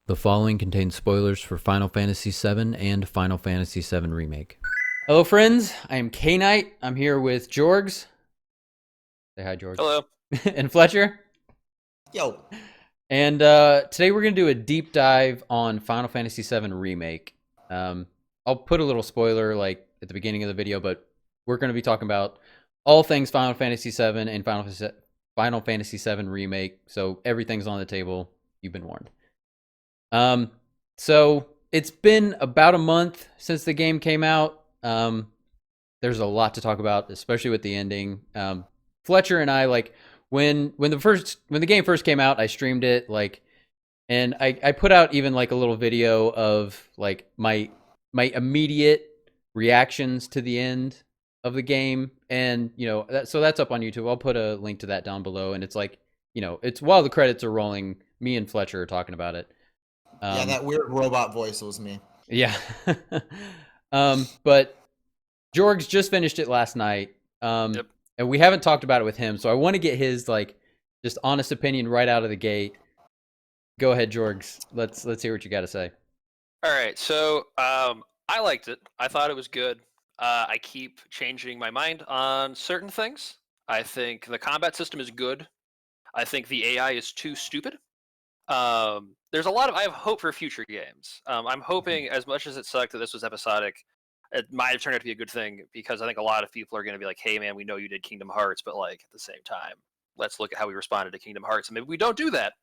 The following contains spoilers for Final Fantasy VII and Final Fantasy VII Remake. Hello, friends. I am K-Nite. I'm here with Jorgs. Say hi, Jorgs. Hello. And Fletcher. Yo. And today we're going to do a deep dive on Final Fantasy VII Remake. I'll put a little spoiler at the beginning of the video, but we're going to be talking about all things Final Fantasy VII and Final Fantasy VII Remake. So everything's on the table. You've been warned. So it's been about a month since the game came out. There's a lot to talk about, especially with the ending. Fletcher and I, when the game first came out, I streamed it, and I put out even a little video of my immediate reactions to the end of the game, and so that's up on YouTube. I'll put a link to that down below, and it's it's while the credits are rolling, me and Fletcher are talking about it. Yeah, that weird robot voice was me. Yeah. But Jorgs just finished it last night. Yep. And we haven't talked about it with him, so I want to get his just honest opinion right out of the gate. Go ahead, Jorgs. Let's hear what you got to say. All right. So I liked it. I thought it was good. I keep changing my mind on certain things. I think the combat system is good. I think the AI is too stupid. There's a lot of I have hope for future games. I'm hoping, as much as it sucked that this was episodic, it might have turned out to be a good thing, because I think a lot of people are going to be like, "Hey, man, we know you did Kingdom Hearts, but at the same time, let's look at how we responded to Kingdom Hearts, and maybe we don't do that."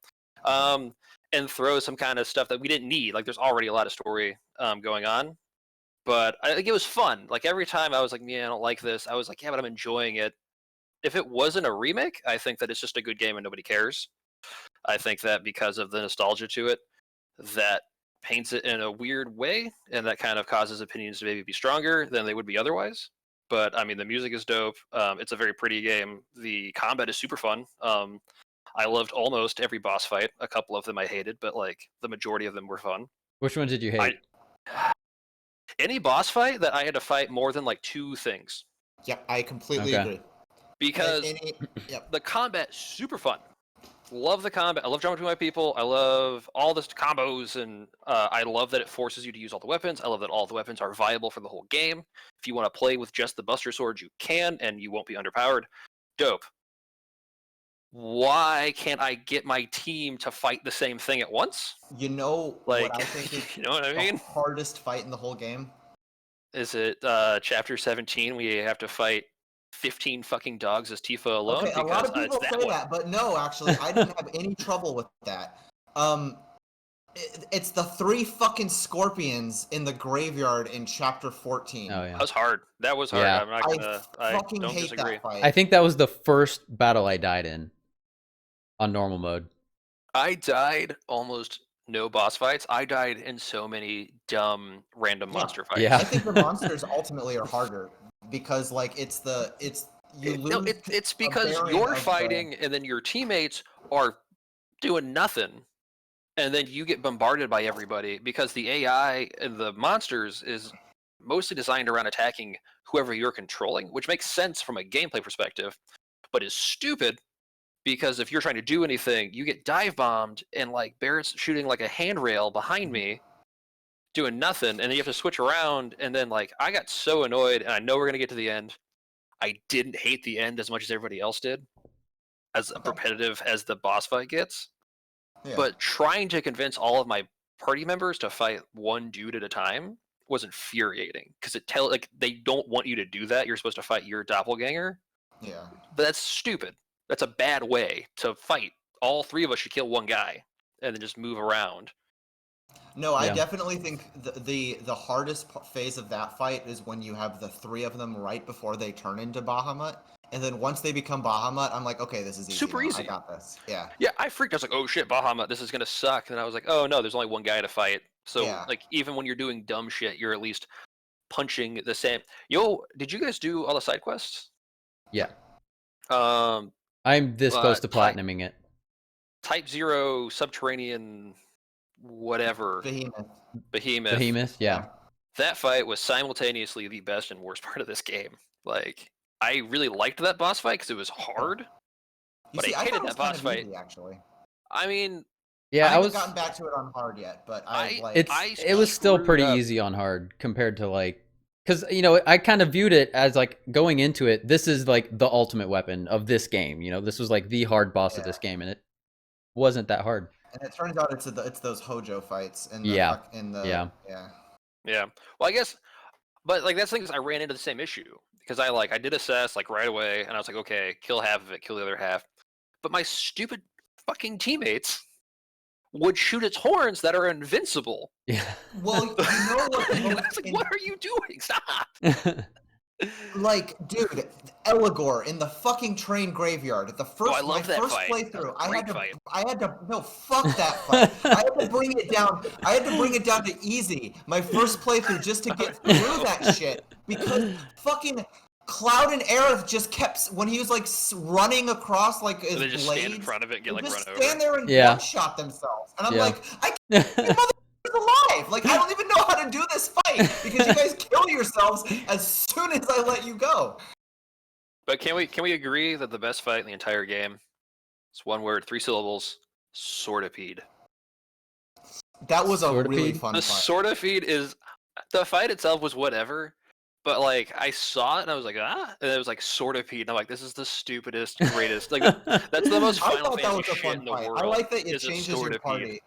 And throw some kind of stuff that we didn't need. There's already a lot of story going on, but I think it was fun. Every time I was like, "Yeah, I don't like this," I was like, "Yeah, but I'm enjoying it." If it wasn't a remake, I think that it's just a good game and nobody cares. I think that because of the nostalgia to it, that paints it in a weird way, and that kind of causes opinions to maybe be stronger than they would be otherwise. But I mean, the music is dope. It's a very pretty game. The combat is super fun. I loved almost every boss fight. A couple of them I hated, but the majority of them were fun. Which ones did you hate? Any boss fight that I had to fight more than two things. Yep, I completely agree. Because the combat super fun. Love the combat. I love jumping between my people. I love all the combos, and I love that it forces you to use all the weapons. I love that all the weapons are viable for the whole game. If you want to play with just the Buster Sword, you can, and you won't be underpowered. Dope. Why can't I get my team to fight the same thing at once? You know what I think is you know what I mean? the hardest fight in the whole game? Is it Chapter 17? We have to fight 15 fucking dogs as Tifa alone? Okay, a lot of people say that, but no, actually, I didn't have any trouble with that. It's the 3 fucking scorpions in the graveyard in Chapter 14. Oh yeah, that was hard. That was hard. Yeah. I'm not gonna. I fucking don't hate disagree. that fight. I think that was the first battle I died in on normal mode. I died almost no boss fights. I died in so many dumb random monster fights. Yeah. I think the monsters ultimately are harder because you lose. It's because you're fighting and then your teammates are doing nothing, and then you get bombarded by everybody because the AI and the monsters is mostly designed around attacking whoever you're controlling, which makes sense from a gameplay perspective, but is stupid because if you're trying to do anything, you get dive bombed, and Barrett's shooting a handrail behind me, doing nothing, and then you have to switch around, and then I got so annoyed, and I know we're gonna get to the end. I didn't hate the end as much as everybody else did, as repetitive as the boss fight gets. Yeah. But trying to convince all of my party members to fight one dude at a time was infuriating, because they don't want you to do that. You're supposed to fight your doppelganger. Yeah. But that's stupid. That's a bad way to fight. All 3 of us should kill one guy and then just move around. No, I definitely think the hardest phase of that fight is when you have the 3 of them right before they turn into Bahamut, and then once they become Bahamut, I'm like, okay, this is easy. Super easy. I got this. Yeah. Yeah, I freaked. I was like, oh shit, Bahamut, this is gonna suck. And I was like, oh no, there's only one guy to fight. So even when you're doing dumb shit, you're at least punching the same. Did you guys do all the side quests? Yeah. I'm this close to platinuming it. Type 0 subterranean whatever. Behemoth, yeah. That fight was simultaneously the best and worst part of this game. I really liked that boss fight because it was hard, but I hated that boss fight. Easy, actually. I mean, Yeah, I I haven't was. gotten back to it on hard yet, but It was still screwed pretty up. easy on hard compared to like, because I kind of viewed it as like going into it. This is like the ultimate weapon of this game. This was like the hard boss of this game, and it wasn't that hard. And it turns out it's those Hojo fights in the Yeah, yeah. Yeah. Well, I guess, but like that's the thing is I ran into the same issue because I did assess like right away, and I was like, okay, kill half of it, kill the other half. But my stupid fucking teammates would shoot its horns that are invincible. Yeah. Well, you know what? And I was like, what are you doing? Stop. Like, dude, Eligor in the fucking train graveyard. I love that first fight. playthrough, Fight. I had to no, fuck that fight. I had to bring it down. I had to bring it down to easy. My first playthrough just to get through that shit because fucking Cloud and Aerith just kept when he was like running across like his They just blades. stand in front of it and get like just run stand over. there and Yeah. one-shot themselves, and I'm Yeah. like, I can't alive. Like, I don't even know how to do this fight because you guys kill yourselves as soon as I let you go. But can we agree that the best fight in the entire game is one word, 3 syllables, Sortipede? That was a Sortipede? really fun The fight. Sortipede is the fight itself was whatever, but like I saw it and I was like, and it was like Sortipede, and I'm like, this is the stupidest, greatest. Like that's the most I Final thought that Fantasy was a shit fun in the fight. world. I like that it is a changes your Sortipede. party.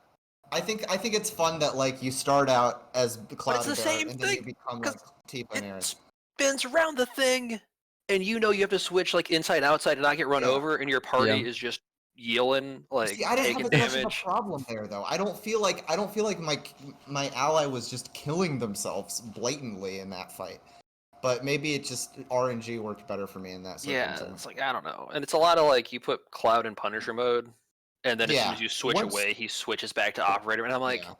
I think it's fun that like you start out as Cloud it's the and Aerith, same and then you thing, become 'cause like Tifa and It Aerith. spins around the thing, and you have to switch like inside outside and not get run Yeah. over, and your party Yeah. is just yelling like See, I didn't taking have as much of a damage. problem there though. I don't feel like my ally was just killing themselves blatantly in that fight. But maybe it just RNG worked better for me in that Yeah, circumstance. it's like I don't know, and it's a lot of like you put Cloud in Punisher mode, and then as soon Yeah. as you switch Once- away, he switches back to Operator, and I'm like, Yeah.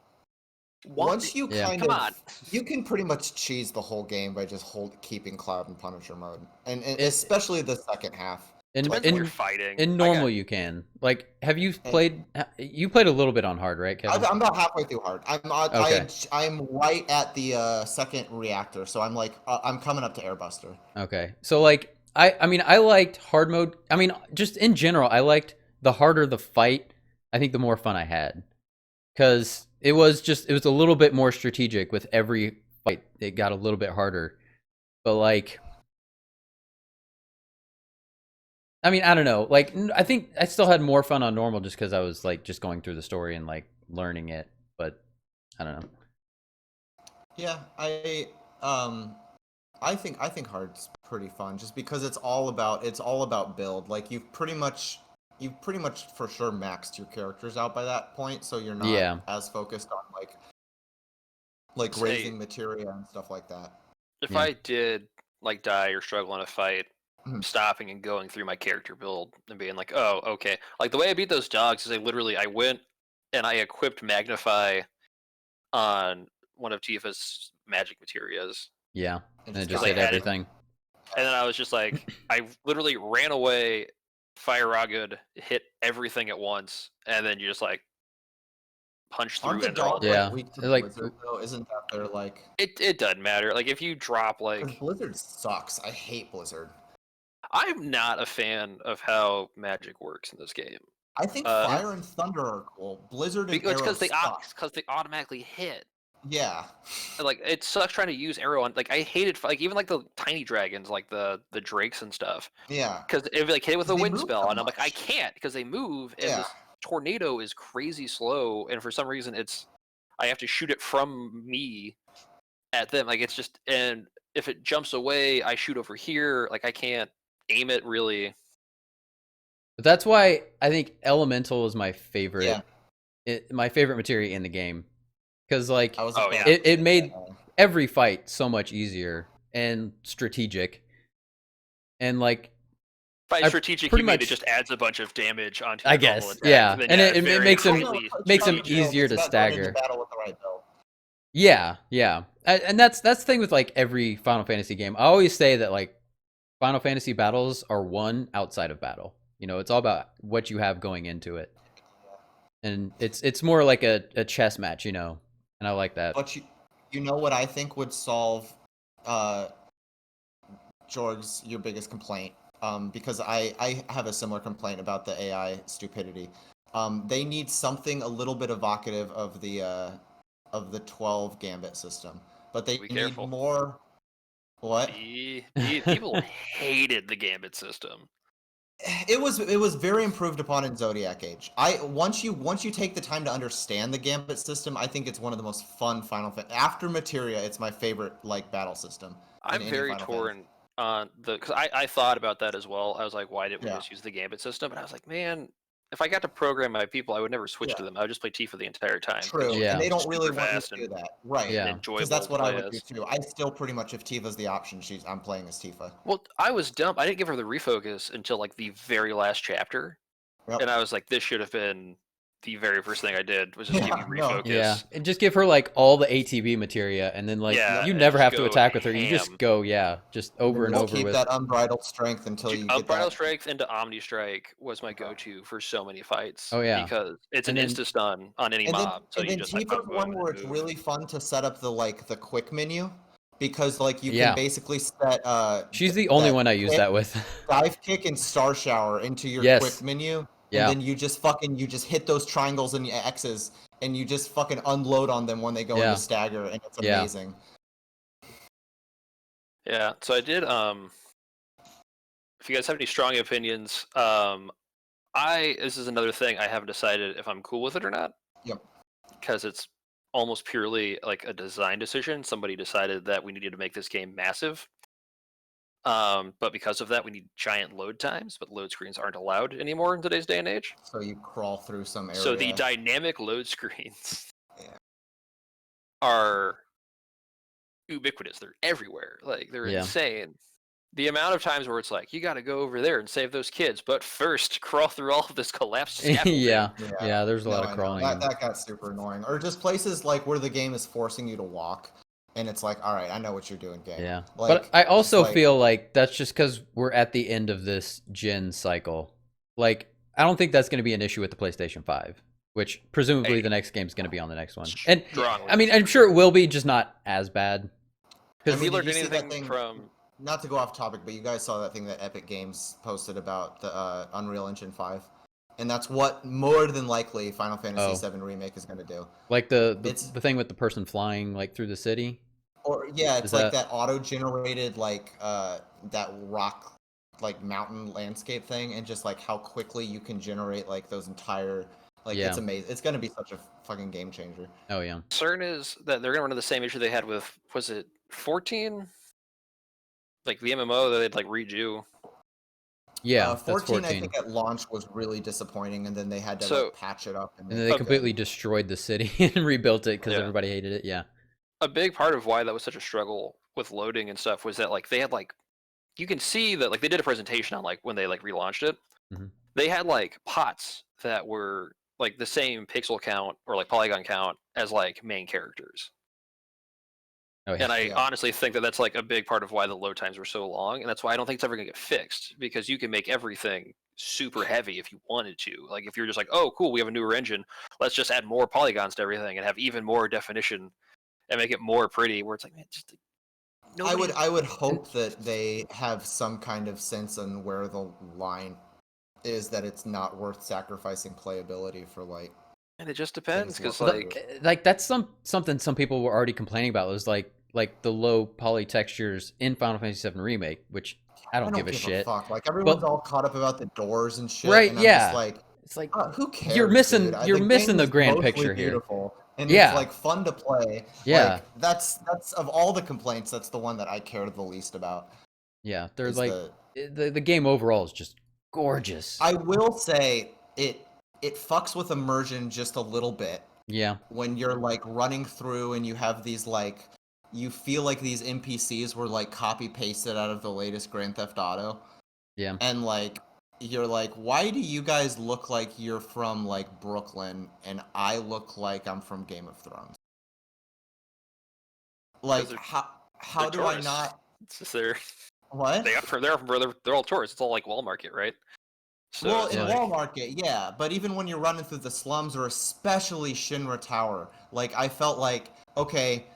what? Once you Yeah. kind Come of, on. you can pretty much cheese the whole game by just keeping Cloud in Punisher mode, and especially the second half. Depends when you're fighting. In normal, you can. Like, have you played? You played a little bit on hard, right, Kevin? I'm about halfway through hard. Okay. I'm right at the second reactor, so I'm like I'm coming up to Airbuster. Okay. So like I mean I liked hard mode. I mean just in general I liked the harder the fight, I think the more fun I had. Cuz it was a little bit more strategic with every fight. It got a little bit harder. But like I mean, I don't know. Like I think I still had more fun on normal just cuz I was like just going through the story and like learning it, but I don't know. Yeah, I think hard's pretty fun just because it's all about build. Like you've pretty much for sure maxed your characters out by that point, so you're not as focused on like Say- raising materia and stuff like that. If Yeah. I did like die or struggle in a fight, Mhm. stopping and going through my character build and being like, oh, okay. Like the way I beat those dogs is I went and I equipped Magnify on one of Tifa's magic materias. Yeah. And it just got hit added- everything. And then I was just like, I literally ran away, Fire Ragud, hit everything at once, and then you just like punch through Aren't the and they're all dogs Yeah. like weak to Like- Blizzard though? Isn't that their like? it doesn't matter. Like if you drop 'Cause like Blizzard sucks. I hate Blizzard. I'm not a fan of how magic works in this game. I think Uh, Fire and Thunder are cool. Blizzard and It's Arrow because suck. they automatically hit. Yeah. And, like it sucks trying to use arrow on. Like I hated like even like the tiny dragons, like the drakes and stuff. Yeah. Because if like hit it with a They wind move spell, so and I'm like I much. can't because they move, and Yeah. this tornado is crazy slow, and for some reason I have to shoot it from me at them. Like it's just, and if it jumps away, I shoot over here. Like I can't aim it really. But that's why I think Elemental is my favorite. Yeah. My favorite materia in the game, because like I was Oh, about yeah. to it say made that. every fight so much easier and strategic, and like By I strategic, pretty you mean it much- just adds a bunch of damage onto. I your normal guess, attack, yeah. then, And it very makes him- quickly makes him strategic. easier It's to about going into stagger. battle with the right build. Yeah, and that's the thing with like every Final Fantasy game. I always say that like Final Fantasy battles are won outside of battle. It's all about what you have going into it, and it's more like a chess match, and I like that. But you know what I think would solve Jorgs, your biggest complaint, because I have a similar complaint about the AI stupidity. They need something a little bit evocative of the 12 gambit system, but they Be need careful. more. What? People hated the gambit system. It was very improved upon in Zodiac Age. Once you take the time to understand the gambit system, I think it's one of the most fun Final Fantasy. After Materia, it's my favorite like battle system. I'm very torn on because I thought about that as well. I was like, why didn't we just use the gambit system? And I was like, man, if I got to program my people, I would never switch to them. I would just play Tifa the entire time. True, Yeah. and they don't super really want you fast to do and- that, right? Yeah. enjoyable Because that's what to I play would do as. too. I still pretty much, if Tifa's the option, I'm playing as Tifa. Well, I was dumb. I didn't give her the refocus until like the very last chapter, Yep. and I was like, this should have been the very first thing I did was just give you Yeah, no. refocus. Yeah, and just give her like all the ATB materia, and then like Yeah, you and never just have to go attack with her. You just ham. go, just over and Just over keep with. that unbridled strength until you get Unbridled that. Strength into Omni Strike was my go-to for so many fights. Oh, yeah. Because it's And an then- insta-stun on any And then, mob. So and you then just like Tifa's boom, one and where then it's move. really fun to set up the quick menu, because like you Yeah. can basically set She's the only that one I use kick, that with. dive kick and star shower into your Yes. quick menu, and Yeah. then you just hit those triangles and X's, and you just fucking unload on them when they go Yeah. into stagger, and it's Yeah. amazing. Yeah, so I did if you guys have any strong opinions, this is another thing I haven't decided if I'm cool with it or not. Yep. Because it's almost purely like a design decision. Somebody decided that we needed to make this game massive. But because of that, we need giant load times, but load screens aren't allowed anymore in today's day and age. So you crawl through some area. So the dynamic load screens Yeah. are ubiquitous. They're everywhere. Like they're Yeah. insane. The amount of times where it's like, you got to go over there and save those kids, but first crawl through all of this collapsed scaffolding. yeah, Yeah. there's a lot No, of I know. crawling. That got super annoying. Or just places like where the game is forcing you to walk, and it's like, all right, I know what you're doing, game. Yeah, Like, but I also like- feel like that's just because we're at the end of this gen cycle. Like, I don't think that's going to be an issue with the PlayStation 5, which presumably Hey. the next game's going to be on the next one. And Strongly. I mean, I'm sure it will be, just not as bad. Have I we mean, learned did you see that anything thing- from? Not to go off topic, but you guys saw that thing that Epic Games posted about the Unreal Engine 5, and that's what more than likely Final Fantasy VII Remake is going to do. Like the It's- thing with the person flying like through the city. Or yeah, it's Is like that auto-generated like that rock like mountain landscape thing, and just like how quickly you can generate like those entire like Yeah. it's amazing. It's going to be such a fucking game changer. Oh yeah, Concern is that they're going to run into the same issue they had with, was it 14? Like the MMO that they'd like redo. yeah. 14, that's 14. I think at launch was really disappointing, and then they had to So- like, patch it up. And then they completely destroyed the city and rebuilt it because Yeah. everybody hated it. Yeah. A big part of why that was such a struggle with loading and stuff was that like they had like, you can see that like they did a presentation on like when they like relaunched it. Mhm. They had like pots that were like the same pixel count or like polygon count as like main characters. Oh yeah. And I Yeah. honestly think that that's like a big part of why the load times were so long, and that's why I don't think it's ever gonna get fixed, because you can make everything super heavy if you wanted to. Like if you're just like, oh cool, we have a newer engine, let's just add more polygons to everything and have even more definition and make it more pretty. Where it's like, man, just I would hope that they have some kind of sense on where the line is, that it's not worth sacrificing playability for like. and it just depends Things because look like That's something some people were already complaining about, was like the low poly textures in Final Fantasy VII Remake, which I don't give a shit. Fuck. Like everyone's But- all caught up about the doors and shit. Right, And I'm yeah. just like, It's like who cares? You're missing- dude? you're The missing game the is grand mostly picture here. Beautiful, and Yeah. it's like fun to play. Yeah. Like, that's of all the complaints, that's the one that I care the least about. yeah, they're is like the game overall is just gorgeous. I will say it fucks with immersion just a little bit Yeah. when you're like running through and you have these like, you feel like these NPCs were like copy pasted out of the latest Grand Theft Auto, Yeah. and like you're like, why do you guys look like you're from like Brooklyn and I look like I'm from Game of Thrones? Like they're- how they're do I tourists. not it's just they're what? they're all tourists. It's all like Wall Market, right? So Well, it's in like- Walmart, yeah, but even when you're running through the slums, or especially Shinra Tower, like I felt like, okay,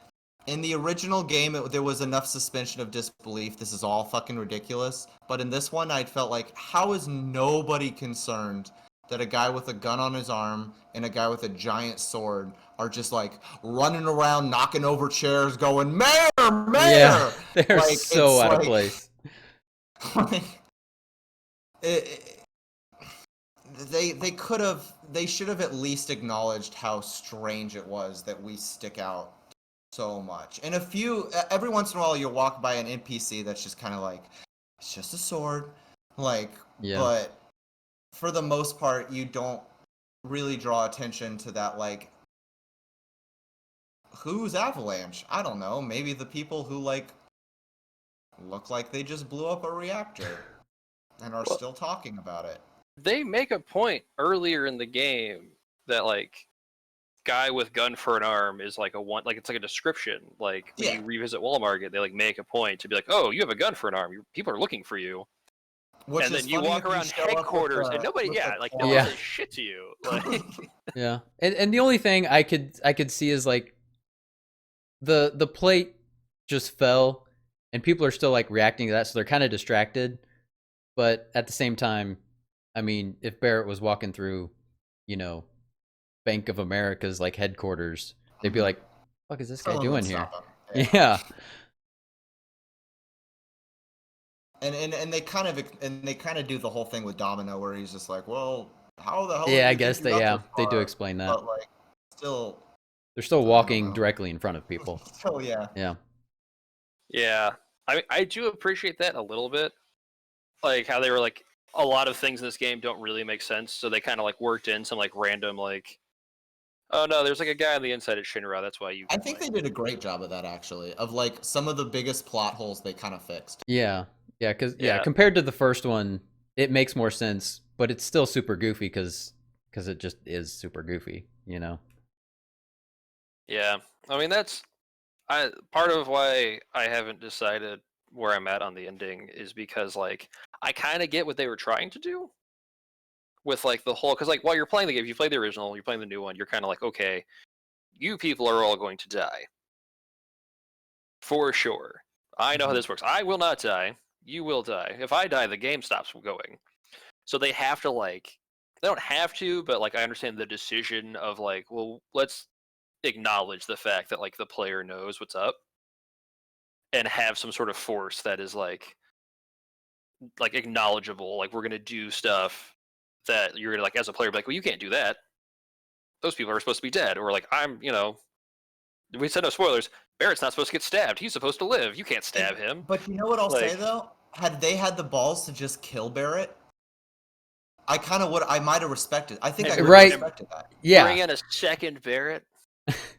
in the original game, there was enough suspension of disbelief. This is all fucking ridiculous. But in this one, I felt like, how is nobody concerned that a guy with a gun on his arm and a guy with a giant sword are just like running around, knocking over chairs, going, "Mayor, mayor!" Yeah, they're Like, so it's out of like- place. Like, they should have at least acknowledged how strange it was that we stick out so much. And every once in a while you'll walk by an NPC that's just kind of like, it's just a sword. Like, Yeah. but for the most part, you don't really draw attention to that, like, who's Avalanche? I don't know. Maybe the people who, like, look like they just blew up a reactor and are still talking about it. They make a point earlier in the game that like guy with gun for an arm is like it's like a description. Like when Yeah. you revisit Walmart, they like make a point to be like, "Oh, you have a gun for an arm. People are looking for you." Which And is then you funny walk if around show up with headquarters the- and nobody, with the like claw. no one Yeah. says shit to you. Like, Yeah, and the only thing I could see is like the plate just fell, and people are still like reacting to that, so they're kind of distracted. But at the same time, I mean, if Barrett was walking through, Bank of America's like headquarters, they'd be like, "What is this guy Someone would doing here?" stop him. Yeah, And they kind of do the whole thing with Domino where he's just like, well, how the hell? do yeah. you I think guess you they got this they do far? explain that. But like, still, They're still don't walking know. directly in front of people. so yeah. Yeah, yeah, I do appreciate that a little bit. Like how they were like a lot of things in this game don't really make sense, so they kind of like worked in some like random like, oh no, there's like a guy on the inside of Shinra. That's why you. I think they did a great job of that actually. Of like some of the biggest plot holes they kind of fixed. yeah, because Yeah. compared to the first one, it makes more sense, but it's still super goofy because it just is super goofy. Yeah, I mean that's part of why I haven't decided where I'm at on the ending is because like I kind of get what they were trying to do with like the whole because like while you're playing the game, if you play the original, you're playing the new one, you're kind of like, okay, you people are all going to die for sure. I know how this works. I will not die. You will die. If I die, the game stops going. So they have to like they don't have to, but like I understand the decision of like, well, let's acknowledge the fact that like the player knows what's up and have some sort of force that is like acknowledgeable. Like we're gonna do stuff that you're gonna like as a player be like, well, you can't do that. Those people are supposed to be dead, or like we said no spoilers. Barrett's not supposed to get stabbed. He's supposed to live. You can't stab him. But you know what I'll say Like- though? Had they had the balls to just kill Barrett, I might have respected. I think I really Right. respected that. Yeah, Bring in a second Barrett.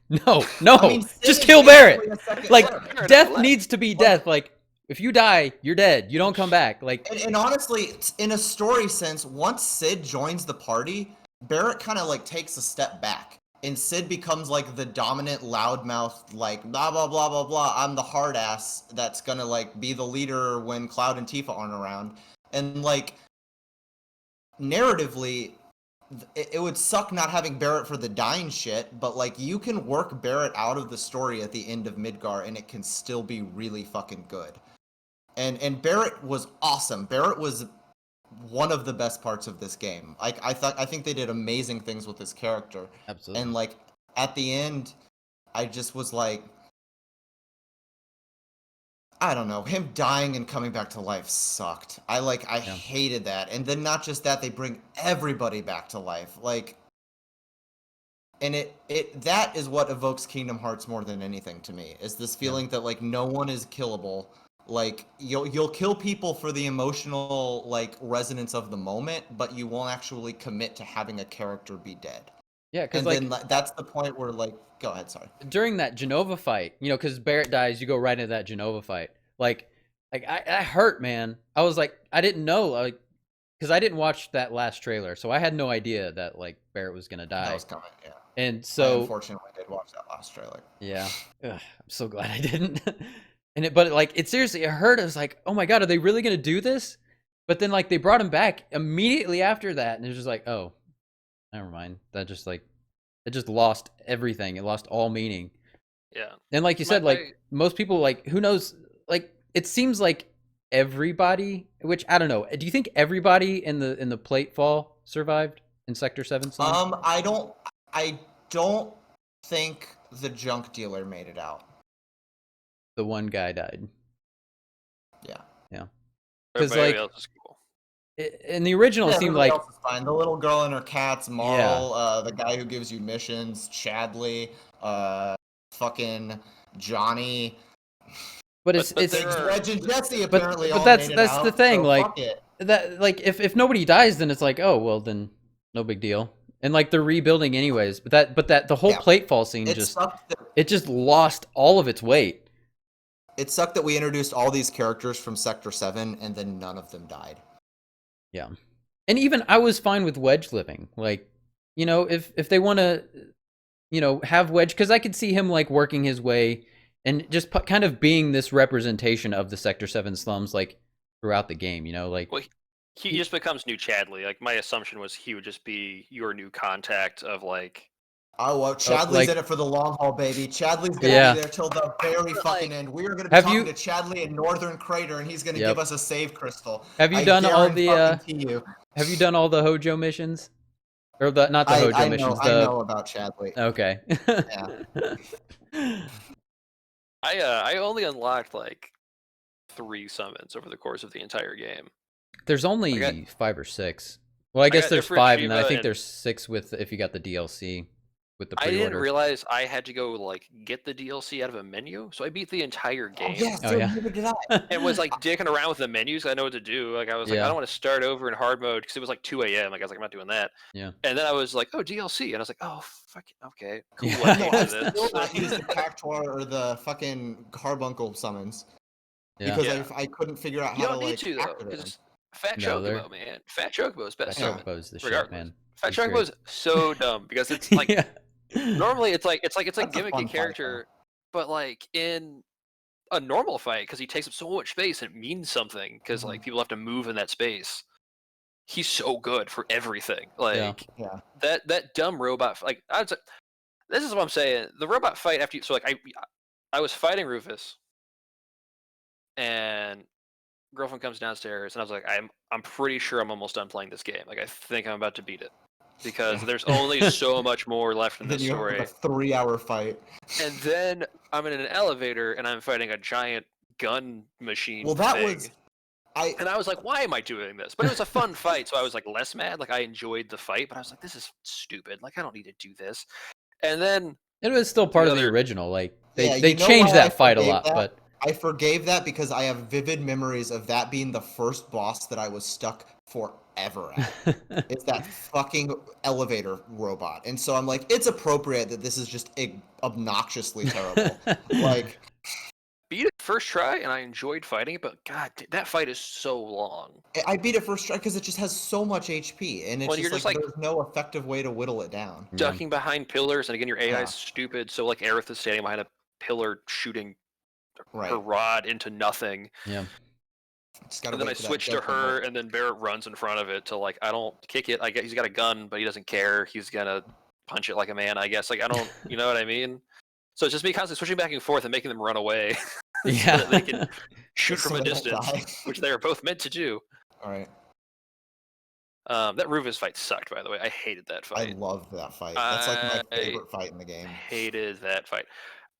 no, I mean, Sid just is kill basically Barrett. a second Like Barrett. Barrett death left. needs to be death. Like if you die, you're dead. You don't come back. Like And honestly, in a story sense, once Sid joins the party, Barrett kind of like takes a step back, and Sid becomes like the dominant loudmouth, like blah blah blah blah blah. I'm the hard ass that's gonna like be the leader when Cloud and Tifa aren't around, and like narratively, it would suck not having Barrett for the dying shit, but like you can work Barrett out of the story at the end of Midgar, and it can still be really fucking good. And Barrett was awesome. Barrett was one of the best parts of this game. Like I think they did amazing things with his character. absolutely. And like at the end, I just was like, I don't know, him dying and coming back to life sucked. I hated that. And then not just that, they bring everybody back to life. Like, and that is what evokes Kingdom Hearts more than anything to me, is this feeling that like no one is killable. Like you'll kill people for the emotional like resonance of the moment, but you won't actually commit to having a character be dead. Yeah, because And like then that's the point where like, go ahead, sorry. during that Genova fight, because Barrett dies, you go right into that Genova fight. Like I hurt, man. I was like, I didn't know, like, because I didn't watch that last trailer, so I had no idea that like Barrett was gonna die. That was coming, yeah. And I so unfortunately did watch that last trailer. yeah, ugh, I'm so glad I didn't. But like it seriously, it hurt. I was like, oh my god, are they really gonna do this? But then like they brought him back immediately after that, and it was just like, oh, never mind. That just like it just lost everything. It lost all meaning. Yeah. And like you said, like most people, like who knows? Like it seems like everybody, which I don't know. Do you think everybody in the plate fall survived? in Sector 7 slums? I don't think the junk dealer made it out. The one guy died. Yeah. Yeah. Because Everybody like else is cool. in the original, it seemed everybody like else is fine. The little girl and her cats, Marl, the guy who gives you missions, Chadley, fucking Johnny. but it's Wedge and Jesse but apparently all that's made it out, the thing. so Like fuck it. that, like if nobody dies, then it's like, oh well, then no big deal. And like they're rebuilding anyways. But that the whole Yeah. platefall scene it just lost all of its weight. It sucked that we introduced all these characters from Sector 7 and then none of them died. Yeah. And even I was fine with Wedge living. Like, you know, if they want to, you know, have Wedge, because I could see him like working his way and just kind of being this representation of the Sector 7 slums like throughout the game, you know, like. Well, he just becomes new Chadley. Like, my assumption was he would just be your new contact of like. Oh, well, Chadley's in it for the long haul, baby. Chadley's going to be there till the very fucking end. We are going to be talking to Chadley in Northern Crater, and he's going to give us a save crystal. Have you done all the Have you done all the Hojo missions? Or not the Hojo missions. I know about Chadley. Okay. Yeah. I only unlocked like 3 summons over the course of the entire game. There's only 5 or 6. Well, I guess there's 5, and then I think there's 6 with if you got the DLC. With the pre-order. I didn't realize I had to go like get the DLC out of a menu, so I beat the entire game. Neither did I. And was like dicking around with the menus. I know what to do. Like I was like, I don't want to start over in hard mode because it was like 2 a.m. Like I was like, I'm not doing that. Yeah. And then I was like, oh, DLC, and I was like, oh, fuck it. Okay, cool. Yeah. I still not use the Cactuar or the fucking Carbuncle summons because I couldn't figure out how to like activate them. Fat Chocobo, man. Fat Chocobo's best summon. Fat Chocobo's the shit, man. Fat Chocobo's so dumb because it's like normally it's like gimmicky character, but like in a normal fight because he takes up so much space and it means something because like people have to move in that space. He's so good for everything. Like that dumb robot. Like this is what I'm saying. The robot fight after you. So like I was fighting Rufus, and girlfriend comes downstairs, and I was like, I'm pretty sure I'm almost done playing this game. Like I think I'm about to beat it. Because there's only so much more left in this story. Have a 3-hour fight. And then I'm in an elevator and I'm fighting a giant gun machine. Well, that thing. was. And I was like, why am I doing this? But it was a fun fight, so I was like less mad. Like I enjoyed the fight, but I was like, this is stupid. Like I don't need to do this. And then it was still part of the original. Like they changed that fight a lot, but I forgave that because I have vivid memories of that being the first boss that I was stuck forever at. It's that fucking elevator robot. And so I'm like, it's appropriate that this is just obnoxiously terrible. Like, beat it first try and I enjoyed fighting it, but god, that fight is so long. I beat it first try because it just has so much HP, and it's just like there's no effective way to whittle it down. Ducking behind pillars, and again your AI is stupid, so like Aerith is standing behind a pillar shooting her rod into nothing. Yeah. And then I switch to her, and then Barrett runs in front of it to like, I don't kick it. He's got a gun, but he doesn't care. He's gonna punch it like a man, I guess. Like I don't, you know what I mean? So it's just me constantly switching back and forth and making them run away, so that they can shoot from a distance, which they are both meant to do. All right. That Rufus fight sucked, by the way. I hated that fight. I loved that fight. That's like my favorite fight in the game. Hated that fight.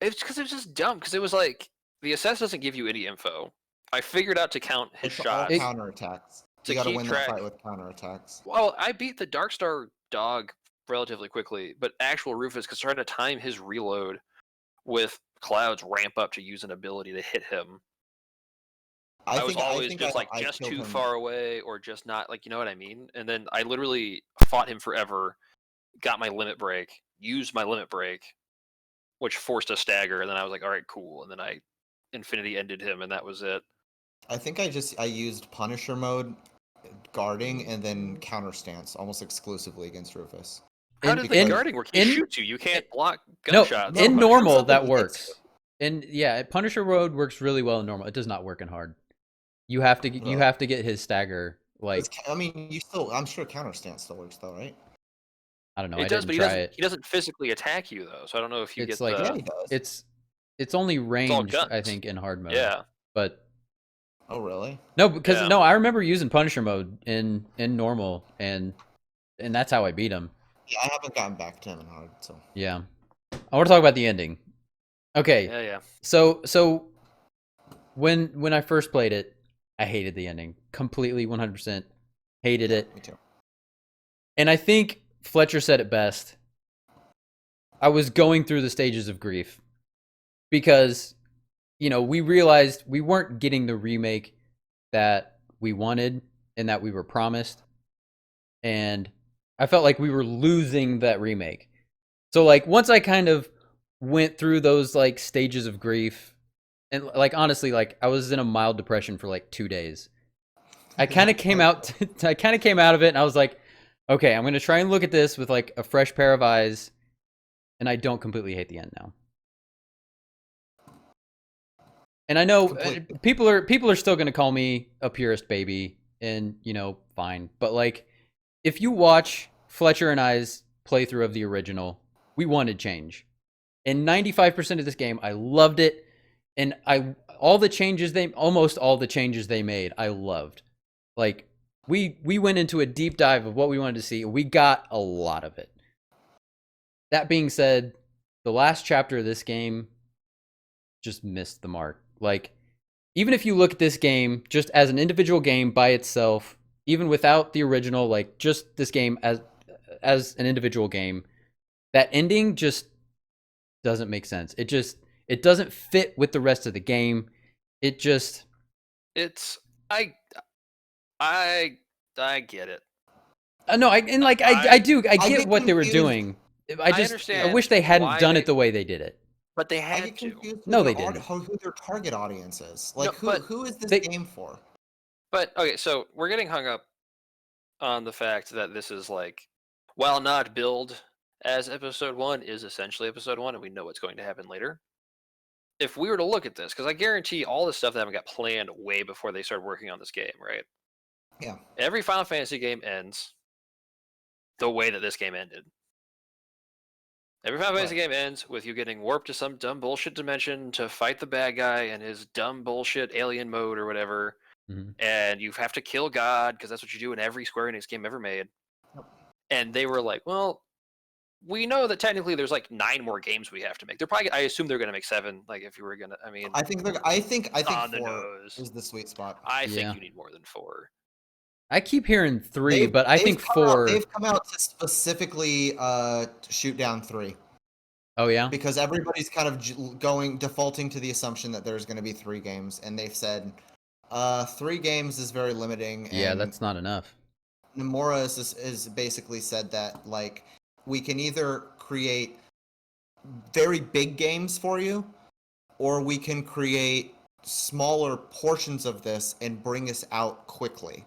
It's because it was just dumb. Because it was like the assess doesn't give you any info. I figured out to count his shots. All counterattacks. You got to win that fight with counterattacks. Well, I beat the Darkstar dog relatively quickly, but actual Rufus, because trying to time his reload with Cloud's ramp up to use an ability to hit him. I was always just too far away or just not, like, you know what I mean? And then I literally fought him forever, got my limit break, used my limit break, which forced a stagger, and then I was like, all right, cool. And then I infinity ended him, and that was it. I think I used Punisher mode, guarding, and then counter stance almost exclusively against Rufus. How does the guarding work? He shoots you. You can't block gunshots. No, in normal that works. And yeah, Punisher mode works really well in normal. It does not work in hard. You have to get his stagger. Like, I mean, I'm sure counter stance still works though, right? I don't know. It does, but he doesn't physically attack you though. So I don't know if you get like, yeah, he does. It's only ranged, I think, in hard mode. Yeah. But oh really? No, because I remember using Punisher mode in normal, and and that's how I beat him. Yeah, I haven't gotten back to him in hard, so. Yeah. I want to talk about the ending. Okay. Yeah. So when I first played it, I hated the ending. Completely 100% hated it. Me too. And I think Fletcher said it best. I was going through the stages of grief because, we realized we weren't getting the remake that we wanted and that we were promised. And I felt like we were losing that remake. So like once I kind of went through those like stages of grief, and like honestly, like I was in a mild depression for like 2 days. I kind of came out of it and I was like, okay, I'm going to try and look at this with like a fresh pair of eyes, and I don't completely hate the end now. And I know people are still going to call me a purist baby, and fine. But like if you watch Fletcher and I's playthrough of the original, we wanted change. And 95% of this game, I loved it. And almost all the changes they made, I loved. Like, we went into a deep dive of what we wanted to see, and we got a lot of it. That being said, the last chapter of this game just missed the mark. Like, even if you look at this game just as an individual game by itself, even without the original, like just this game as an individual game, that ending just doesn't make sense. It doesn't fit with the rest of the game. I get it. No, I get what they were doing. I wish they hadn't done it the way they did it. But they had to. No, they didn't. Who their target audience is? Like, no, who is this game for? But okay, so we're getting hung up on the fact that this is like, while not billed as episode 1, is essentially episode 1, and we know what's going to happen later. If we were to look at this, because I guarantee all this stuff that got planned way before they started working on this game, right? Yeah. Every Final Fantasy game ends the way that this game ended. Every Final Fantasy game ends with you getting warped to some dumb bullshit dimension to fight the bad guy in his dumb bullshit alien mode or whatever. Mm-hmm. And you have to kill God, because that's what you do in every Square Enix game ever made. Yep. And they were like, well, we know that technically there's like 9 more games we have to make. They're probably, I assume they're going to make 7. Like if you were going to, I think 4 is the sweet spot. I think you need more than 4. I keep hearing 3, but I think 4. They've come out to specifically shoot down 3. Oh yeah. Because everybody's kind of defaulting to the assumption that there's going to be 3 games, and they've said 3 games is very limiting. Yeah, and that's not enough. Nomura is basically said that like we can either create very big games for you, or we can create smaller portions of this and bring us out quickly.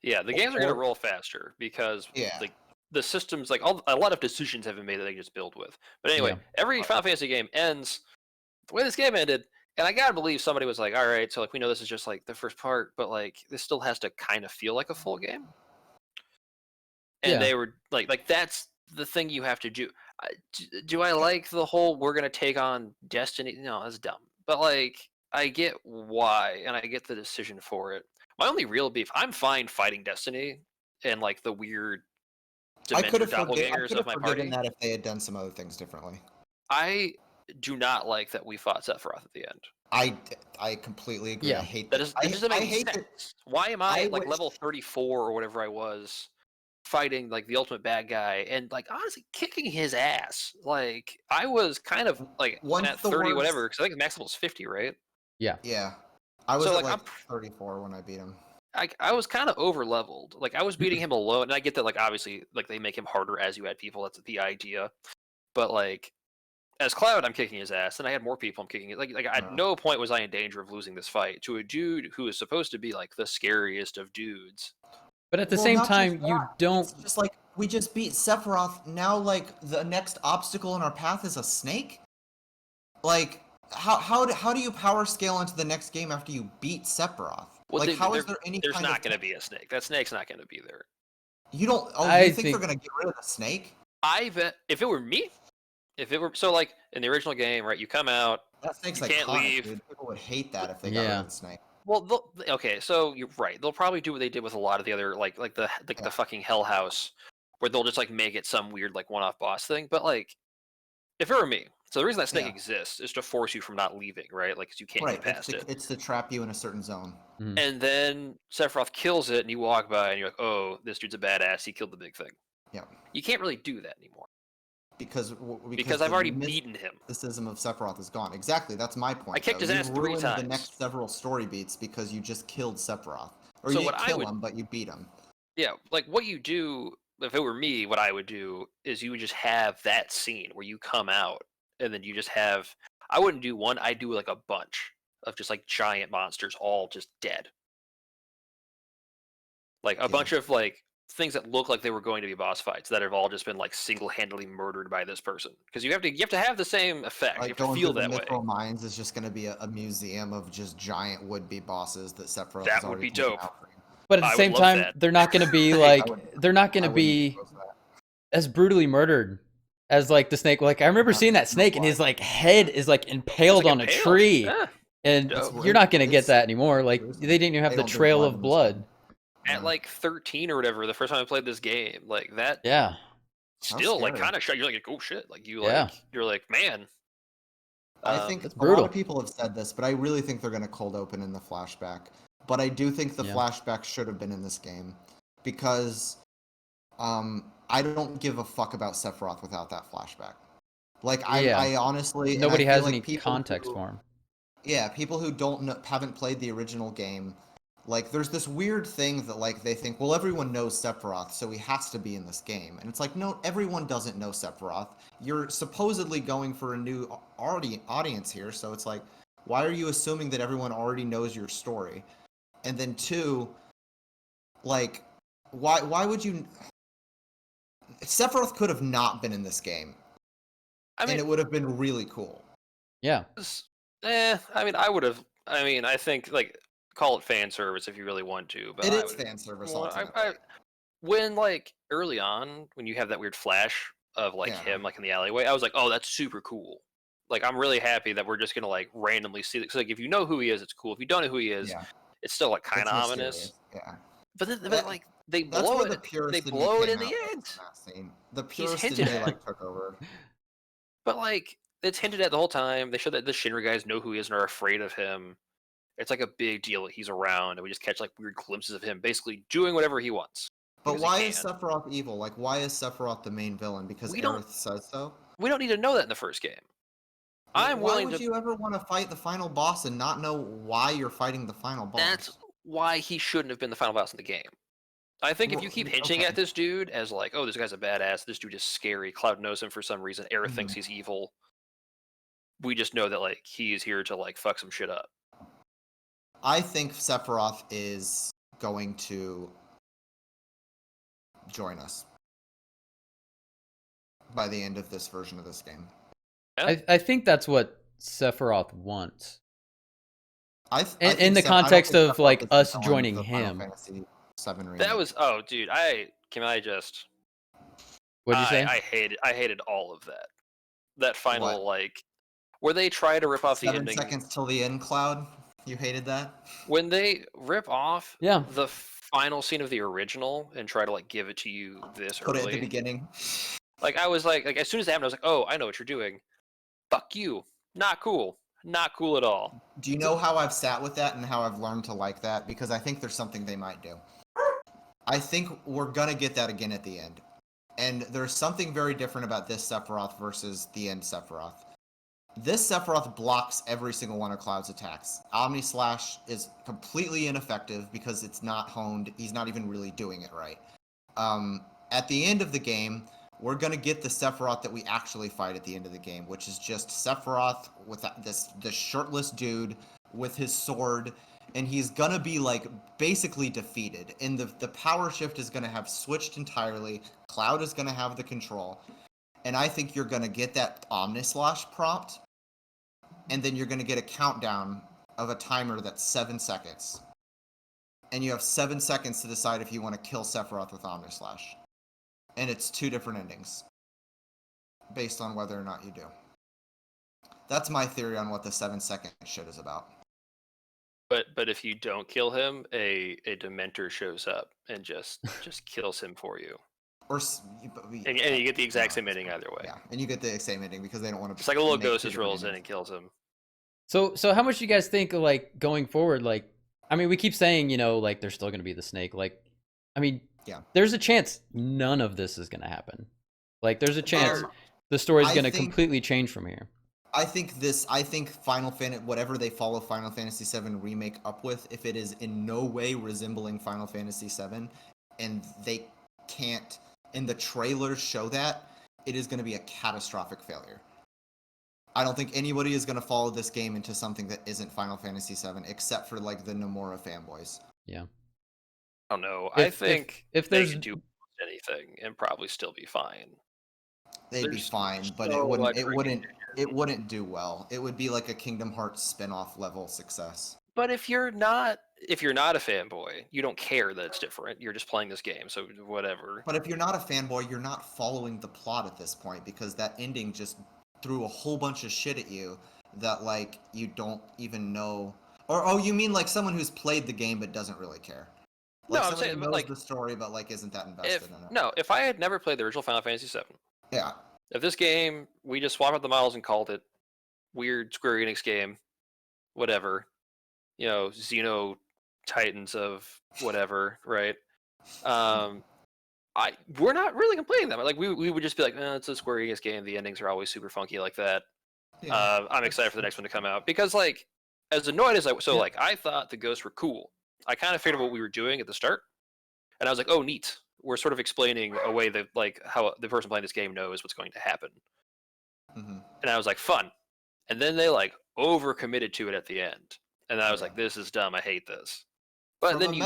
Yeah, the games are going to roll faster because like the systems, like a lot of decisions have been made that they can just build with. But anyway, every Final Fantasy game ends the way this game ended, and I gotta believe somebody was like, all right, so like we know this is just like the first part, but like this still has to kind of feel like a full game. And they were like that's the thing you have to do. Do I like the whole we're gonna take on Destiny? No, that's dumb. But like I get why, and I get the decision for it. My only real beef, I'm fine fighting Destiny and like the weird dimensional doppelgangers of my party. That if they had done some other things differently. I do not like that we fought Sephiroth at the end. I completely agree. Yeah. I hate that. That. Doesn't make sense. Why am I like level 34 or whatever I was fighting like the ultimate bad guy and like honestly kicking his ass? Like I was kind of like at 30 whatever, because I think max level is 50, right? Yeah. I was at like 34 when I beat him. I was kind of over leveled. Like I was beating him alone, and I get that like obviously like they make him harder as you add people. That's the idea. But like as Cloud, I'm kicking his ass, and I had more people I'm kicking it. Like at no point was I in danger of losing this fight to a dude who is supposed to be like the scariest of dudes. But at the same time, you don't. It's just like we just beat Sephiroth. Now, like the next obstacle in our path is a snake. Like how do you power scale into the next game after you beat Sephiroth? Well, like how is there any? There's not going to be a snake. That snake's not going to be there. You don't. Oh, you think they're going to get rid of the snake? I bet if it were me, if it were so like in the original game, right? You come out. That snake's you like can't leave. Dude. People would hate that if they got rid of the snake. Okay, so you're right. They'll probably do what they did with a lot of the other like the Yeah. fucking Hell House, where they'll just like make it some weird like one-off boss thing. But like, if it were me, so the reason that snake Yeah. exists is to force you from not leaving, right? Like, 'cause you can't Right. get past it. It's to trap you in a certain zone. Mhm. And then Sephiroth kills it, and you walk by, and you're like, "Oh, this dude's a badass. He killed the big thing." Yeah. You can't really do that anymore Because I've the already beaten him. mysticism of Sephiroth is gone. Exactly. That's my point. I kicked though. his ass You 3 ruined the times. next several story beats because you just killed Sephiroth, or So you what didn't I kill would- him, but you beat him. Yeah, like what you do, if it were me, what I would do is you would just have that scene where you come out, and then you just have. I wouldn't do one. I'd do like a bunch of just like giant monsters, all just dead. Like a Yeah. bunch of like things that look like they were going to be boss fights that have all just been like single-handedly murdered by this person. Because you have to have the same effect. You Like have to going feel through the that way. Mithril Mines is just going to be a museum of just giant would-be bosses that Sephiroth That has would already be taken dope. out for you. But at I the would same love time, that. they're not going to be I like wouldn't- they're not going I to wouldn't be oppose that. as brutally murdered as like the snake. Like I remember Not- seeing that not snake, and why. his like head is like impaled It's like on a impaled. tree, Yeah. and Dope. you're not going to get It's that anymore. Like gruesome. they didn't even have They the don't do trail blood of in this blood. game. At Yeah. like 13 or whatever, the first time I played this game, like that Yeah, still like scary. kind of you're like, oh shit, like you Yeah. like you're like, man. I think That's a lot brutal. of people have said this, but I really think they're going to cold open in the flashback. But I do think the Yeah. flashback should have been in this game because I don't give a fuck about Sephiroth without that flashback. Like Yeah. I honestly and I Nobody feel has like any people context who- for him. Yeah, people who haven't played the original game, like there's this weird thing that like they think, well, everyone knows Sephiroth, so he has to be in this game, and it's like, no, everyone doesn't know Sephiroth. You're supposedly going for a new audience here, so it's like, why are you assuming that everyone already knows your story? And then two, like, why would you? Sephiroth could have not been in this game, I mean, and it would have been really cool. Yeah, I mean, I think like call it fan service if you really want to, but It I is would, fan service well, ultimately. when like early on when you have that weird flash of like Yeah. him like in the alleyway, I was like, oh, that's super cool. Like I'm really happy that we're just gonna like randomly see it. Cause like if you know who he is, it's cool. If you don't know who he is, Yeah. it's still like kind It's of ominous. mysterious. Yeah. But then That- like they That's blow where the it. purist They in me blow it came in the out with end. in that scene. The purist in hinted me at. like took over. But like it's hinted at the whole time. They show that the Shinra guys know who he is and are afraid of him. It's like a big deal that he's around, and we just catch like weird glimpses of him basically doing whatever he wants. But because he why is can. Sephiroth evil? Like, why is Sephiroth the main villain? Because We don't- Aerith says so? We don't need to know that in the first game. I'm Why willing would to. you ever want to fight the final boss and not know why you're fighting the final boss? That's why he shouldn't have been the final boss in the game. I think if Well, you keep hinting okay. at this dude as like, oh, this guy's a badass, this dude is scary, Cloud knows him for some reason, Aerith Mm-hmm. thinks he's evil. We just know that like he is here to like fuck some shit up. I think Sephiroth is going to join us by the end of this version of this game. I think that's what Sephiroth wants. I In think the I don't context think of, Sephiroth like, is the us villain of joining the Final him. Fantasy VII Remake. That was dude, I just What'd you say? I hated all of that. That final What? like where they try to rip off the 7 ending. seconds till the end, Cloud. You hated that? When they rip off Yeah. the final scene of the original and try to like give it to you this Put it early. at the beginning. Like I was like as soon as it happened, I was like, oh, I know what you're doing. Fuck you. Not cool. Not cool at all. Do you know how I've sat with that and how I've learned to like that? Because I think there's something they might do. I think we're gonna get that again at the end. And there's something very different about this Sephiroth versus the end Sephiroth. This Sephiroth blocks every single one of Cloud's attacks. Omni Slash is completely ineffective because it's not honed. He's not even really doing it right. At the end of the game, we're gonna get the Sephiroth that we actually fight at the end of the game, which is just Sephiroth with this shirtless dude with his sword, and he's gonna be like basically defeated. And the power shift is gonna have switched entirely. Cloud is gonna have the control. And I think you're going to get that Omnislash prompt, and then you're going to get a countdown of a timer that's 7 seconds. And you have 7 seconds to decide if you want to kill Sephiroth with Omnislash. And it's 2 different endings, based on whether or not you do. That's my theory on what the 7-second shit is about. But if you don't kill him, a Dementor shows up and just kills him for you. And you get the exact same ending either way. Yeah, and you get the same ending because they don't want to. Just like a little ghost just rolls in and kills him. So how much do you guys think of, like, going forward? Like, I mean, we keep saying, you know, like, there's still going to be the snake. Like, I mean, yeah, there's a chance none of this is going to happen. Like, there's a chance the story is going to completely change from here. I think Final Fantasy, whatever they follow Final Fantasy VII Remake up with, if it is in no way resembling Final Fantasy VII, and they can't, and the trailers show that, it is going to be a catastrophic failure. I don't think anybody is going to follow this game into something that isn't Final Fantasy VII, except for like the Nomura fanboys. Yeah. I don't know. I think if they there's could do anything and probably still be fine. They'd be fine, but it wouldn't do well. It would be like a Kingdom Hearts spin-off level success. But if you're not a fanboy, you don't care that it's different. You're just playing this game, so whatever. But if you're not a fanboy, you're not following the plot at this point because that ending just threw a whole bunch of shit at you that like you don't even know. Or oh, you mean like someone who's played the game but doesn't really care? Like no, I'm saying who knows like the story but like isn't that invested in it. No, if I had never played the original Final Fantasy VII, yeah. If this game we just swapped out the models and called it weird Square Enix game, whatever, you know, Xeno Titans of whatever, right? We're not really complaining that much. Like we would just be like, it's a Square Enix game. The endings are always super funky like that. Yeah. I'm excited for the next one to come out because like as annoyed as like I thought the ghosts were cool. I kind of figured what we were doing at the start, and I was like, oh neat. We're sort of explaining a way that like how the person playing this game knows what's going to happen. Mm-hmm. And I was like, fun. And then they like overcommitted to it at the end. And I was like, this is dumb. I hate this. But then you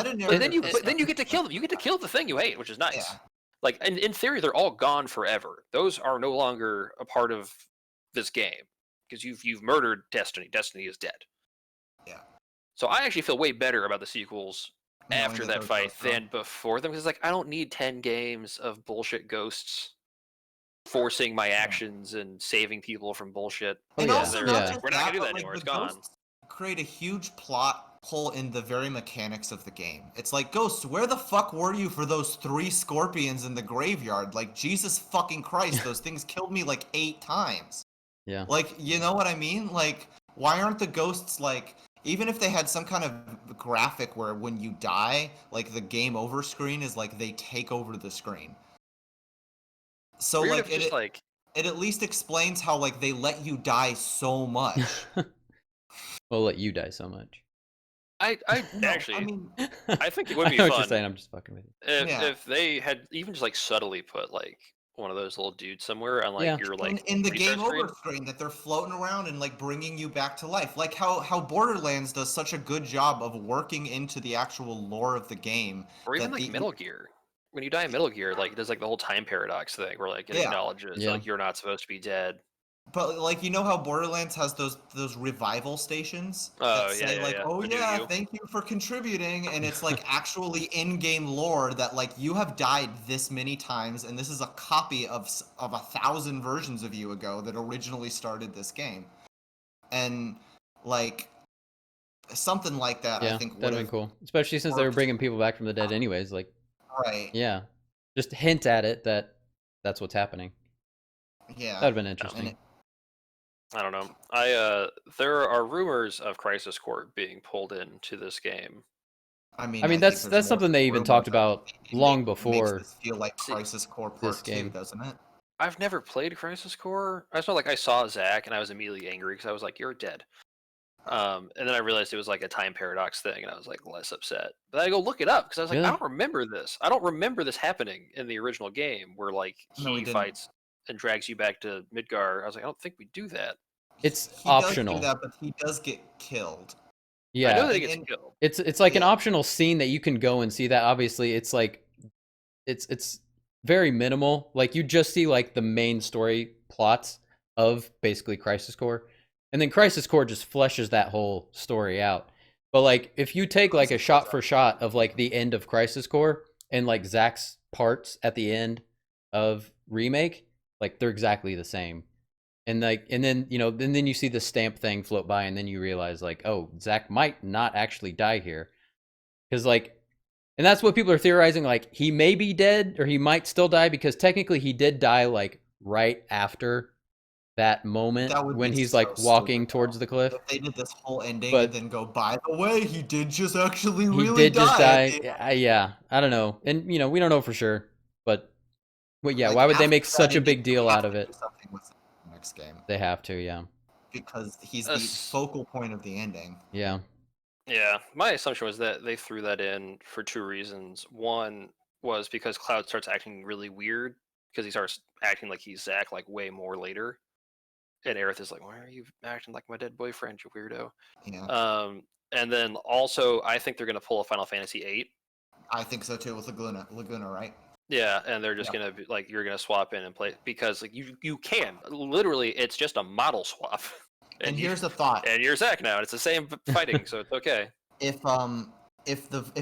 get to kill them. You get to kill the thing you hate, which is nice. Yeah. Like, and in theory, they're all gone forever. Those are no longer a part of this game because you've murdered Destiny. Destiny is dead. Yeah. So I actually feel way better about the sequels after that fight than before them, because like I don't need 10 games of bullshit ghosts forcing my actions and saving people from bullshit. And also we're not gonna do that anymore. It's gone. Create a huge plot hole in the very mechanics of the game. It's like, Ghost, where the fuck were you for those 3 scorpions in the graveyard? Like, Jesus fucking Christ, those things killed me like 8 times. Yeah. Like, you know what I mean? Like, why aren't the ghosts like, even if they had some kind of graphic where when you die, like the game over screen is like they take over the screen. So like it at least explains how like they let you die so much. Well, let you die so much. I think it would be I know fun. What you're saying. I'm just fucking with you. If they had even just like subtly put like one of those little dudes somewhere on like your like in the game over screen that they're floating around and like bringing you back to life, like how Borderlands does such a good job of working into the actual lore of the game. Or even like Metal Gear, when you die in Metal Gear, like it does like the whole time paradox thing where like it acknowledges like you're not supposed to be dead. But like, you know how Borderlands has those revival stations that say thank you for contributing, and it's like actually in-game lore that like you have died this many times, and this is a copy of 1,000 versions of you ago that originally started this game, and like something like that. I think that'd be cool, especially since they were bringing people back from the dead anyways. Like, right? Yeah, just hint at it that's what's happening. Yeah, that'd have been interesting. I don't know. There are rumors of Crisis Core being pulled into this game. I mean that's something they even talked about long before. Makes this feel like Crisis Core Part 2, doesn't it? I've never played Crisis Core. I just know like I saw Zach and I was immediately angry because I was like, "You're dead." And then I realized it was like a time paradox thing, and I was like less upset. But I go look it up because I was like, I don't remember this. I don't remember this happening in the original game where like he fights and drags you back to Midgar. I was like, I don't think we do that. It's optional. Does do that, but he does get killed. Yeah, I know that he gets killed. It's like an optional scene that you can go and see. That obviously it's like it's very minimal. Like you just see like the main story plots of basically Crisis Core, and then Crisis Core just fleshes that whole story out. But like if you take like a shot for shot of like the end of Crisis Core and like Zach's parts at the end of Remake, like they're exactly the same. And then then you see the stamp thing float by, and then you realize like, oh, Zack might not actually die here, because and that's what people are theorizing. Like, he may be dead, or he might still die, because technically he did die like right after that moment That would when be he's so like walking stupid, towards the cliff. if they did this whole ending But and then go, by the way, he did just actually he really did just die at die. the end. Yeah, I don't know, and we don't know for sure. But yeah, Like, why would they after make that such a ending, big they deal have out of to do it? something with the next game They have to, yeah, because he's the Ass- focal point of the ending. yeah. Yeah, my assumption was that they threw that in for two reasons. One was because Cloud starts acting really weird because he starts acting like he's Zack like way more later, and Aerith is like, "Why are you acting like my dead boyfriend, you weirdo?" Yeah, And then also, I think they're gonna pull a Final Fantasy VIII. I think so too with Laguna, right? Yeah, and they're just Yeah. gonna be like, you're gonna swap in and play because like you can literally, it's just a model swap. And you, here's the thought: and you're Zack now, and it's the same fighting, so it's okay. if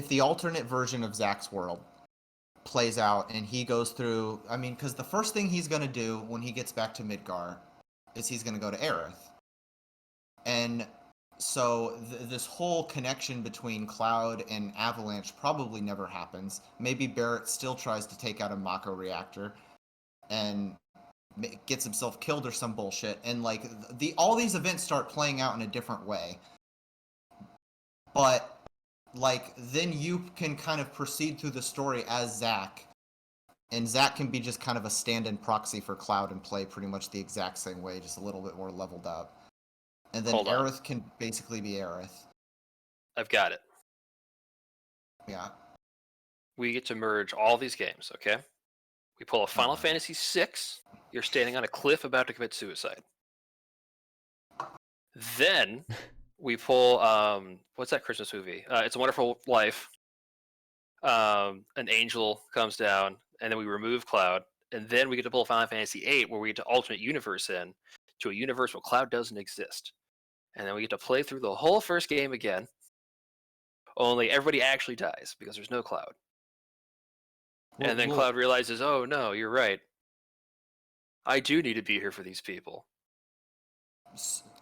the alternate version of Zack's world plays out and he goes through, I mean, because the first thing he's gonna do when he gets back to Midgar is he's gonna go to Aerith, and so this whole connection between Cloud and Avalanche probably never happens. Maybe Barrett still tries to take out a Mako reactor and gets himself killed or some bullshit, and like all these events start playing out in a different way. But like then you can kind of proceed through the story as Zack, and Zack can be just kind of a stand-in proxy for Cloud and play pretty much the exact same way, just a little bit more leveled up. And then Hold on. Aerith can basically be Aerith. I've got it. Yeah. We get to merge all these games, okay? We pull a Final Fantasy VI. You're standing on a cliff about to commit suicide. Then we pull what's that Christmas movie? It's a Wonderful Life. An angel comes down, and then we remove Cloud, and then we get to pull Final Fantasy VIII, where we get to alternate universe in to a universe where Cloud doesn't exist, and then we get to play through the whole first game again. Only everybody actually dies because there's no Cloud. And then Cloud realizes, oh no, you're right. I do need to be here for these people.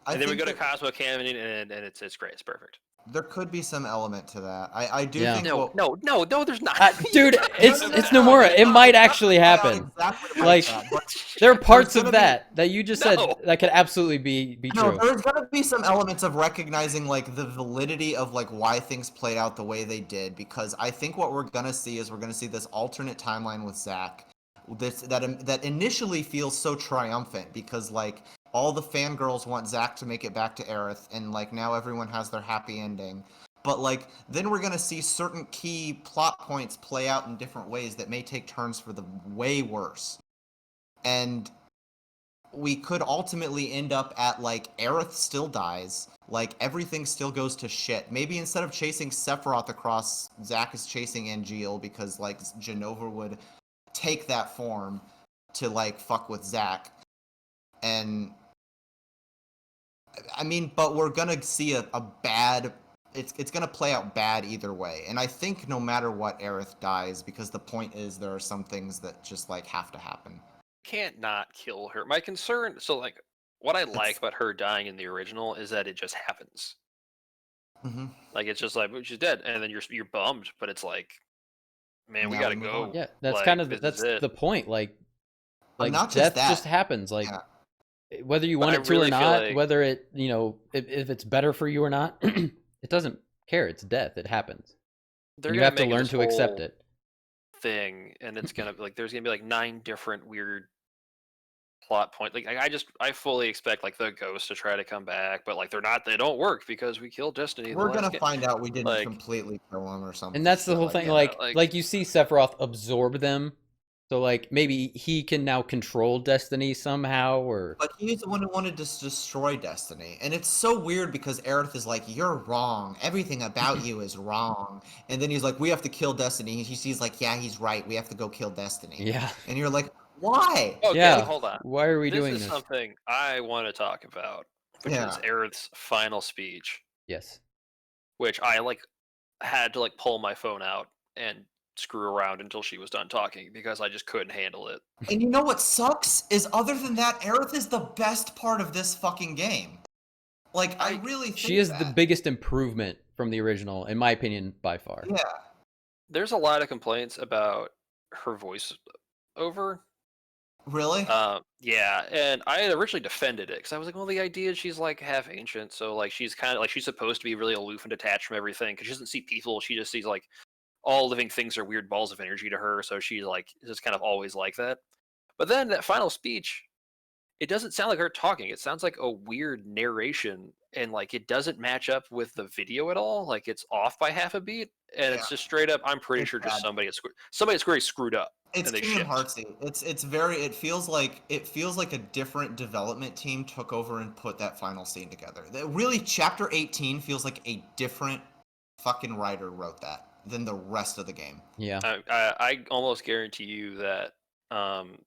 And then we go to Cosmo Canyon, and it's great. It's perfect. There could be some element to that. I do think. No, there's not. Dude, it's Nomura. It might actually happen. Exactly Like, that, but there are parts there's of gonna that you just said that could absolutely be no, true. there's gonna be some elements of recognizing like the validity of like why things played out the way they did, because I think what we're gonna see is this alternate timeline with Zack, that initially feels so triumphant because like all the fangirls want Zack to make it back to Aerith, and like now everyone has their happy ending. But like then we're gonna see certain key plot points play out in different ways that may take turns for the way worse, and we could ultimately end up at like Aerith still dies, like everything still goes to shit. Maybe instead of chasing Sephiroth across, Zack is chasing Angeal because like Jenova would take that form to like fuck with Zack. And I mean, but we're gonna see a bad. It's gonna play out bad either way. And I think no matter what, Aerith dies, because the point is there are some things that just like have to happen. Can't not kill her. My concern, so like, what I like about her dying in the original is that it just happens. Mm-hmm. Like it's just like she's dead, and then you're bummed, but it's like, man, we gotta go. Yeah, that's like, kind of this that's is it. the point. Like not just death that. just happens. Like whether you But want I it to really or feel not, like- whether it if it's better for you or not, it doesn't care. It's death. It happens. They're You gonna have to make it learn this to accept whole it. thing, and it's gonna be like there's gonna be like 9 different weird plot point. Like I fully expect like the ghost to try to come back, but like they don't work because we killed Destiny. in the We're last gonna game. find out we didn't Like- completely kill him or something. And that's the shit whole thing. that. Like you see Sephiroth absorb them, so like maybe he can now control Destiny somehow, or But he's the one who wanted to destroy Destiny. And it's so weird because Aerith is like, you're wrong. Everything about you is wrong. And then he's like, we have to kill Destiny. And she's like, yeah, he's right. We have to go kill Destiny. yeah, And you're like, why? Okay, yeah. hold on. Why are we doing This is this? something I want to talk about, which is Aerith's final speech, Yes. which I like had to like pull my phone out and screw around until she was done talking because I just couldn't handle it. And you know what sucks is, other than that, Aerith is the best part of this fucking game. Like, I really think she is that. the biggest improvement from the original, in my opinion, by far. Yeah. There's a lot of complaints about her voice over. Really? Yeah, and I had originally defended it because I was like, well, the idea is she's like half ancient, so like she's kind of like she's supposed to be really aloof and detached from everything because she doesn't see people. She just sees like all living things are weird balls of energy to her, so she's like just kind of always like that. But then that final speech, it doesn't sound like her talking. It sounds like a weird narration, and like it doesn't match up with the video at all. Like it's off by half a beat, and it's just straight up. I'm pretty It's sure bad. just somebody at Square screwed up. It's and they Kingdom shipped. Heartsy. It's very. It feels like a different development team took over and put that final scene together. Really, Chapter 18 feels like a different fucking writer wrote that than the rest of the game. Yeah. I almost guarantee you that Nomura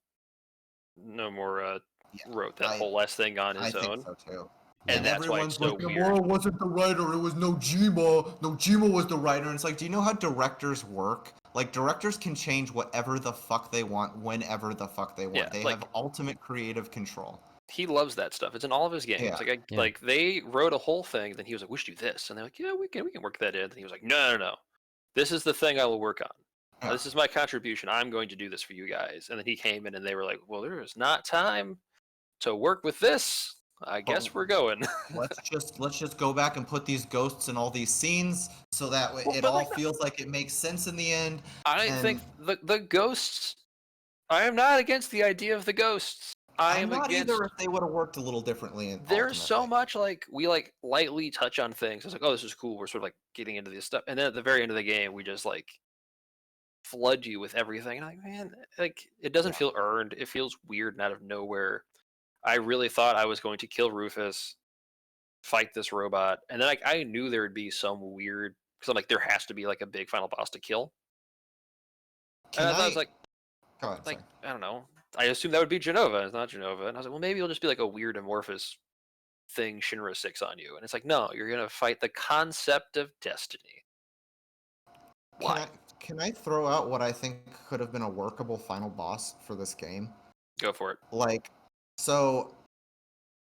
wrote that whole last thing on his own. I think so too. And that's why it's so like, weird. Nomura wasn't the writer. It was Nojima. Nojima was the writer. And it's like, do you know how directors work? Like, directors can change whatever the fuck they want, whenever the fuck they want. Yeah, they like, have ultimate creative control. He loves that stuff. It's in all of his games. Yeah. Like they wrote a whole thing. Then he was like, "We should do this," and they're like, "Yeah, we can work that in." And he was like, "No. This is the thing I will work on. Yeah. This is my contribution. I'm going to do this for you guys." And then he came in, and they were like, "Well, there is not time to work with this. I guess we're going." let's just go back and put these ghosts in all these scenes, so that way it all feels like it makes sense in the end. I think the ghosts. I am not against the idea of the ghosts. I'm not either if they would have worked a little differently. There's so much like we like lightly touch on things. It's like, oh, this is cool. We're sort of like getting into this stuff, and then at the very end of the game, we just like flood you with everything. And I'm like, man, like it doesn't feel earned. It feels weird and out of nowhere. I really thought I was going to kill Rufus, fight this robot, and then like I knew there would be some weird because I'm like there has to be like a big final boss to kill. And I was like, go ahead, like I don't know. I assumed that would be Genova. It's not Genova. And I was like, well, maybe it'll just be like a weird amorphous thing Shinra 6 on you. And it's like, no, you're going to fight the concept of destiny. Why? Can I throw out what I think could have been a workable final boss for this game? Go for it. Like, so,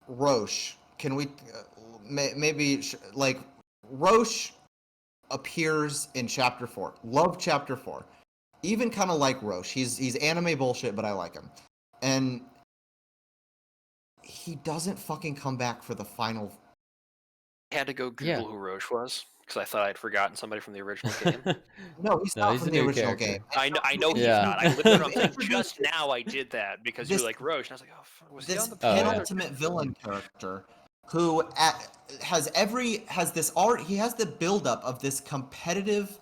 Roche, can we, maybe, like, Roche appears in Chapter 4. Love Chapter 4. Even kind of like Roche. He's anime bullshit, but I like him. And he doesn't fucking come back for the final. I had to go Google who Roche was because I thought I'd forgotten somebody from the original game. No, he's not from the original game. I know he's not. I literally like, just now I did that because you're like Roche, and I was like, oh, was he on the penultimate villain character who has this art. He has the buildup of this competitive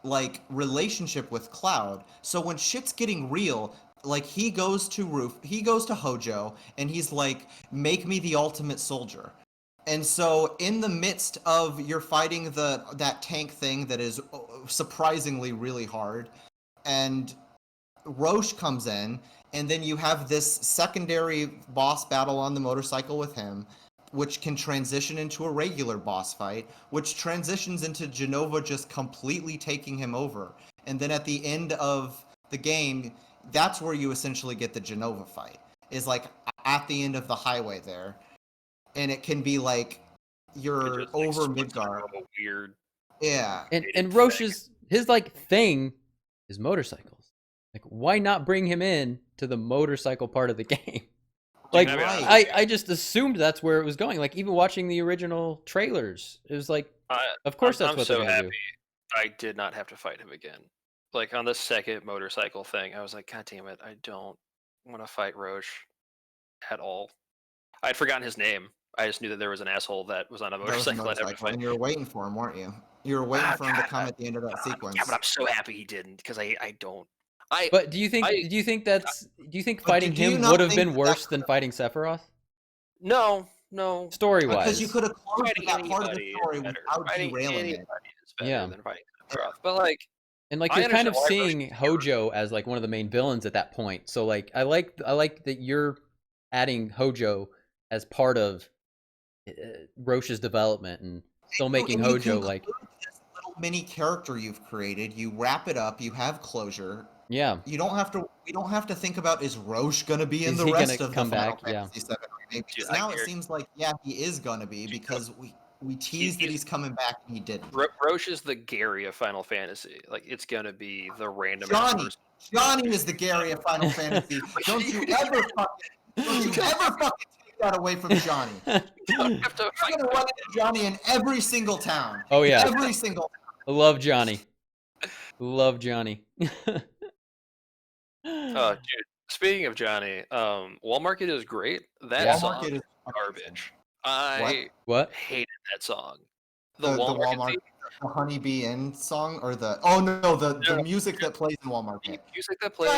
like relationship with Cloud. So when shit's getting real, like he goes to Hojo and he's like, make me the ultimate soldier. And so in the midst of you're fighting that tank thing that is surprisingly really hard, and Roche comes in, and then you have this secondary boss battle on the motorcycle with him, which can transition into a regular boss fight, which transitions into Genova just completely taking him over. And then at the end of the game, that's where you essentially get the Genova fight, is like at the end of the highway there. And it can be like you're just, like, over Midgar. Weird. Yeah. And Roche's his like thing is motorcycles. Like, why not bring him in to the motorcycle part of the game? Like, I just assumed that's where it was going. Like, even watching the original trailers, it was like, of course that's what they're gonna do. I did not have to fight him again. Like, on the second motorcycle thing, I was like, God damn it, I don't want to fight Roche at all. I'd forgotten his name. I just knew that there was an asshole that was on a motorcycle. And you were waiting for him, weren't you? You were waiting for him to come at the end of that sequence. Yeah, but I'm so happy he didn't, because I don't. But do you think fighting him would have been worse than fighting Sephiroth? No. Story-wise, because you could have closed that part of the story without derailing it. Yeah, than fighting Sephiroth. But like, and like you're kind of seeing Hojo as like one of the main villains at that point. So like, I like that you're adding Hojo as part of Roche's development and still making Hojo like this little mini character you've created. You wrap it up. You have closure. Yeah. You don't have to. We don't have to think about, is Roche gonna be in Is the he rest gonna of the come Final back? Yeah. Fantasy VII Remake? Dude, Because now it seems like he is gonna be, because we teased that he's coming back and he didn't. Roche is the Gary of Final Fantasy. Like, it's gonna be the random Johnny is the Gary of Final Fantasy. Don't you ever fucking take that away from Johnny. don't have to You're fight. gonna run into Johnny in every single town. Oh yeah. Every single. I love Johnny. Love Johnny. Oh, dude. Speaking of Johnny, Wall Market is great. That Yeah. song Market is is garbage. I What? hated that song. The Walmart, the Honeybee Inn song, or the the music that plays in Walmart. The music that plays.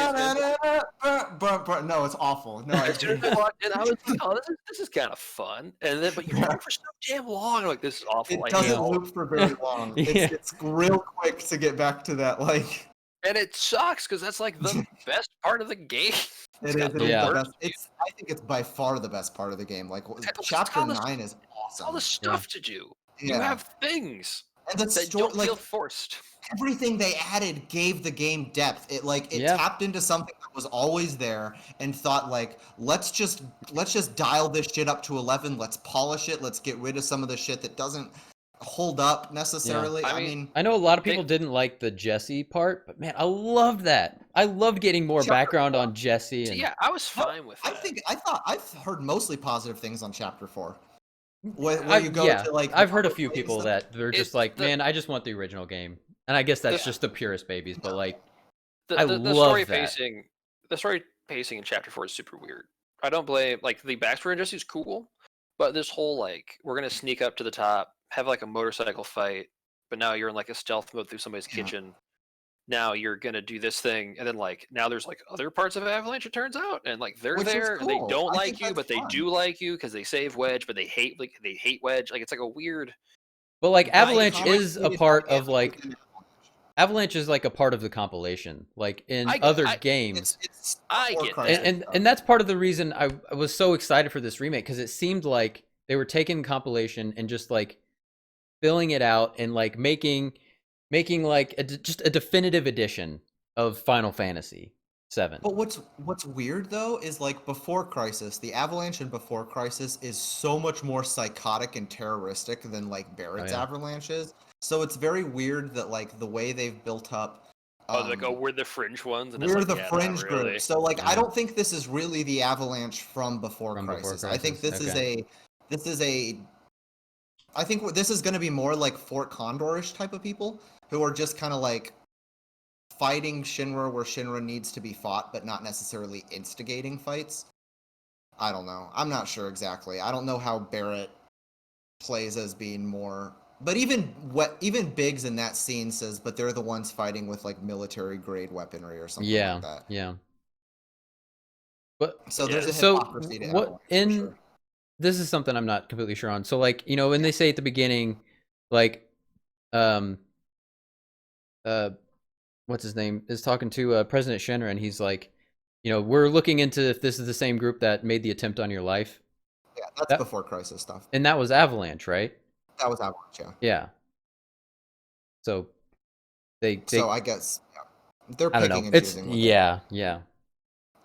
No, it's awful. No, As soon as I walked in, I was like, "Oh, this is kind of fun." And then, but you run for so damn long. I'm like, this is awful. it I hate doesn't all of loop for very long. Yeah. It's real quick to get back to that. Like, And it sucks because that's like the best part of the game. it is Yeah. the best. I think it's by far the best part of the game. Like, chapter 9 is awesome. All the stuff to do. Yeah. You have things And the that story, don't feel forced. everything they added gave the game depth. It tapped into something that was always there and thought, like, let's just dial this shit up to 11. Let's polish it. Let's get rid of some of the shit that doesn't hold up necessarily. Yeah. I mean, I know a lot of people didn't like the Jesse part, but man, I loved that. I loved getting more background on Jesse. And... Yeah, I was fine with that. I've heard mostly positive things on chapter 4. Where you go to, like, I've heard a few people that they're just like, the- man, I just want the original game, and I guess that's just the purest babies. But like, the I the love story that. pacing. The story pacing in chapter 4 is super weird. I don't blame, like, the backstory in Jesse's cool, but this whole, like, we're gonna sneak up to the top, have like a motorcycle fight, but now you're in like a stealth mode through somebody's kitchen. Now you're gonna do this thing, and then like now there's like other parts of Avalanche, it turns out, and like they're Which is there and they cool. don't I like think you, that's but they fun. do like you because they save Wedge, but they hate Wedge. Like, it's like a weird. But like, By Avalanche is a complicated part by of like, Avalanche. Avalanche is like a part of the compilation. Like in I get- other I- games, It's I War get Crisis that. and stuff. and that's part of the reason I was so excited for this remake, because it seemed like they were taking compilation and just like filling it out and like making like just a definitive edition of Final Fantasy VII. But what's weird though is, like, before Crisis, the Avalanche in Before Crisis is so much more psychotic and terroristic than like Barrett's yeah. Avalanche is. So it's very weird that, like, the way they've built up. Like, oh, we're the fringe ones, and it's We're like, the yeah, not fringe really. group. So, like, Yeah. I don't think this is really the Avalanche from Before From Before Crisis. I think Crisis, this is a. I think this is going to be more like Fort Condor-ish type of people who are just kind of like fighting Shinra where Shinra needs to be fought, but not necessarily instigating fights. I don't know. I'm not sure exactly. I don't know how Barrett plays as being more. But even Biggs in that scene says, but they're the ones fighting with like military grade weaponry or something Yeah, like that. yeah. But So there's a so hypocrisy to what Avalanche, for in sure. this is something I'm not completely sure on. So like, you know, when they say at the beginning, like, what's his name is talking to President Shinra, and he's like, you know, we're looking into if this is the same group that made the attempt on your life, Yeah, that's that- Before Crisis stuff. and that was Avalanche, right? That was Avalanche, yeah. Yeah. So they So I guess they're I don't picking know. and It's choosing. with it, yeah.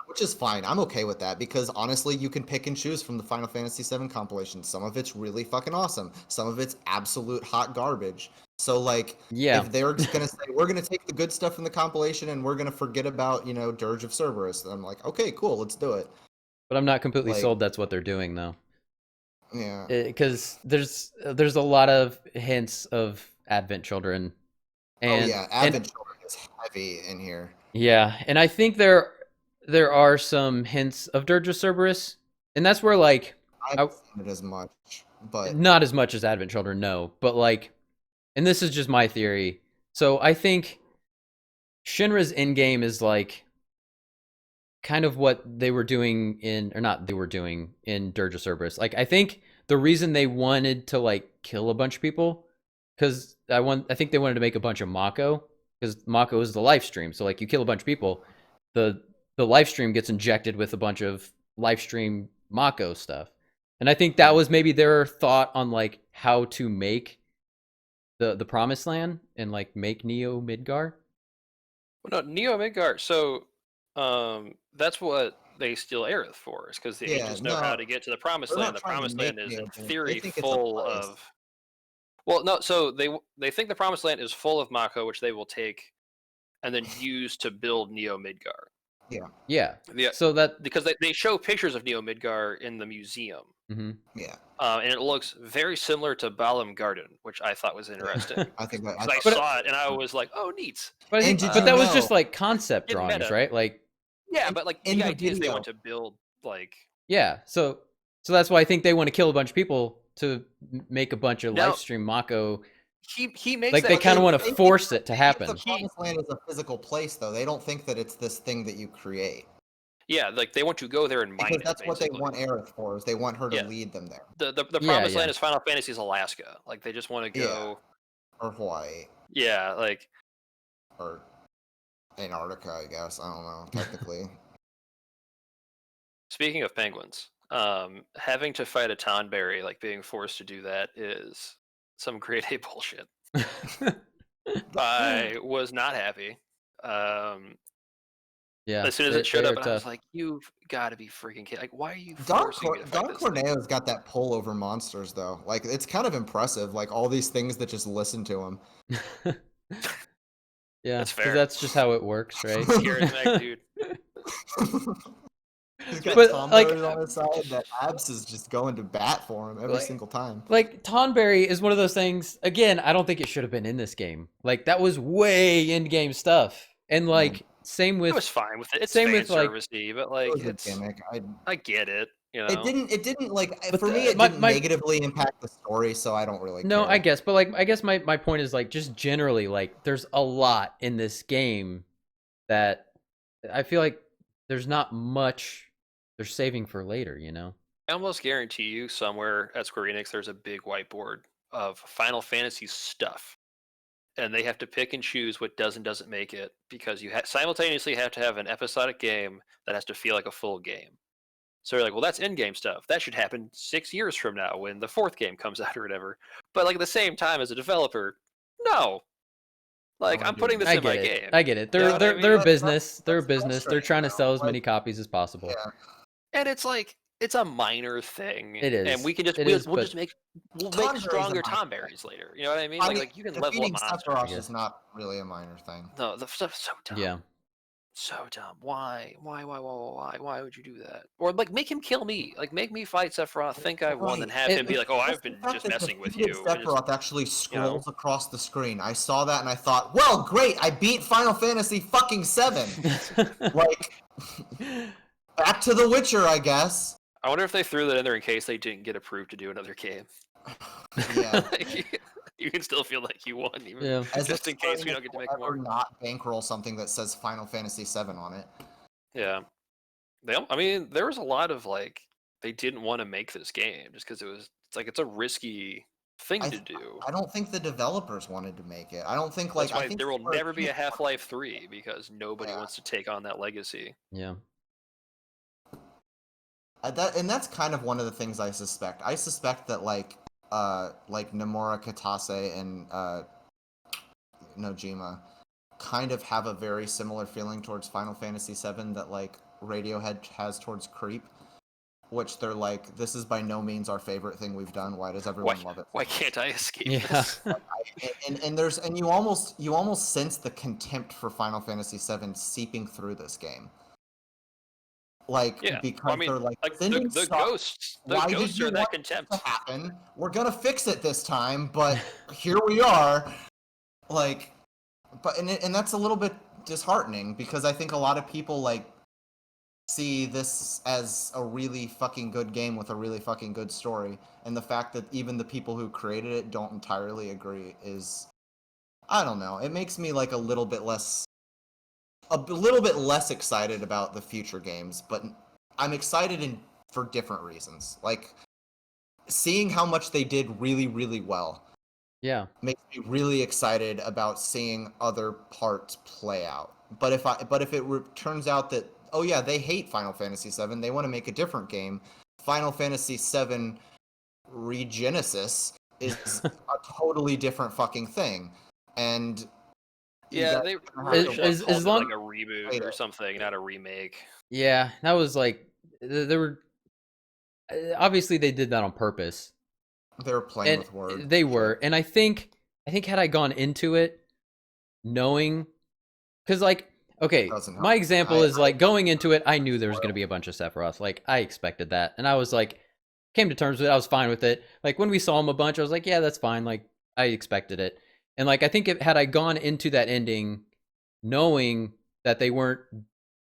which is fine. I'm okay with that because honestly, you can pick and choose from the Final Fantasy VII compilation. Some of it's really fucking awesome. Some of it's absolute hot garbage. So like, Yeah. if they're gonna say we're gonna take the good stuff from the compilation and we're gonna forget about Dirge of Cerberus, then I'm like, okay, cool, let's do it. But I'm not completely Like- sold that's what they're doing though. Yeah. Because there's a lot of hints of Advent Children, and Advent Children is heavy in here. yeah, and I think there are some hints of Dirge of Cerberus, and that's where like I haven't seen it as much, but not as much as Advent Children, no, but like, and this is just my theory. So I think Shinra's endgame is like kind of what they were doing in Dirge of Cerberus. Like, I think the reason they wanted to like kill a bunch of people, because I think they wanted to make a bunch of Mako, because Mako is the life stream. So like, you kill a bunch of people, the life stream gets injected with a bunch of life stream Mako stuff. And I think that was maybe their thought on like how to make the promised land. and like make Neo Midgar? Well, no, Neo Midgar. So, that's what they steal Aerith for, is because the Yeah, ancients know how to get to the Promised they're Land. not The trying to Promised make Land is, in Neogen. They theory, think it's a full place. of. Well, no. So they think the Promised Land is full of Mako, which they will take and then use to build Neo Midgar. Yeah. Yeah, So that. because they show pictures of Neo Midgar in the museum, Mhm. Yeah, and it looks very similar to Balam Garden, which I thought was interesting. I think that. 'Cause I But- saw it and I was like, "Oh, neat." But, I think, And did but you that was know- just like concept Get drawings, meta. right? Like, Yeah, but like in the the idea is they video- want to build like. yeah. So that's why I think they want to kill a bunch of people to make a bunch of Now- live stream Mako. He makes Like, that they clear. kinda wanna They think force that- it to they think happen. The Promised Land is a physical place, though. They don't think that it's this thing that you create. Yeah, like they want to go there and mine Because it. that's what they basically. want Aerith for, is they want her to Yeah. lead them there. The Yeah, Promised yeah. Land is Final Fantasy's Alaska. Like they just want to go. Or Hawaii. Yeah, like Or Antarctica, I guess. I don't know, technically. speaking of penguins, having to fight a Tonberry, like being forced to do that, is some grade A bullshit. I was not happy. Yeah. As soon as they- it showed they up, are and I was tough. like, "You've got to be freaking kidding! Like, why are you Don, forcing me to fight Don this thing?" Corneo's got that pull over monsters, though. Like, it's kind of impressive. Like, all these things that just listen to him. Yeah, That's 'cause fair. that's just how it works, right? Charismatic dude. He's got But, Tom like- Berry on his side. That Abs is just going to bat for him every Like- single time. Like, Tonberry is one of those things, again, I don't think it should have been in this game. Like, that was way in-game stuff. And, like, same I with... was fine with it. It's same fan with, like- servicey, but It like was a it's. gimmick. I get it. You know. It didn't like But for me. the- It my- didn't my- negatively impact the story, so I don't really. No, care. I guess, but, like, I guess my point is, like, just generally, like, there's a lot in this game that I feel like there's not much they're saving for later, you know? I almost guarantee you somewhere at Square Enix there's a big whiteboard of Final Fantasy stuff. And they have to pick and choose what does and doesn't make it, because you simultaneously have to have an episodic game that has to feel like a full game. So you're like, well, that's in-game stuff. That should happen 6 years from now when the fourth game comes out or whatever. But like at the same time, as a developer, no. Like wanna I'm do putting it. this I in my get it. game. I get it. You know They're what I they're mean? they're a That's- business. They're a that's business. They're frustrating, trying to sell though. as many Like- copies as possible. Yeah. And it's like it's a minor thing. It is. And we can just It we'll, is, we'll but- just make Tonberry's a stronger minor Tom thing. berries later. You know what I mean? I Like, mean, like you can level defeating up monsters. Sephiroth guess. is not really a minor thing. No, the stuff's so dumb. Yeah. So dumb. Why would you do that? Or like make him kill me. Like make me fight Sephiroth, think I won, then Right. have him be It- like, "Oh, I've Just the been fact just that messing with defeated you." and just- Sephiroth actually scrolls across the screen. I saw that and I thought, well, great, I beat Final Fantasy fucking 7. Like, back to The Witcher, I guess. I wonder if they threw that in there in case they didn't get approved to do another game. Yeah. Like, you can still feel like you won, even Yeah. As just if in case we Square don't get to Enix make will more. ever not bankroll something that says Final Fantasy 7 on it. Yeah. I mean, there was a lot of like they didn't want to make this game just because it's a risky thing I to th- do. I don't think the developers wanted to make it. I don't think That's like I why think there will Square never be a Enix Half-Life 3 because nobody Yeah. wants to take on that legacy. Yeah. and that's kind of one of the things I suspect. I suspect that like Nomura Katase and Nojima kind of have a very similar feeling towards Final Fantasy VII that like Radiohead has towards Creep, which they're like, this is by no means our favorite thing we've done. Why does everyone love it? Why can't I escape Yeah. this? And you almost sense the contempt for Final Fantasy VII seeping through this game. Like Yeah. because Well, I mean, they're like, like "This engine the sucks. ghosts Why did are you that want contempt. to happen? We're gonna fix it this time, but here we are." Like, and that's a little bit disheartening because I think a lot of people like see this as a really fucking good game with a really fucking good story, and the fact that even the people who created it don't entirely agree is, I don't know. It makes me like a little bit less excited about the future games, but I'm excited for different reasons. Like seeing how much they did really, really well Yeah. makes me really excited about seeing other parts play out. But if it turns out that, oh yeah, they hate Final Fantasy VII, they want to make a different game, Final Fantasy VII Regenesis is a totally different fucking thing. and Yeah, they As- really should as- have called as it long- like a reboot or something, not a remake. Yeah, that was like there were obviously they did that on purpose. they were playing And with words. they for were, sure. and I think had I gone into it knowing, because like okay, Doesn't help. my example is I- like going into it, I knew there was going to be a bunch of Sephiroth. Like I expected that, and I was like, came to terms with it. I was fine with it. Like when we saw him a bunch, I was like, yeah, that's fine. Like I expected it, and like I think had I gone into that ending knowing that they weren't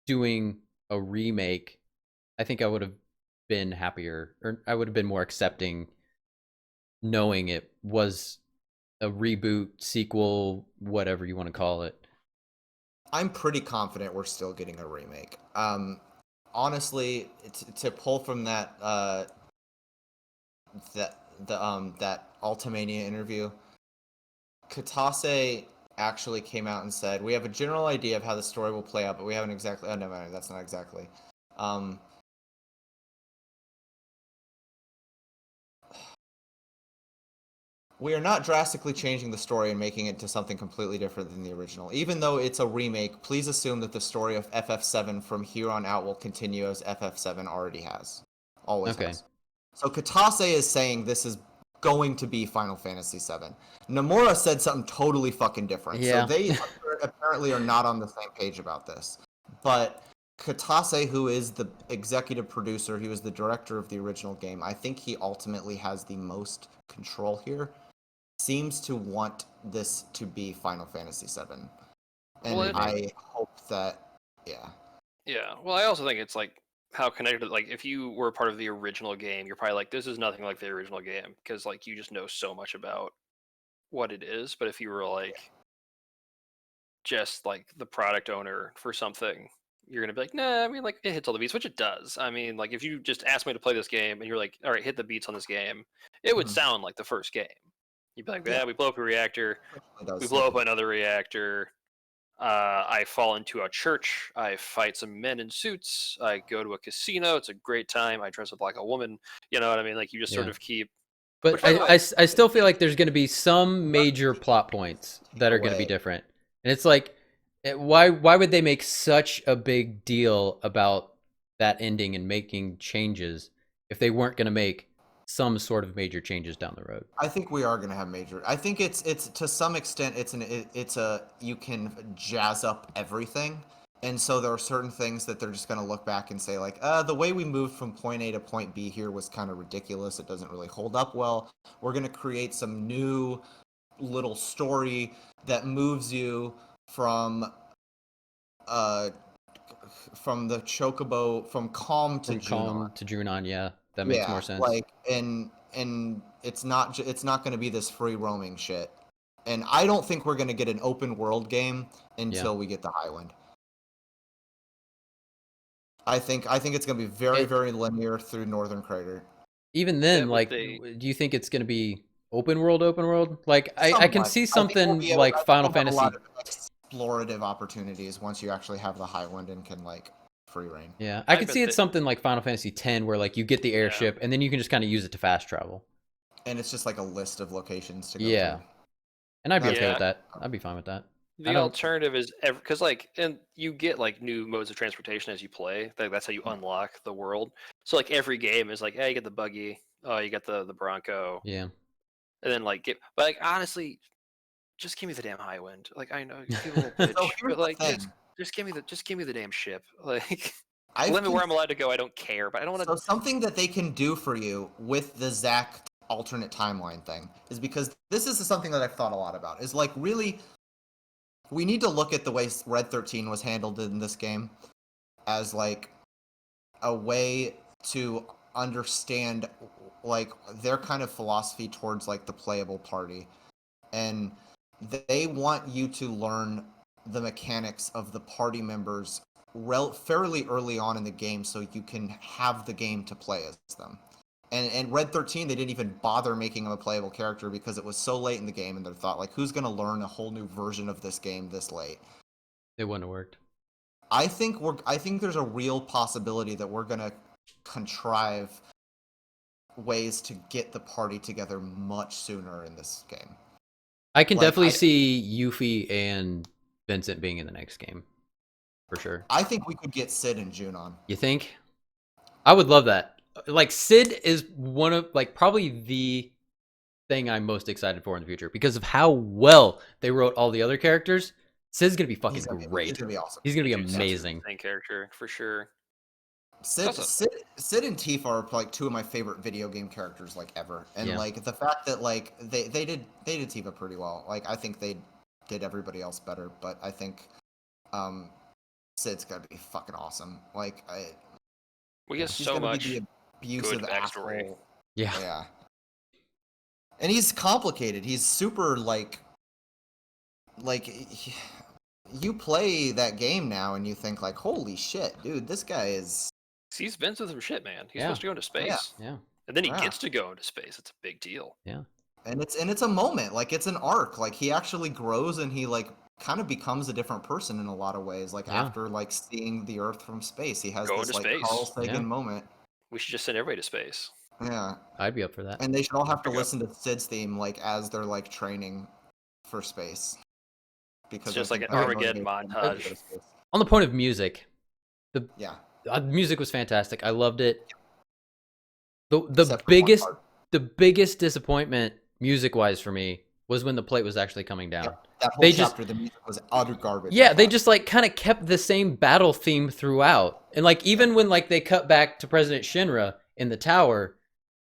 doing a remake, I think I would have been happier, or I would have been more accepting, knowing it was a reboot, sequel, whatever you want to call it. I'm pretty confident we're still getting a remake. Honestly, to pull from that that Ultimania interview, Katase actually came out and said, "We have a general idea of how the story will play out, but we haven't exactly." Oh no, that's not exactly. We are not drastically changing the story and making it to something completely different than the original. Even though it's a remake, please assume that the story of FF7 from here on out will continue as FF7 already has. Always Okay. has. So Katase is saying this is going to be Final Fantasy VII. Nomura said something totally fucking different. Yeah. So they apparently are not on the same page about this. But Katase, who is the executive producer, he was the director of the original game, I think he ultimately has the most control here, seems to want this to be Final Fantasy VII. And Well, I hope that, yeah. Yeah. Well, I also think it's like how connected. Like, if you were part of the original game, you're probably like, this is nothing like the original game because like you just know so much about what it is. But if you were like just like the product owner for something, you're gonna be like, nah. I mean, like it hits all the beats, which it does. I mean, like if you just asked me to play this game and you're like, all right, hit the beats on this game, it would Mhm. sound like the first game. You'd be like, yeah, Yeah. we blow up a reactor, It does we blow up seem- another reactor. I fall into a church. I fight some men in suits. I go to a casino. It's a great time. I dress up like a woman. You know what I mean? Like you just sort Yeah. of keep. But Which, by the way, I still feel like there's going to be some major plot points that are going to be away. different. And it's like, why would they make such a big deal about that ending and making changes if they weren't going to make some sort of major changes down the road? I think we are going to have major. I think it's to some extent it's a you can jazz up everything, and so there are certain things that they're just going to look back and say like, the way we moved from point A to point B here was kind of ridiculous. It doesn't really hold up well. We're going to create some new little story that moves you from uh from the chocobo from calm to From Junon. Calm to Junon, yeah, that makes more sense. Like and it's not going to be this free roaming shit. And I don't think we're going to get an open world game until we get the Highwind. I think it's going to be very linear through Northern Crater. Even then, but like, they- do you think it's going to be open world? Like, I can Somewhat. see I think something we'll like Final we'll have Fantasy. a lot of explorative opportunities once you actually have the Highwind and can like free reign. Yeah, I could bet see it that- something like Final Fantasy X, where like you get the airship and then you can just kind of use it to fast travel. And it's just like a list of locations to go Yeah, to. and I'd be okay Yeah. with that. I'd be fine with that. I The don't- alternative is because like, and you get like new modes of transportation as you play. That's how you unlock the world. So like every game is like, hey, you get the buggy. Oh, you got the Bronco. Yeah, And then like but like honestly, just give me the damn Highwind. Like I know you feel a little bitch, So here's but like the thing. just give me the damn ship. Like I've limit where I'm cons- allowed to go. I don't care, but I don't want So to. something that they can do for you with the Zack alternate timeline thing is because this is something that I've thought a lot about. Is like really, we need to look at the way Red 13 was handled in this game as like a way to understand like their kind of philosophy towards like the playable party, and they want you to learn the mechanics of the party members fairly early on in the game so you can have the game to play as them. And Red 13, they didn't even bother making him a playable character because it was so late in the game, and they thought like, who's going to learn a whole new version of this game this late? it wouldn't have worked. I think there's a real possibility that we're going to contrive ways to get the party together much sooner in this game. I can Like, definitely see Yuffie and Vincent being in the next game, for sure. I think we could get Sid and Junon. You think? I would love that. Like Sid is one of like probably the thing I'm most excited for in the future because of how well they wrote all the other characters. Sid's gonna be fucking great. He's gonna be awesome. He's gonna be Dude's amazing. Main character for sure. Sid and Tifa are like two of my favorite video game characters like ever, and Yeah. like the fact that like they did Tifa pretty well. Like I think they did everybody else better, but I think Sid's gonna be fucking awesome. Like We get he's so gonna much be the abusive good backstory. asshole. Yeah. Yeah. And he's complicated. He's super like you play that game now and you think like, holy shit, dude, this guy is. He's been through some shit, man. He's Yeah. supposed to go into space, Yeah. and then he Yeah. gets to go into space. It's a big deal. And it's a moment, like it's an arc. Like he actually grows and he like kind of becomes a different person in a lot of ways. Like Yeah. after like seeing the Earth from space, he has Go this into like space. Carl Sagan Yeah. moment. We should just send everybody to space. Yeah, I'd be up for that. and they should all have to Okay. listen to Sid's theme like as they're like training for space. Because It's just I like think an that Armageddon motivates them to go montage. to space. On the point of music, Yeah. the music was fantastic. I loved it. The Except for one biggest part. the biggest disappointment music wise for me was when the plate was actually coming down. Yeah, that whole They just- chapter, the music was utter garbage. Yeah, I they thought. just like kind of kept the same battle theme throughout. And like even when like they cut back to President Shinra in the tower,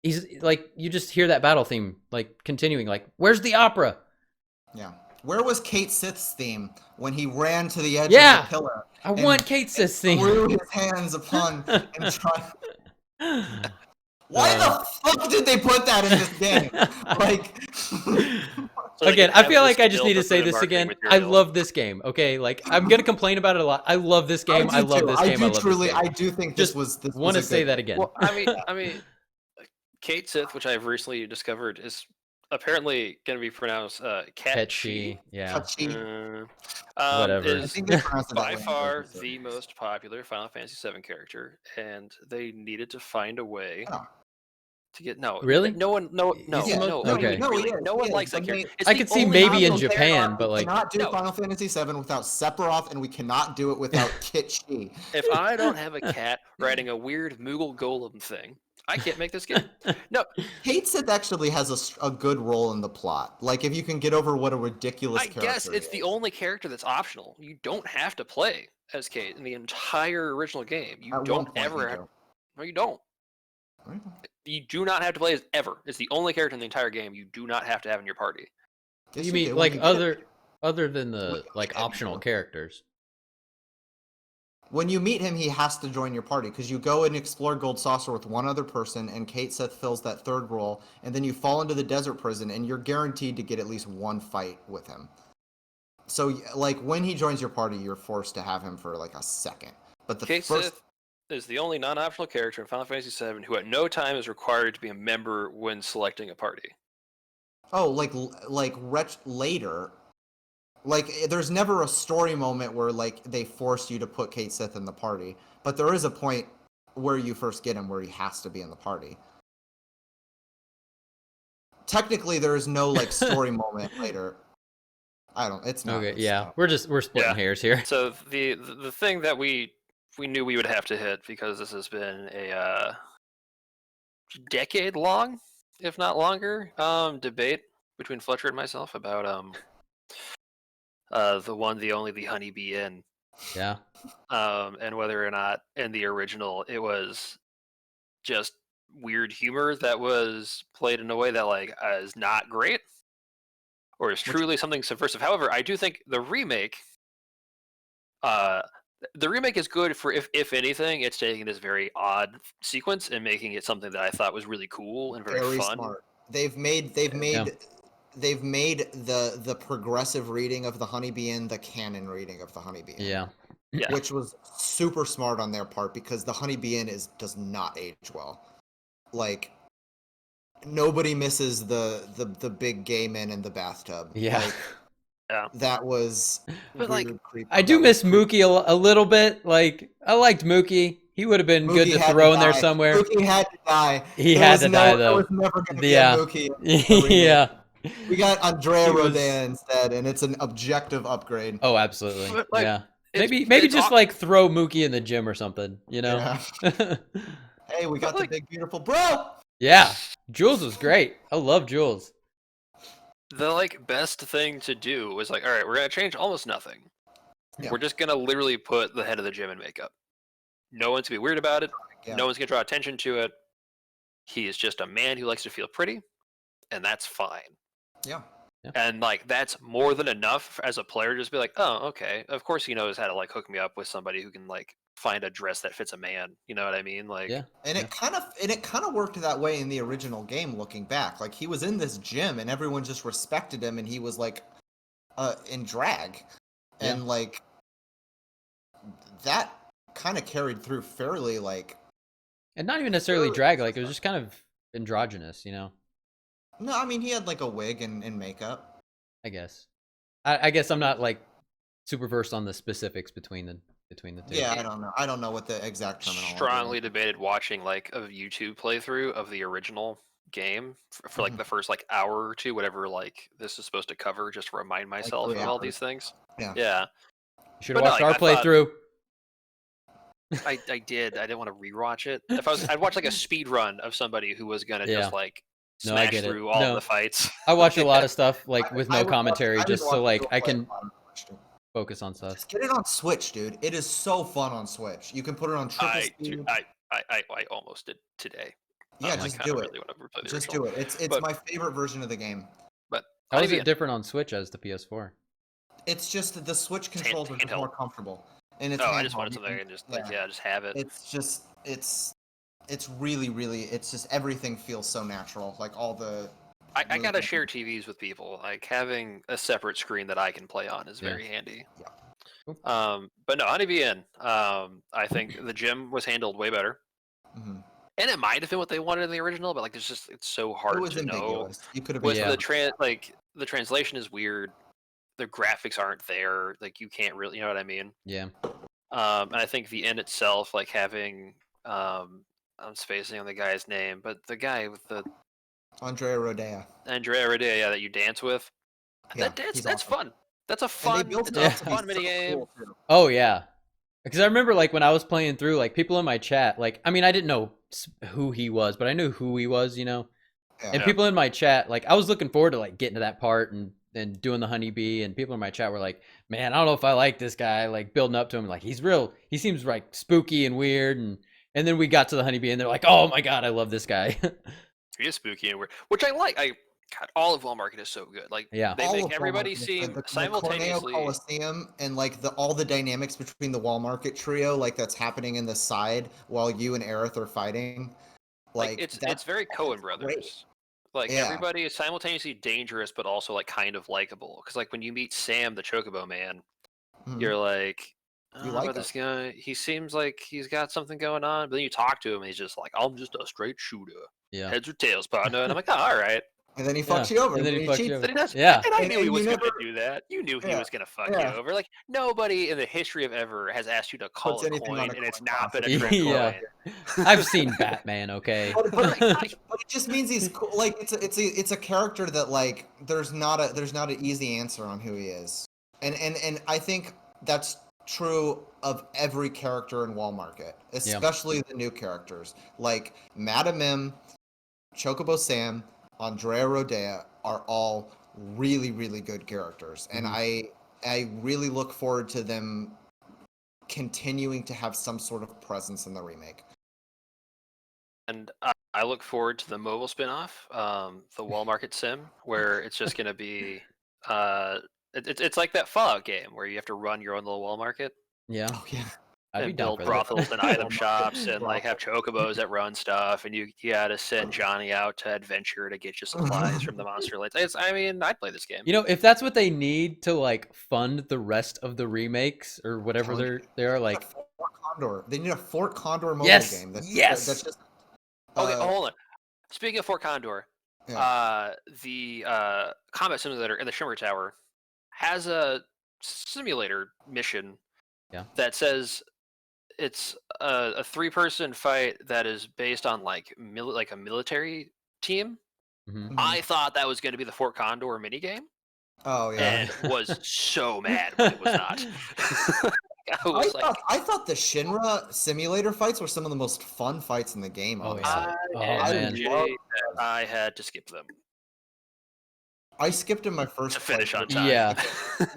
he's like you just hear that battle theme like continuing like where's the opera? Yeah. Where was Kate Sith's theme when he ran to the edge Yeah. of the pillar? I And- want Kate Sith's theme. Threw his hands upon and tried. Why the fuck did they put that in this game? Like, So they Again, can I have feel this like I just built need to up say in the this marketing again. I material. love this game. Okay, like I'm gonna complain about it a lot. I love this game. I love too. this game. I love this game. I do think Just this Want to was a say good- that again? Well, I mean, Kate Sith, which I've recently discovered, is apparently going to be pronounced Cat Catchy. Yeah. Touchy. Whatever. I Is think they pronounce it that by way. far the most popular Final Fantasy VII character, and they needed to find a way Oh. to get Really? No one, no, He's no, the most- no, okay. no, really, he is, no he one is. likes that The character. main- It's I the could see only maybe in optional Japan, but like we cannot do No. Final Fantasy VII without Sephiroth, and we cannot do it without Kit Shi. If I don't have a cat riding a weird Moogle golem thing, I can't make this game. No, Kate Sith actually has a good role in the plot. Like, if you can get over what a ridiculous I character guess it's he the is. only character that's optional. You don't have to play as Kate in the entire original game. You At one don't point ever you have. do. No, you don't. Right? You do not have to play as ever. It's the only character in the entire game you do not have to have in your party. Yes, you do. mean When like you get- other than the When- like optional characters? When you meet him, he has to join your party because you go and explore Gold Saucer with one other person, and Kate Sith fills that third role, and then you fall into the desert prison, and you're guaranteed to get at least one fight with him. So, like, when he joins your party, you're forced to have him for like a second. But the Kate first, Sith is the only non-optional character in Final Fantasy VII who at no time is required to be a member when selecting a party. later, like there's never a story moment where like they force you to put Kate Sith in the party, but there is a point where you first get him where he has to be in the party. Technically, there is no like story moment later. I don't. It's not. Okay, it's yeah, not. we're splitting Yeah. hairs here. So the thing that we knew we would have to hit, because this has been a decade long, if not longer, debate between Fletcher and myself about the one, the only, the Honeybee Inn, Yeah, and whether or not in the original it was just weird humor that was played in a way that like is not great, or is truly something subversive. However, I do think the remake is good for if anything, it's taking this very odd sequence and making it something that I thought was really cool and very fun. Smart. They've made the progressive reading of the Honeybee Inn the canon reading of the Honeybee Inn. yeah. Yeah. Which was super smart on their part because the Honeybee Inn does not age well. Like nobody misses the big gay men in the bathtub. Yeah. Like, Yeah. that was But, like, weird, creepy. I do That miss was creepy. Mookie a little bit. Like I liked Mookie. He would have been good Mookie to had throw in there die. somewhere. Mookie had to die. He There had was to die, There though. was never going to be Yeah. a Mookie. in the remake. Yeah, We got Andrea He was- Rodin instead, and it's an objective upgrade. Oh, absolutely. But, like, Yeah. it's- Maybe it's just aw- like throw Mookie in the gym or something, you know? Yeah. Hey, we got But, the like- big beautiful bro. Yeah. Jules was great. I love Jules. The like best thing to do was like, all right, we're gonna change almost nothing. Yeah. We're just gonna literally put the head of the gym in makeup. No one's gonna be weird about it. Yeah. No one's gonna draw attention to it. He is just a man who likes to feel pretty, and that's fine. Yeah. And like that's more than enough as a player to just be like, oh, okay. Of course he knows how to like hook me up with somebody who can like find a dress that fits a man. You know what I mean? Like, Yeah. And it kind of worked that way in the original game. Looking back, like he was in this gym and everyone just respected him, and he was like, in drag, and like that kind of carried through fairly like. And not even necessarily drag, like it was just kind of androgynous, you know? No, I mean he had like a wig and makeup. I guess. I guess I'm not like super versed on the specifics between the two. Yeah, I don't know what the exact terminology. strongly debated watching like a YouTube playthrough of the original game for like the first like hour or two, whatever like this is supposed to cover, just to remind myself 3 of all hours. these things. Yeah. Yeah, You should have But no, watched like, our I thought- playthrough. I did. I didn't want to rewatch it. If I'd watch like a speed run of somebody who was gonna Yeah. just like No, I smash get it. through all No. the fights. I watch a lot of stuff like I- with I no would watch- commentary I just would so watch like I can people play it. focus on stuff. Just get it on Switch, dude. It is so fun on Switch. You can put it on triple I speed. almost did today. Yeah, I just kinda do it. really want to replay the Just original. do it. It's But- my favorite version of the game. But How is Honeybee- it different on Switch as the PS4? It's just that the Switch controls are just handheld. more comfortable. And it's I just handheld. wanted You something I can- can just like just have it. It's just it's really it's just everything feels so natural. Like all the I gotta movement. share TVs with people. Like having a separate screen that I can play on is Yeah. very handy. Yeah. Cool. But no, Honeybee Inn. I think the gym was handled way better, Mhm. and it might have been what they wanted in the original, but like it's so It hard was to know. ambiguous. You could have With Yeah. the translation is weird. The graphics aren't there. Like you can't really, you know what I mean. Yeah. And I think the inn itself, like having, I'm spacing on the guy's name, but the guy with the Andrea Rodea. Andrea Rodea that you dance with, Yeah, that's he's that's awesome. fun. That's a And fun, they built it's it a up to be fun so mini game. cool, too. Oh yeah. Because I remember like when I was playing through, like people in my chat, like I mean I didn't know who he was, but I knew who he was, you know. Yeah. And people in my chat, like I was looking forward to like getting to that part and doing the honeybee, and people in my chat were like, man, I don't know if I like this guy, like building up to him, like he seems like spooky and weird, and then we got to the honeybee and they're like, oh my god, I love this guy. He is spooky and weird, which I like. God, all of Wall Market is so good. Like Yeah. they All make of everybody Walmart, seem the simultaneously. Corneo Coliseum and like all the dynamics between the Wall Market trio, like that's happening in the side while you and Aerith are fighting. Like it's that's very Coen great. Brothers. Like Yeah. everybody is simultaneously dangerous, but also like kind of likable. Because like when you meet Sam, the Chocobo Man, Mhm. you're like, I You don't know like about this guy. He seems like he's got something going on. But then you talk to him, and he's just like, I'm just a straight shooter. Yeah. Heads or tails, partner. And I'm like, oh, all right. And then he fucks Yeah, you over. and then he he fucks cheats. you over. Then he does. Yeah. And I And- knew he and was you going never- to do that. You knew he Yeah, was going to fuck yeah. you over. Like nobody in the history of ever has asked you to call Puts a anything coin, on a and it's coin not been a toss. trick Yeah. coin. I've seen Batman, okay. But it just means he's cool. Like it's a character that like there's not an easy answer on who he is, and I think that's true of every character in Wall Market, especially the new characters like Madam M, Chocobo Sam, Andrea Rodea are all really really good characters, and I really look forward to them continuing to have some sort of presence in the remake. And I look forward to the mobile spin-off, the Wall Market Sim, where it's just going to be, it's like that Fallout game where you have to run your own little Wall Market Yeah. Oh yeah. I'd be and down build for brothels that. and item Wall shops Market and like have chocobos that run stuff, and you gotta send Johnny out to adventure to get you supplies from the monster lights. I mean, I'd play this game. You know, if that's what they need to like fund the rest of the remakes or whatever Telling they are, like Fort Condor. They need a Fort Condor mobile Yes, game. That's yes. just Okay, hold on. Speaking of Fort Condor, yeah. the combat simulator in the Shimmer Tower has a simulator mission Yeah. that says it's a 3-person fight that is based on like like a military team, Mhm. I thought that was going to be the Fort Condor minigame, Oh yeah. and was so mad when it was not. I was like, I thought the Shinra simulator fights were some of the most fun fights in the game. Oh, Honestly. yeah. Oh, I man. love I had to skip them I skipped in my first to finish on playthrough. time.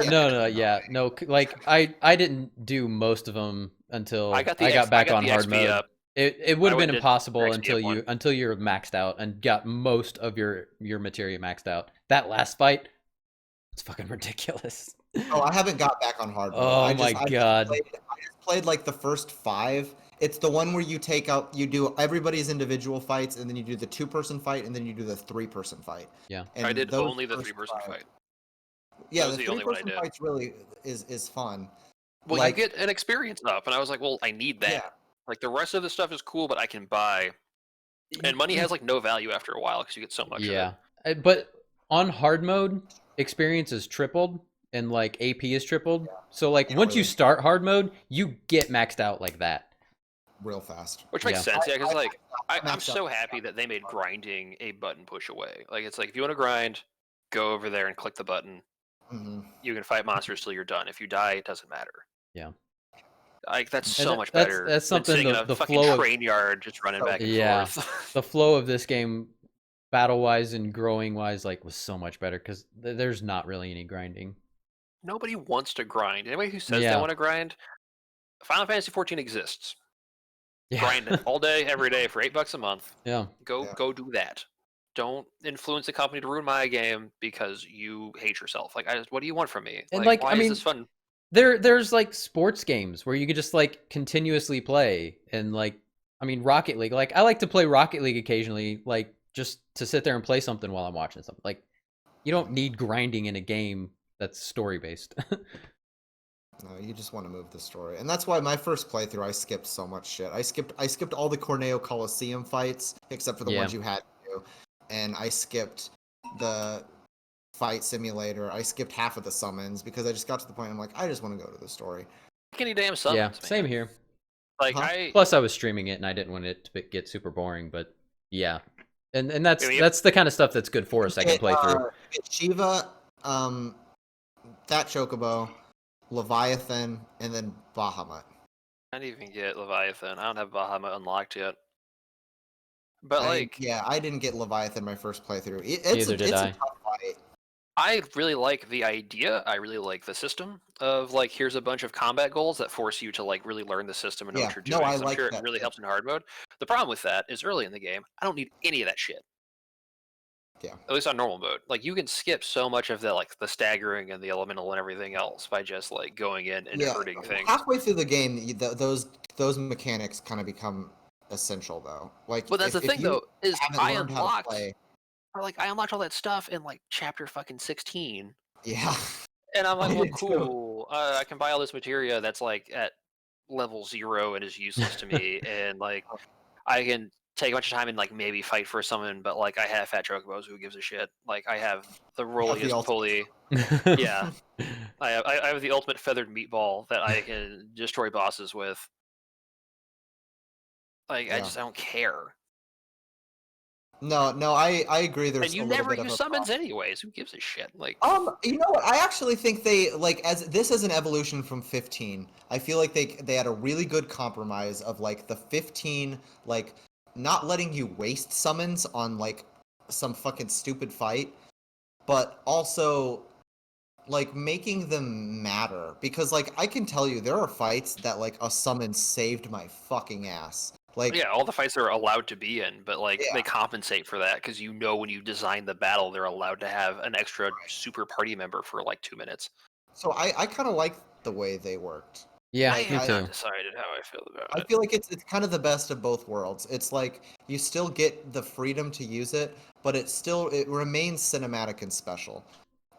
Yeah. Yeah. No, like I didn't do most of them until I got the I got back on the hard XP mode. up. It would I have went been and did impossible XP until up one. you're maxed out and got most of your materia maxed out. That last fight, it's fucking ridiculous. Oh, I haven't got back on hard mode. Oh I my God. I just played like the first 5. It's the one where you do everybody's individual fights, and then you do the 2-person fight, and then you do the 3-person fight. Yeah. And I did those only the first 3-person 5 fight. Yeah, That was the the only one I 3-person did. fights really is fun. Well, Like- you get an experience up, and I was like, well, I need that. Yeah. Like the rest of the stuff is cool, but I can buy. And money has like no value after a while because you get so much. Yeah. Of it. But on hard mode, experience is tripled and like AP is tripled. So like Yeah, once you really. start hard mode, you get maxed out like that. Real fast. Which makes Yeah. sense, yeah. Because like I'm maxed so out. happy that they made grinding a button push away. Like it's like if you want to grind, go over there and click the button. Mhm. You can fight monsters till you're done. If you die, it doesn't matter. Yeah. Like that's And so much that's better. that's than something sitting in the a fucking flow of train yard just running So back and Yeah. forth. the flow of this game, battle wise and growing wise, like was so much better because there's not really any grinding. Nobody wants to grind. Anybody who says Yeah. they want to grind, Final Fantasy XIV exists. Yeah. Grind it all day, every day for $8 a month. Yeah. Go Yeah. go do that. Don't influence the company to ruin my game because you hate yourself. Like, what do you want from me? And, Like, like, why I is mean, this fun? There's like sports games where you could just like continuously play and like I mean Rocket League. Like I like to play Rocket League occasionally, like just to sit there and play something while I'm watching something. Like you don't need grinding in a game that's story based. No, you just want to move the story, and that's why my first playthrough I skipped so much shit. I skipped all the Corneo Coliseum fights except for the Yeah. ones you had to do, and I skipped the fight simulator. I skipped half of the summons because I just got to the point I'm like, I just want to go to the story. Any damn summons, Yeah, man. same here. Like Huh? Plus I was streaming it and I didn't want it to get super boring, but yeah. And that's Yeah, that's the kind of stuff that's good for a second playthrough. Get Shiva, that Chocobo, Leviathan, and then Bahamut. I didn't even get Leviathan. I don't have Bahamut unlocked yet. But like, I didn't get Leviathan my first playthrough. Neither did I. A tough fight. I really like the idea. I really like the system of like, here's a bunch of combat goals that force you to like really learn the system and know Yeah, what you're no, doing. I So I'm like sure it that really too. helps in hard mode. The problem with that is early in the game, I don't need any of that shit. Yeah. At least on normal mode. Like you can skip so much of the staggering and the elemental and everything else by just like going in and hurting things. Halfway through the game, those mechanics kind of become essential though. Like, But that's if the thing you though, is haven't I learned how to unlocked play, I unlocked all that stuff in like chapter fucking 16. yeah. And I'm like, I well, did too. cool. I can buy all this materia that's like at level 0 and is useless to me, and like I can take a bunch of time and like maybe fight for someone, but like I have fat chocobos, who gives a shit? Like I have the rolliest ultimate- pulley. Yeah. I have the ultimate feathered meatball that I can destroy bosses with. Like Yeah. I don't care. No, I agree. There's And you a little never bit of use a summons problem. anyways. Who gives a shit? Like You know what? I actually think they like as this is an evolution from 15. I feel like they had a really good compromise of like the 15 like not letting you waste summons on like some fucking stupid fight, but also like making them matter because like I can tell you there are fights that like a summon saved my fucking ass. Like yeah, all the fights are allowed to be in, but like Yeah. they compensate for that because you know when you design the battle, they're allowed to have an extra super party member for like 2 minutes. so I kind of like the way they worked. Yeah, I me have too. not decided how I feel about I it. feel like it's kind of the best of both worlds. It's like you still get the freedom to use it, but it remains cinematic and special.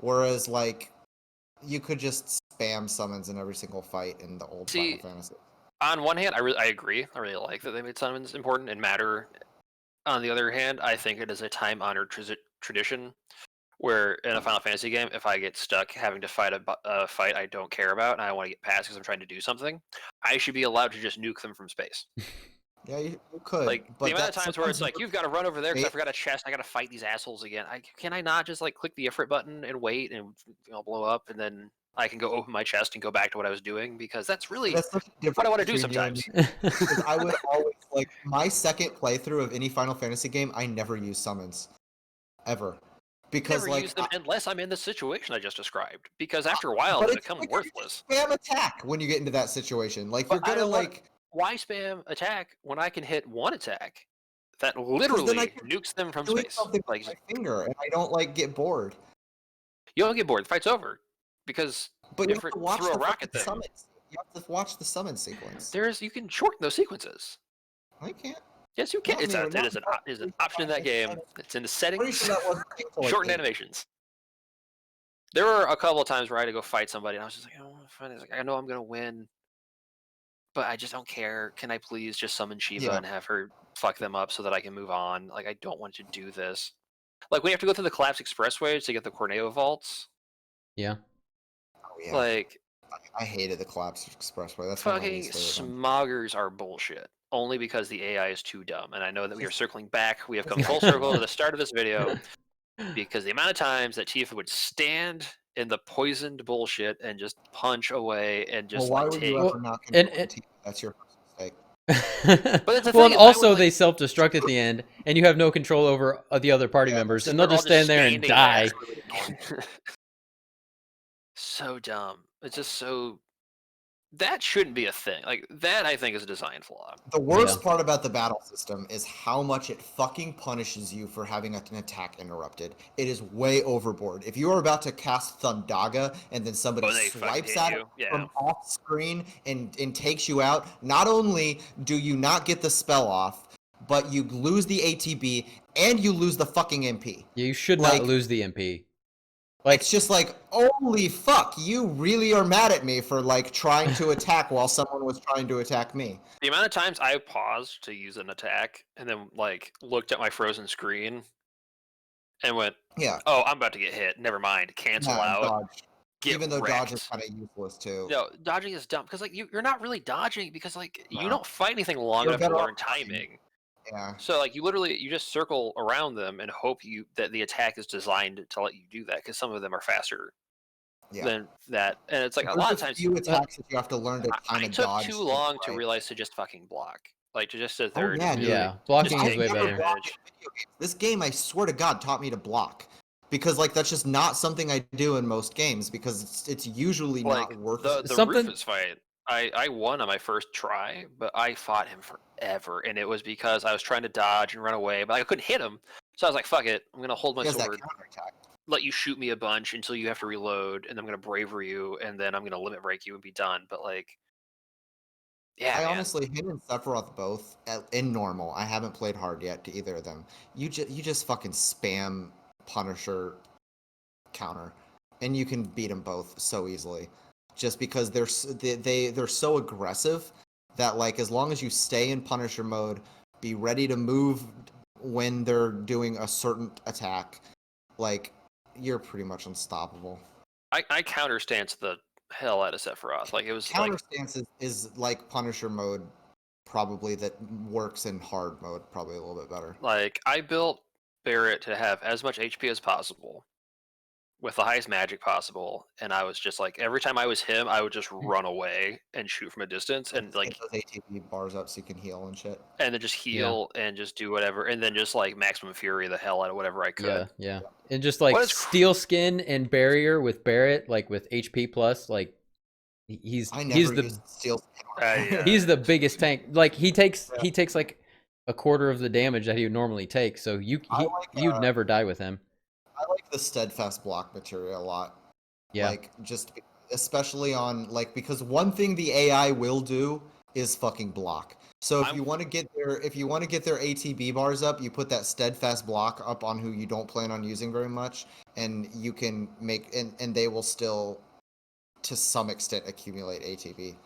Whereas like you could just spam summons in every single fight in the old See, Final Fantasy. On one hand, I agree. I really like that they made summons important and matter. On the other hand, I think it is a time-honored tradition where in a Final Fantasy game, if I get stuck having to fight a fight I don't care about and I want to get past because I'm trying to do something, I should be allowed to just nuke them from space. Yeah, you could. Like but the amount of that's times where it's sometimes like, you've got to run over there because I it- forgot a chest. I got to fight these assholes again. Can I not just like click the ifrit button and wait and blow up, and then I can go open my chest and go back to what I was doing, because that's really that's such a difference what I want to do between you and sometimes. me. Because I would always like my second playthrough of any Final Fantasy game. I never use summons, ever, because Never like. use them unless I'm in the situation I just described, because after a while But they it's become like worthless. you spam attack when you get into that situation. Like you're But I gonna don't want- like. Why spam attack when I can hit one attack that then I literally can nukes them from doing space? something Like, with my finger, and I don't like get bored. you don't get bored. The fight's over because But you if have it to watch threw a the rocket fucking them, summons. You have to watch the summon sequence. you can shorten those sequences. I can't. Yes, you can. Not me, It not is an me. option in that game. It's in the Pretty settings. sure that wasn't until like Shortened 8. animations. There were a couple of times where I had to go fight somebody, and I was just like, I don't want to fight. Like, I know I'm gonna win, but I just don't care. Can I please just summon Shiva Yeah. and have her fuck them up so that I can move on? Like, I don't want to do this. Like, when you have to go through the Collapse Expressway to get the Corneo vaults. Yeah. Oh, yeah. Like, I hated the Collapse Expressway. That's one of my fucking least favorite ones. smoggers are bullshit. Only because the AI is too dumb. And I know that we are circling back. We have come full circle to the start of this video, because the amount of times that Tifa would stand in the poisoned bullshit and just punch away and just Well, why like would take. you ever not and- control the team? That's your first mistake. that's the Well, thing, and is I would, also like- they self-destruct at the end, and you have no control over the other party Yeah, members, So and they'll they're all just stand there and standing die. there. So dumb. It's just so. That shouldn't be a thing. Like, that I think is a design flaw. The worst Yeah. part about the battle system is how much it fucking punishes you for having an attack interrupted. It is way overboard. If you are about to cast Thundaga and then somebody Oh, they fucking swipes hit at you. it Yeah. from off screen and takes you out, not only do you not get the spell off, but you lose the ATB and you lose the fucking MP. Yeah, you should Like- not lose the MP. Like, It's just like, holy fuck, you really are mad at me for like trying to attack while someone was trying to attack me. The amount of times I paused to use an attack and then like looked at my frozen screen and went, Yeah. "Oh, I'm about to get hit. Never mind. Cancel Nah, out." dodge. Get Even though wrecked. dodge is kind of useless too. No, dodging is dumb because like you're not really dodging, because like you No. don't fight anything long You're enough to better off learn running. timing. Yeah. So like you just circle around them and hope that the attack is designed to let you do that, because some of them are faster Yeah. than that, and it's like a There's lot of times few attacks that you have to learn to kind I of took dodge. too and long to fight. realize to just fucking block, like to just sit Oh, there. and yeah, just dude. be like, yeah, blocking just is take way damage. better. blocked in video games. This game, I swear to God, taught me to block. Because like that's just not something I do in most games, because it's usually Like not worth the it. Something- Rufus fight, I won on my first try, but I fought him forever, and it was because I was trying to dodge and run away, but I couldn't hit him. So I was like, "Fuck it, I'm gonna hold my He has that sword, counterattack. let you shoot me a bunch until you have to reload, and I'm gonna bravery you, and then I'm gonna limit break you and be done." But like, yeah, I man. honestly, him and Sephiroth both in normal. I haven't played hard yet to either of them. You just fucking spam Punisher counter, and you can beat them both so easily. Just because they're so aggressive that like as long as you stay in Punisher mode, be ready to move when they're doing a certain attack, like you're pretty much unstoppable. I counterstance the hell out of Sephiroth. Like it was Counter like stance is like Punisher mode, probably that works in hard mode probably a little bit better. I built Barrett to have as much HP as possible, with the highest magic possible, and I was just like, every time I was him, I would just run away and shoot from a distance, and like, Get those ATB bars up so you can heal and shit. and then just heal and just do whatever, and then just like maximum fury the hell out of whatever I could. Yeah. And just like What is steel skin and barrier with Barrett, like with HP plus, like he's I never used steel. Yeah. he's the biggest tank. Like he takes like a quarter of the damage that he would normally take. So you'd never die with him. I like the steadfast block material a lot. Yeah. Like just especially on like because one thing the AI will do is fucking block. So if you want to get their ATB bars up, you put that steadfast block up on who you don't plan on using very much, and you can make and they will still to some extent accumulate ATB.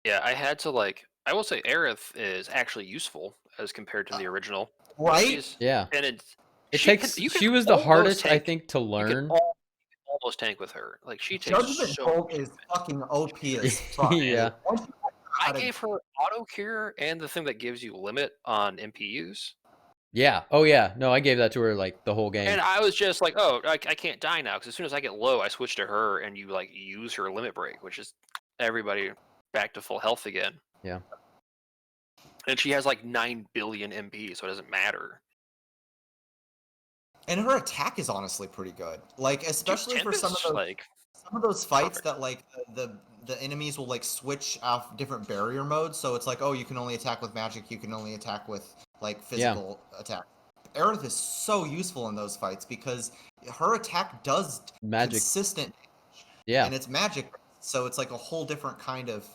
Yeah, I had to I will say Aerith is actually useful as compared to the original. Right? And It she takes. can- you can She was the almost hardest, I tank- think, to you can learn. almost tank with her. Like she takes Judgment so Bolt much is fucking OP as fuck. Yeah. Once you I gave her auto cure and the thing that gives you limit on MPUs. Yeah. Oh yeah. No, I gave that to her like the whole game. And I was just like, oh, I can't die now because as soon as I get low, I switch to her and you like use her limit break, which is everybody back to full health again. Yeah. And she has like 9 billion MP, so it doesn't matter. And her attack is honestly pretty good. Like, especially for some of those fights that like the enemies will like switch off different barrier modes. So it's like, oh, you can only attack with magic, you can only attack with like physical attack. Aerith is so useful in those fights because her attack does consistent damage. Yeah. And it's magic, so it's like a whole different kind of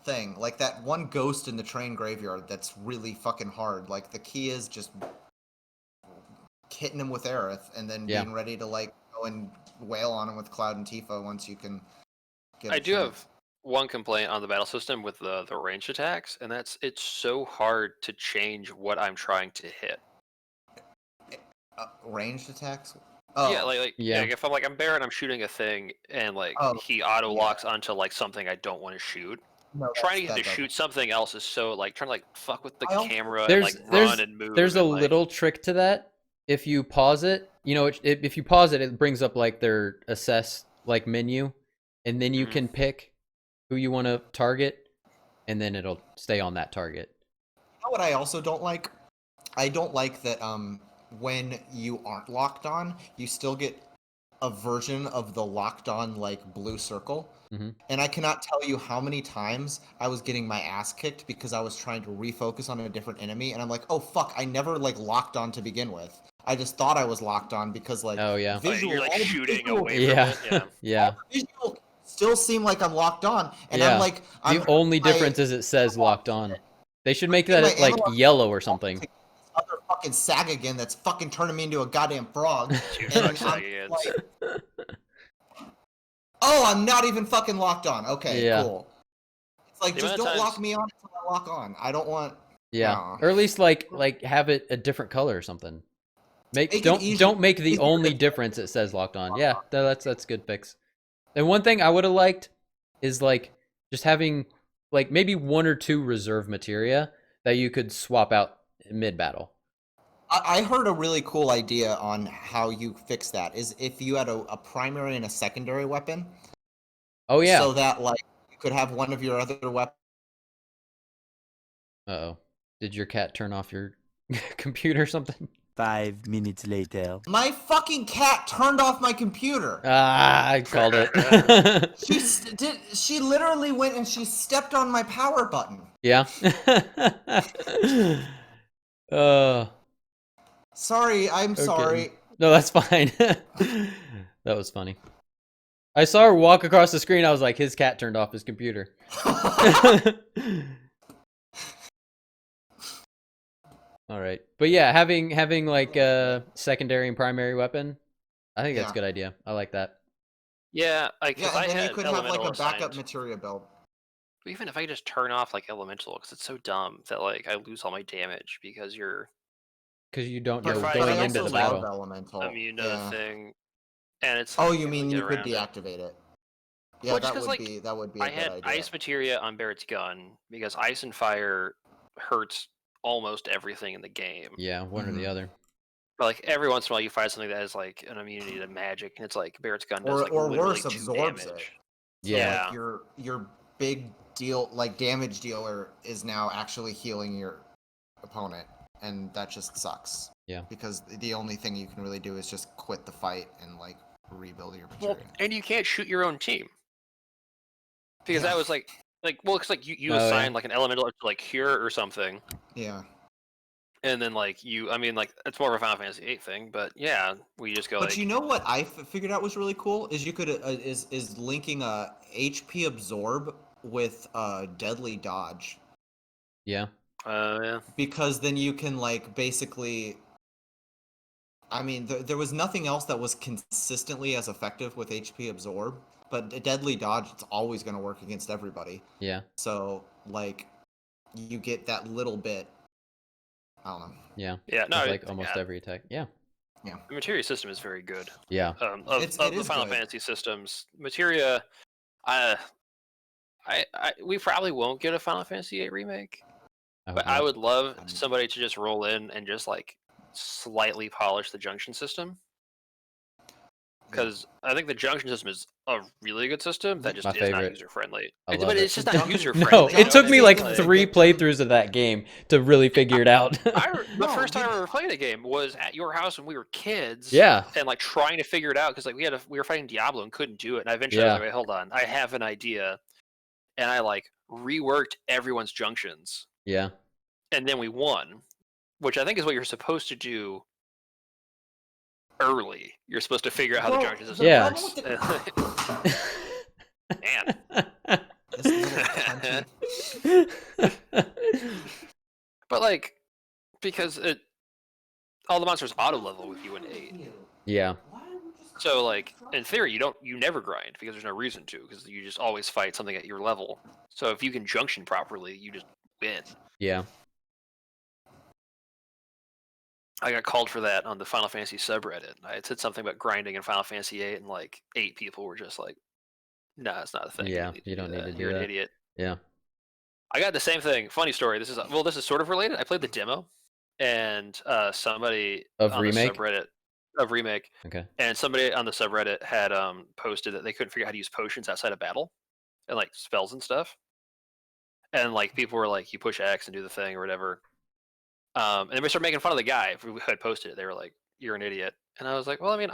thing. Like that one ghost in the train graveyard that's really fucking hard. Like the key is just hitting him with Aerith and then being ready to like go and wail on him with Cloud and Tifa once you can get I do have one complaint on the battle system with the ranged attacks, and that's it's so hard to change what I'm trying to hit. Ranged attacks? Oh. Yeah, like if I'm Baron, I'm shooting a thing and like he auto locks onto like something I don't want to shoot. No, trying to get to shoot something else is so like trying to like fuck with the camera and like run and move. There's a like, little trick to that. If you pause it, you know, if you pause it, it brings up like their assess like menu, and then you can pick who you want to target, and then it'll stay on that target. You know what I also don't like? I don't like that when you aren't locked on, you still get a version of the locked on like blue circle. And I cannot tell you how many times I was getting my ass kicked because I was trying to refocus on a different enemy, and I'm like, oh fuck, I never like locked on to begin with. I just thought I was locked on because like visual, you're like shooting away from it. Yeah. Visual still seem like I'm locked on, and I'm like, the only difference is it says locked on. They should make that like yellow or something. Other fucking Sagagan that's fucking turning me into a goddamn frog. Oh, I'm not even fucking locked on. Okay, cool. It's like just don't lock me on until I lock on. I don't want. Yeah, or at least like have it a different color or something. Don't make the only difference it says locked on. Yeah, that's good fix. And one thing I would have liked is like just having like maybe 1 or 2 reserve materia that you could swap out mid battle. I heard a really cool idea on how you fix that. Is if you had a primary and a secondary weapon. Oh yeah. So that like you could have one of your other weapons. Uh-oh. Did your cat turn off your computer or something? 5 minutes later. My fucking cat turned off my computer. Ah, I called it. She literally went and she stepped on my power button. Yeah. Sorry, I'm sorry. No, that's fine. That was funny. I saw her walk across the screen. I was like, his cat turned off his computer. All right, but yeah, having like a secondary and primary weapon, I think that's a good idea. I like that. Yeah, like and then you could have like a backup materia build. Even if I just turn off like elemental, because it's so dumb that like I lose all my damage because you don't know But going I into also the battle. love elemental. immune to the thing, and it's. Oh, you mean you get could around deactivate it? Yeah, Well, that just would 'cause, be that would be. I A good had idea. ice materia on Barrett's gun because ice and fire hurts almost everything in the game. Yeah, one or the other. But like every once in a while, you find something that has like an immunity to magic, and it's like Barrett's gun does Or- like or literally worse, 2 absorbs damage. it. Yeah. Like your big deal like damage dealer is now actually healing your opponent, and that just sucks. Yeah. Because the only thing you can really do is just quit the fight and like rebuild your materia. Well, and you can't shoot your own team because that was like it's like you Oh, assign yeah. like an elemental to like cure or something, Yeah. and then like I mean like it's more of a Final Fantasy VIII thing, but yeah, we just go But like you know what I figured out was really cool is you could is linking a HP absorb with deadly dodge, Yeah. yeah. because then you can like basically. I mean, there was nothing else that was consistently as effective with HP absorb, but a deadly dodge, it's always going to work against everybody. Yeah. So like, you get that little bit. I don't know. Yeah. Yeah, no, With, like almost every attack. Yeah. the materia system is very good. Yeah. Of It the is Final good. Fantasy systems, materia, we probably won't get a Final Fantasy VIII remake, but I not. would love somebody to just roll in and just like slightly polish the junction system. Because I think the junction system is a really good system that just My is favorite. not user friendly. I love But it. it's just not user No, friendly. it took me like Like- 3 playthroughs of that game to really figure it out. The first time I ever played a game was at your house when we were kids. Yeah. And like trying to figure it out because like we were fighting Diablo and couldn't do it. And I eventually was like, wait, hold on, I have an idea. And I like reworked everyone's junctions. Yeah. And then we won, which I think is what you're supposed to do early. You're supposed to figure out how the junction system Yeah. works. Man. This little country. But like, because all the monsters auto level with you in 8. Yeah. So like, in theory, you never grind because there's no reason to, because you just always fight something at your level. So if you can junction properly, you just win. Yeah. I got called for that on the Final Fantasy subreddit. I had said something about grinding in Final Fantasy VIII, and like 8 people were just like, "Nah, it's not a thing. Yeah, you don't need to do You're that. an idiot." Yeah. I got the same thing. Funny story. This is sort of related. I played the demo, and somebody Of on Remake? the subreddit of Remake, Okay. and somebody on the subreddit had posted that they couldn't figure out how to use potions outside of battle, and like spells and stuff. And like people were like, "You push X and do the thing or whatever." And then we started making fun of the guy who had posted it. They were like, "You're an idiot," and I was like, "Well, I mean,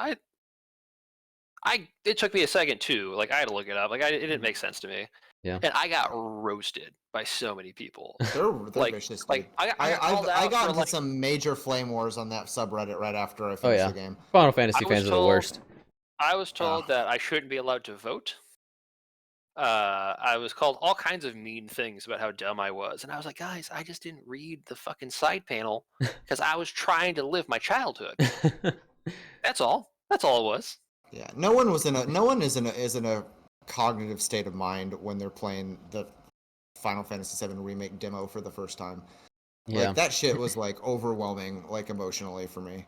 it took me a second too. Like I had to look it up. Like it didn't make sense to me." Yeah. And I got roasted by so many people. They're Like- vicious, like, dude. I got called I out got for, into like- some major flame wars on that subreddit right after I finished yeah. the game. Final Fantasy I was fans are the told- worst. I was told that I shouldn't be allowed to vote. I was called all kinds of mean things about how dumb I was, and I was like, guys, I just didn't read the fucking side panel because I was trying to live my childhood. That's all. That's all it was. Yeah, no one is in a cognitive state of mind when they're playing the Final Fantasy VII Remake demo for the first time. Yeah. Like that shit was like overwhelming, like emotionally for me.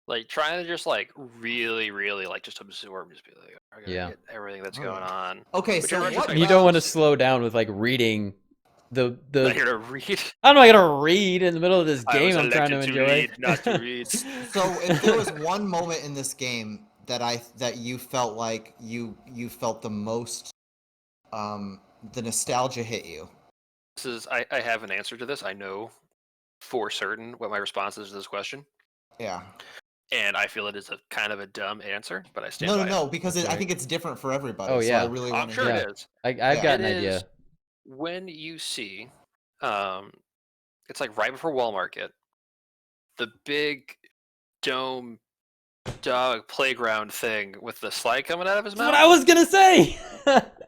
Like trying to just like really, really like just absorb, just be like, I gotta Yeah. get everything that's Oh, going yeah. on. Okay, But so you're what right, You about- don't want to slow down with like reading the Not here to read. I'm not gonna read in the middle of this I game was I'm trying to elected enjoy. read, not to read. So if there was one moment in this game that you felt like you felt the most the nostalgia hit you. I have an answer to this. I know for certain what my response is to this question. Yeah. And I feel it is a kind of a dumb answer, but I stand No, by no, it. no, because That's I right. think it's different for everybody. Oh, So yeah. I really I'm want to sure hear. Yeah. it is. I've Yeah. got an It idea. is when you see, it's like right before Wall Market, the big dome dog playground thing with the slide coming out of his That's mouth. what I was gonna say.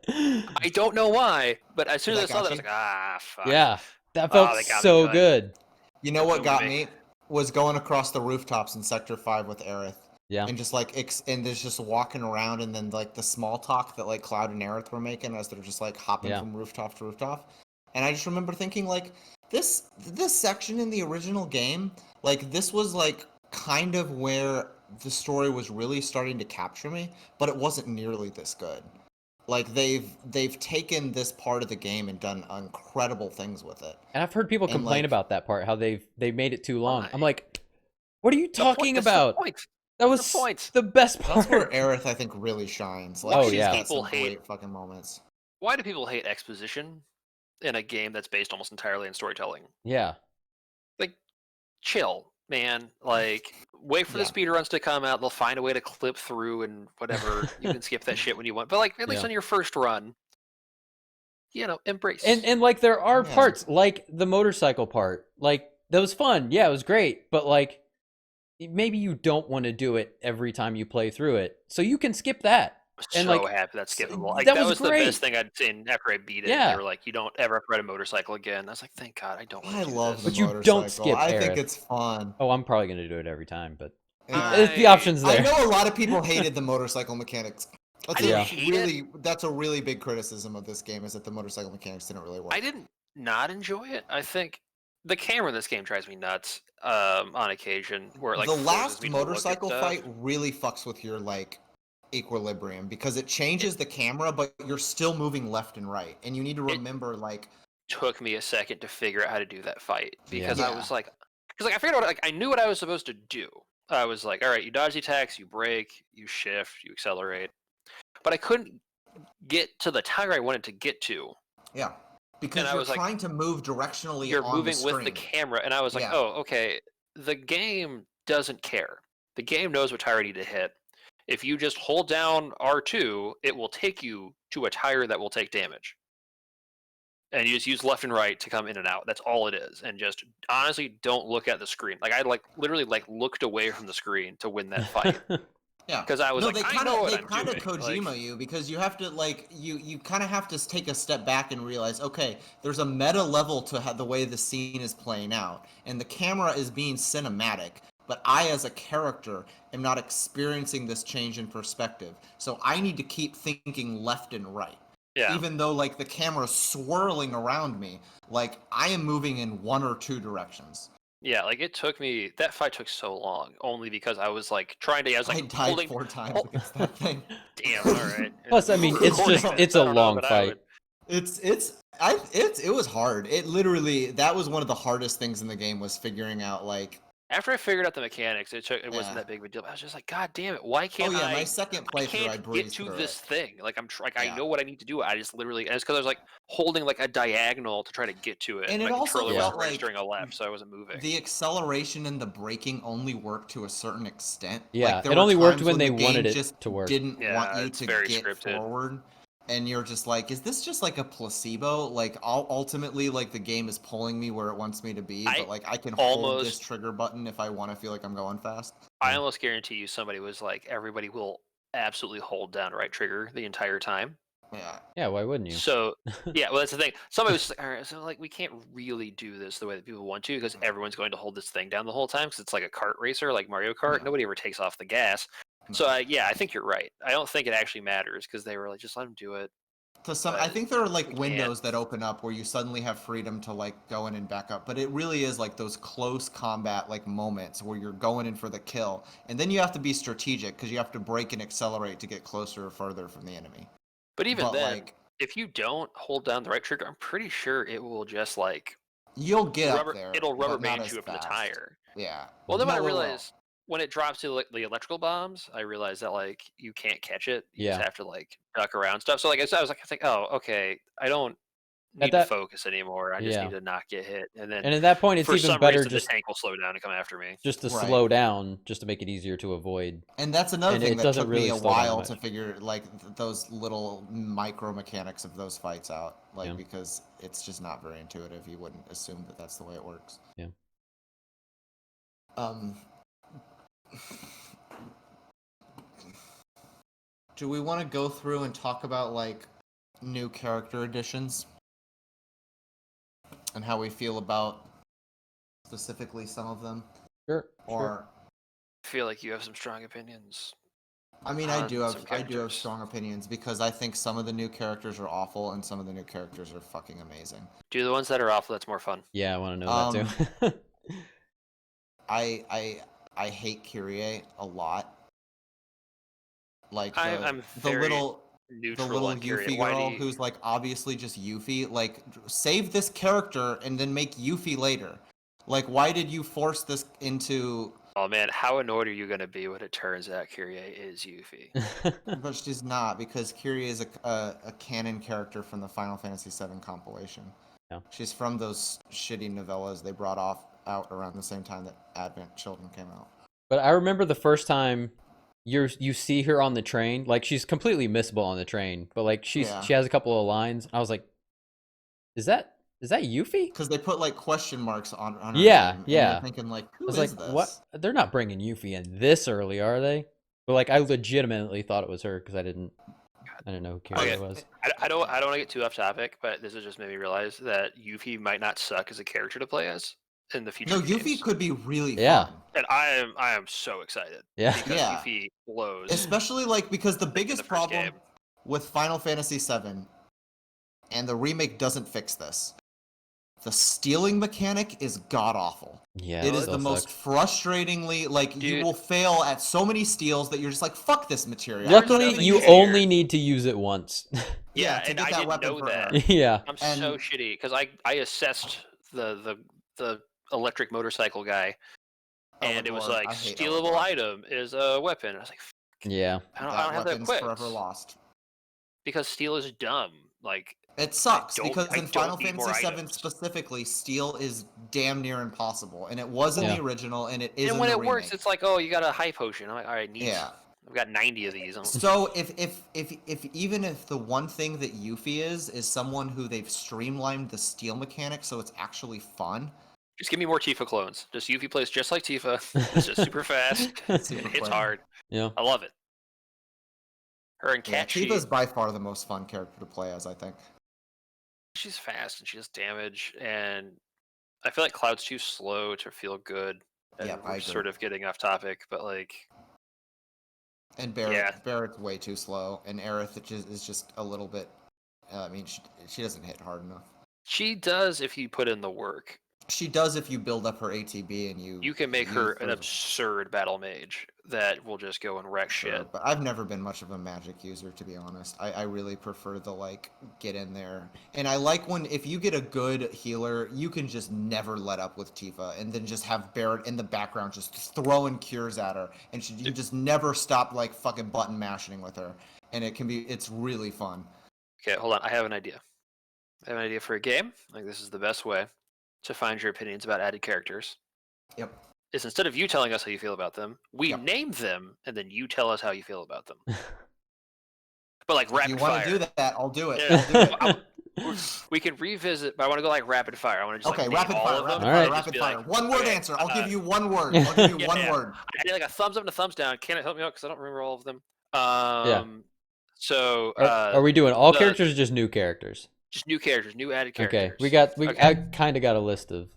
I don't know why, but as soon as I That saw got that, I was you? like, ah, fuck. Yeah, that Oh, felt they got me so good. good. You know what Don't got make- me was going across the rooftops in Sector 5 with Aerith. Yeah. And just like and there's just walking around, and then like the small talk that like Cloud and Aerith were making as they're just like hopping Yeah. from rooftop to rooftop. And I just remember thinking like this section in the original game, like this was like kind of where the story was really starting to capture me, but it wasn't nearly this good. Like they've taken this part of the game and done incredible things with it. And I've heard people And, complain like- about that part, how they made it too long. Why? I'm like, what are you The point- talking that's the about? point. That That's was the point. the best part. That's where Aerith I think really shines. Like, Oh, she's yeah. got some People hate- great fucking moments. Why do people hate exposition in a game that's based almost entirely on storytelling? Yeah. Like, chill, man. Like, wait for Yeah. the speedruns to come out. They'll find a way to clip through and whatever. You can skip that shit when you want. But like, at least Yeah. on your first run, embrace. And like there are Yeah. parts like the motorcycle part. Like that was fun. Yeah, it was great. But like maybe you don't want to do it every time you play through it. So you can skip that. I'm and, so like, happy that's skippable. Like, that that was was the great. best thing I'd seen after I beat it. Yeah. They were like, you don't ever have to ride a motorcycle again. I was like, thank God, I don't want I to do love this. the But you motorcycle. don't skip I think Aerith. it's fun. Oh, I'm probably gonna do it every time, but Yeah. the option's I there. know a lot of people hated the motorcycle mechanics. That's I didn't a hate really that's a really big criticism of this game is that the motorcycle mechanics didn't really work. I didn't not enjoy it. I think the camera in this game drives me nuts on occasion. Where it, like the forces last me to look at motorcycle stuff. fight really fucks with your like equilibrium because it changes the camera, but you're still moving left and right, and you need to remember like. Took me a second to figure out how to do that fight because I Yeah. was like, I figured out I knew what I was supposed to do. I was like, all right, you dodge the attacks, you brake, you shift, you accelerate, but I couldn't get to the tire I wanted to get to. Yeah, because I you're was like, trying to move directionally. You're on moving the with the screen. camera, and I was like, Yeah. oh, okay. The game doesn't care. The game knows what tire you need to hit. If you just hold down R2, it will take you to a tire that will take damage. And you just use left and right to come in and out. That's all it is. And just honestly, don't look at the screen. Like I literally looked away from the screen to win that fight. Yeah, because I was no, like, they I kind know of what they I'm kind of doing. Kojima Like, you because you have to you kind of have to take a step back and realize, okay, there's a meta level to the way the scene is playing out, and the camera is being cinematic, but I as a character am not experiencing this change in perspective, so I need to keep thinking left and right. yeah. Even though like the camera's swirling around me, like I am moving in one or two directions. Yeah, like it took me. That fight took so long, only because I was like trying to. I was like I died holding. 4 times against that thing. Damn. All right. Plus, I mean, it's Recording just this, it's I a don't know, long but I fight. would- It was hard. It literally, that was one of the hardest things in the game, was figuring out like. After I figured out the mechanics, it wasn't Yeah. that big of a deal. I was just like, God damn it! Why Oh can't yeah, I? my second I playthrough, I can't get breezed to through this it. thing. Like I Yeah. know what I need to do. I just literally, and it's because I was like holding like a diagonal to try to get to it. And my it also controller felt wasn't registering a left, so I wasn't moving. The acceleration and the braking only worked to a certain extent. Yeah, like, there it were only worked times when the they game wanted it just to work. Didn't want Yeah, you it's to very get scripted. forward, and you're just like, is this just like a placebo? Like, ultimately, like the game is pulling me where it wants me to be, I but like I can hold this almost- trigger button if I want to feel like I'm going fast. I almost guarantee you somebody was like, everybody will absolutely hold down right trigger the entire time. Yeah. Yeah, why wouldn't you? So yeah, well that's the thing. Somebody was like, all right, so like we can't really do this the way that people want to because everyone's going to hold this thing down the whole time because it's like a kart racer, like Mario Kart. Yeah. Nobody ever takes off the gas. So I think you're right. I don't think it actually matters because they were like, just let them do it. To some, But I think there are we like can't. windows that open up where you suddenly have freedom to like go in and back up, but it really is like those close combat like moments where you're going in for the kill, and then you have to be strategic because you have to brake and accelerate to get closer or further from the enemy. But even But, then, like, if you don't hold down the right trigger, I'm pretty sure it will just like you'll get rubber. up there. It'll rubber but not band as you up in the fast. tire. Yeah. Well, then No, when I it will. realized when it drops to like the electrical bombs, I realized that like you can't catch it. You just Yeah. have to like duck around stuff. So like I was like, oh, okay, I don't need that- to focus anymore. I just Yeah. need to not get hit. And then And at that point, it's for even some better reason just the tank will slow down and come after me. just to Right. slow down, just to make it easier to avoid. And that's another And thing it that doesn't took really me a slow down while much. to figure like those little micro mechanics of those fights out, like Yeah. because it's just not very intuitive. You wouldn't assume that that's the way it works. Yeah. Do we want to go through and talk about like new character additions and how we feel about specifically some of them? Sure. Or I feel like you have some strong opinions. I mean, I on do have some I do have characters. strong opinions because I think some of the new characters are awful and some of the new characters are fucking amazing. Do the ones that are awful. That's more fun. Yeah, I want to know that too. I hate Kyrie a lot. Like I'm the very little neutral on Kyrie. Yuffie Why do girl you- who's like obviously just Yuffie. Like, save this character and then make Yuffie later. Like, why did you force this into? Oh man, how annoyed are you gonna be when it turns out Kyrie is Yuffie? But she's not, because Kyrie is a canon character from the Final Fantasy VII compilation. Yeah. She's from those shitty novellas they brought out around the same time that Advent Children came out. But I remember the first time you see her on the train, like she's completely missable on the train, but like she has a couple of lines. I was like, is that Yuffie? Because they put like question marks on her Yeah, name, and yeah. you're thinking like, who I was is like, this? what? They're not bringing Yuffie in this early, are they? But like, I legitimately thought it was her because I didn't know who Kyrie Okay. was. I don't want to get too off topic, but this has just made me realize that Yuffie might not suck as a character to play as in the future. No, games. Yuffie could be really Yeah. fun. And I am so excited Yeah. because Yeah. Yuffie blows. Especially like because the in biggest the first problem game. with Final Fantasy VII, and the remake doesn't fix this, The stealing mechanic is god awful. Yeah, It is still the most sucks. frustratingly you Dude. will fail at so many steals that you're just like, fuck this material. Luckily, nothing you easier. only need to use it once. Yeah, to and get I that didn't weapon know forever. that. Yeah. I'm so And- shitty because I assessed the electric motorcycle guy, and it was Elidor, like I hate stealable Elidor. item is a weapon. I was like, Yeah. I don't That have that weapon's equipped forever lost. because steel is dumb. Like It sucks don't- because I in don't Final need more Fantasy VII items. specifically, steal is damn near impossible, and it was in Yeah. the original, and it is and in when the it works, remake. it's like, oh, you got a high potion. I'm like, all right, neat. Yeah. I've got 90 of these. So if even if the one thing that Yuffie is someone who they've streamlined the steal mechanic so it's actually fun. Just give me more Tifa clones. Just Yuffie plays just like Tifa. It's just super fast. Super It hits quick. hard. Yeah. I love it. Her and Yeah, Cat Tifa's by far the most fun character to play as, I think. she's fast and she does damage, and I feel like Cloud's too slow to feel good. And Yep, I we're agree. sort of getting off topic, but like, And Barrett, Yeah. Barrett's way too slow, and Aerith is just a little bit. I mean, she doesn't hit hard enough. she does if you put in the work. She does if you build up her ATB and You can make her an use absurd battle mage that will just go and wreck Sure, shit. but I've never been much of a magic user, to be honest. I really prefer the get in there, and I like when if you get a good healer, you can just never let up with Tifa, and then just have Barrett in the background just throwing cures at her, and you just never stop fucking button mashing with her, and it's really fun. Okay, hold on. I have an idea. I have an idea for a game. Like this is the best way to find your opinions about added characters. Yep. Is instead of you telling us how you feel about them, we Yep. name them and then you tell us how you feel about them. But like If you rapid want fire. to do that, I'll do it. Yeah. I'll do it. We can revisit, but I want to go like rapid fire. I want to just Okay, like name rapid all fire, of them. rapid Alright. fire, Just rapid be fire. like, One word okay, answer. I'll give you one word. I'll give you one yeah. word. I did like a thumbs up and a thumbs down. Can it help me out because I don't remember all of them? So Are we doing all the- characters or just new characters? just new characters, new added characters. Okay, we Okay. I kind of got a list of.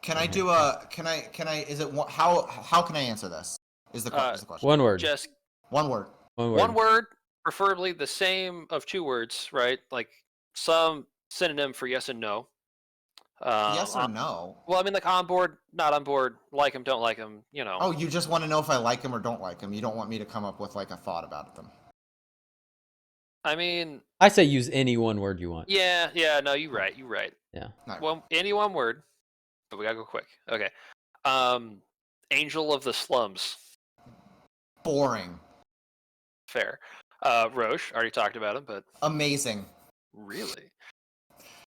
Can I do a? Can I? Is it how can I answer this? Is the question? One word. Just One word. one word, preferably the same of two words, right? Like some synonym for yes and no. Yes or no? Well, I mean, like on board, not on board, like him, don't like him, you know. Oh, you just want to know if I like him or don't like him. You don't want me to come up with a thought about them. I mean, I say use any one word you want. yeah, no, you're right. Yeah. Alright. Well, any one word, but we gotta go quick. Okay. Angel of the Slums. Boring. Fair. Roche, already talked about him, but Amazing. really?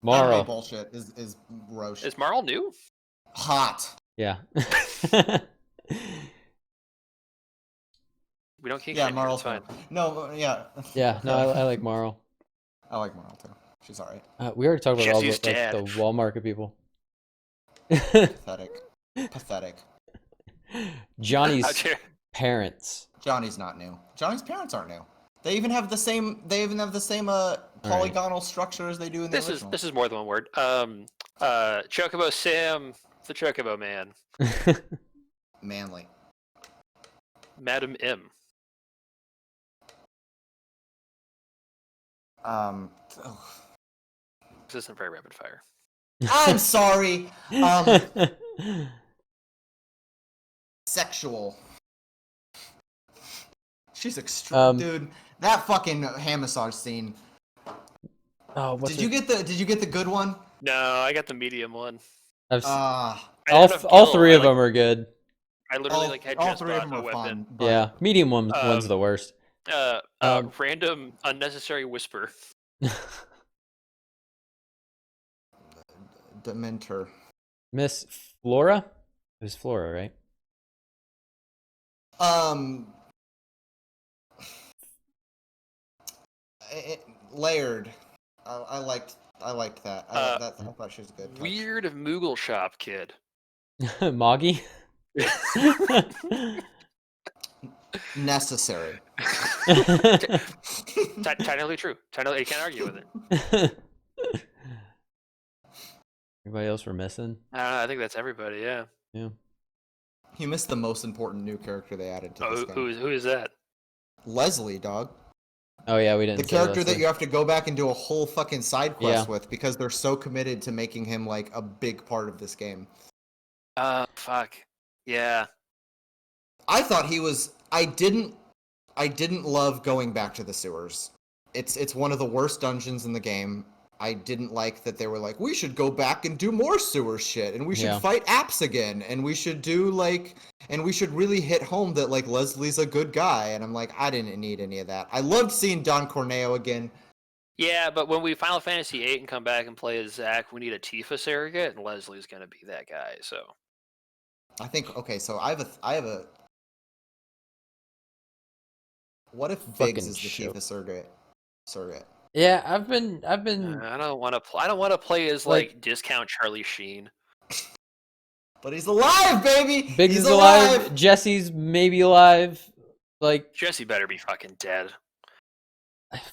Marl. Anime bullshit is Roche. Is Marl new? Hot. Yeah. We don't keep Yeah, shit here, Marl's it's fine. fine. No, yeah. Yeah. No, I like Marl. I like Marl too. She's alright. We already talked about all the Jesse's dad. the wall market people. Pathetic. Pathetic. Johnny's How dare- parents. Johnny's not new. Johnny's parents aren't new. They even have the same. They even have the same polygonal structure as they do in the original. This is more than one word. Chocobo Sam, the Chocobo Man. Manly. Madam M. Oh. This isn't very rapid fire. I'm sorry. Sexual. She's extreme, dude. That fucking hand massage scene. Oh, what's Did you get the good one? No, I got the medium one. I've Uh I don't have all kill, three I of like- them are good. I literally had all just three of bought them a are weapon. fun. But Yeah, medium one's the worst. Random unnecessary whisper. Dementor. Miss Flora? It was Flora, right? Layered. I liked that. I thought she was good. touch. Weird Moogle shop kid. Moggy? Necessary. Technically true. Technically, you can't argue with it. Everybody else we're missing? I don't know. I think that's everybody. Yeah. Yeah. You missed the most important new character they added to this game. Who is that? Leslie, dog. Oh yeah, we didn't. The say character that Leslie. you have to go back and do a whole fucking side quest Yeah. with because they're so committed to making him like a big part of this game. Fuck. Yeah. I thought he was. I didn't love going back to the sewers. It's one of the worst dungeons in the game. I didn't like that they were like, we should go back and do more sewer shit, and we should Yeah. fight apps again, and we should do like, and we should really hit home that like Leslie's a good guy. And I'm like, I didn't need any of that. I loved seeing Don Corneo again. Yeah, but when we Final Fantasy VIII and come back and play as Zack, we need a Tifa surrogate, and Leslie's gonna be that guy. So I think okay, so I have a. What if Biggs Fucking is the show. Tifa surrogate? Yeah, I've been. I don't want to. I don't want to play as like discount Charlie Sheen. But he's alive, baby. Biggs He's is alive. Jesse's maybe alive. Like, Jesse better be fucking dead.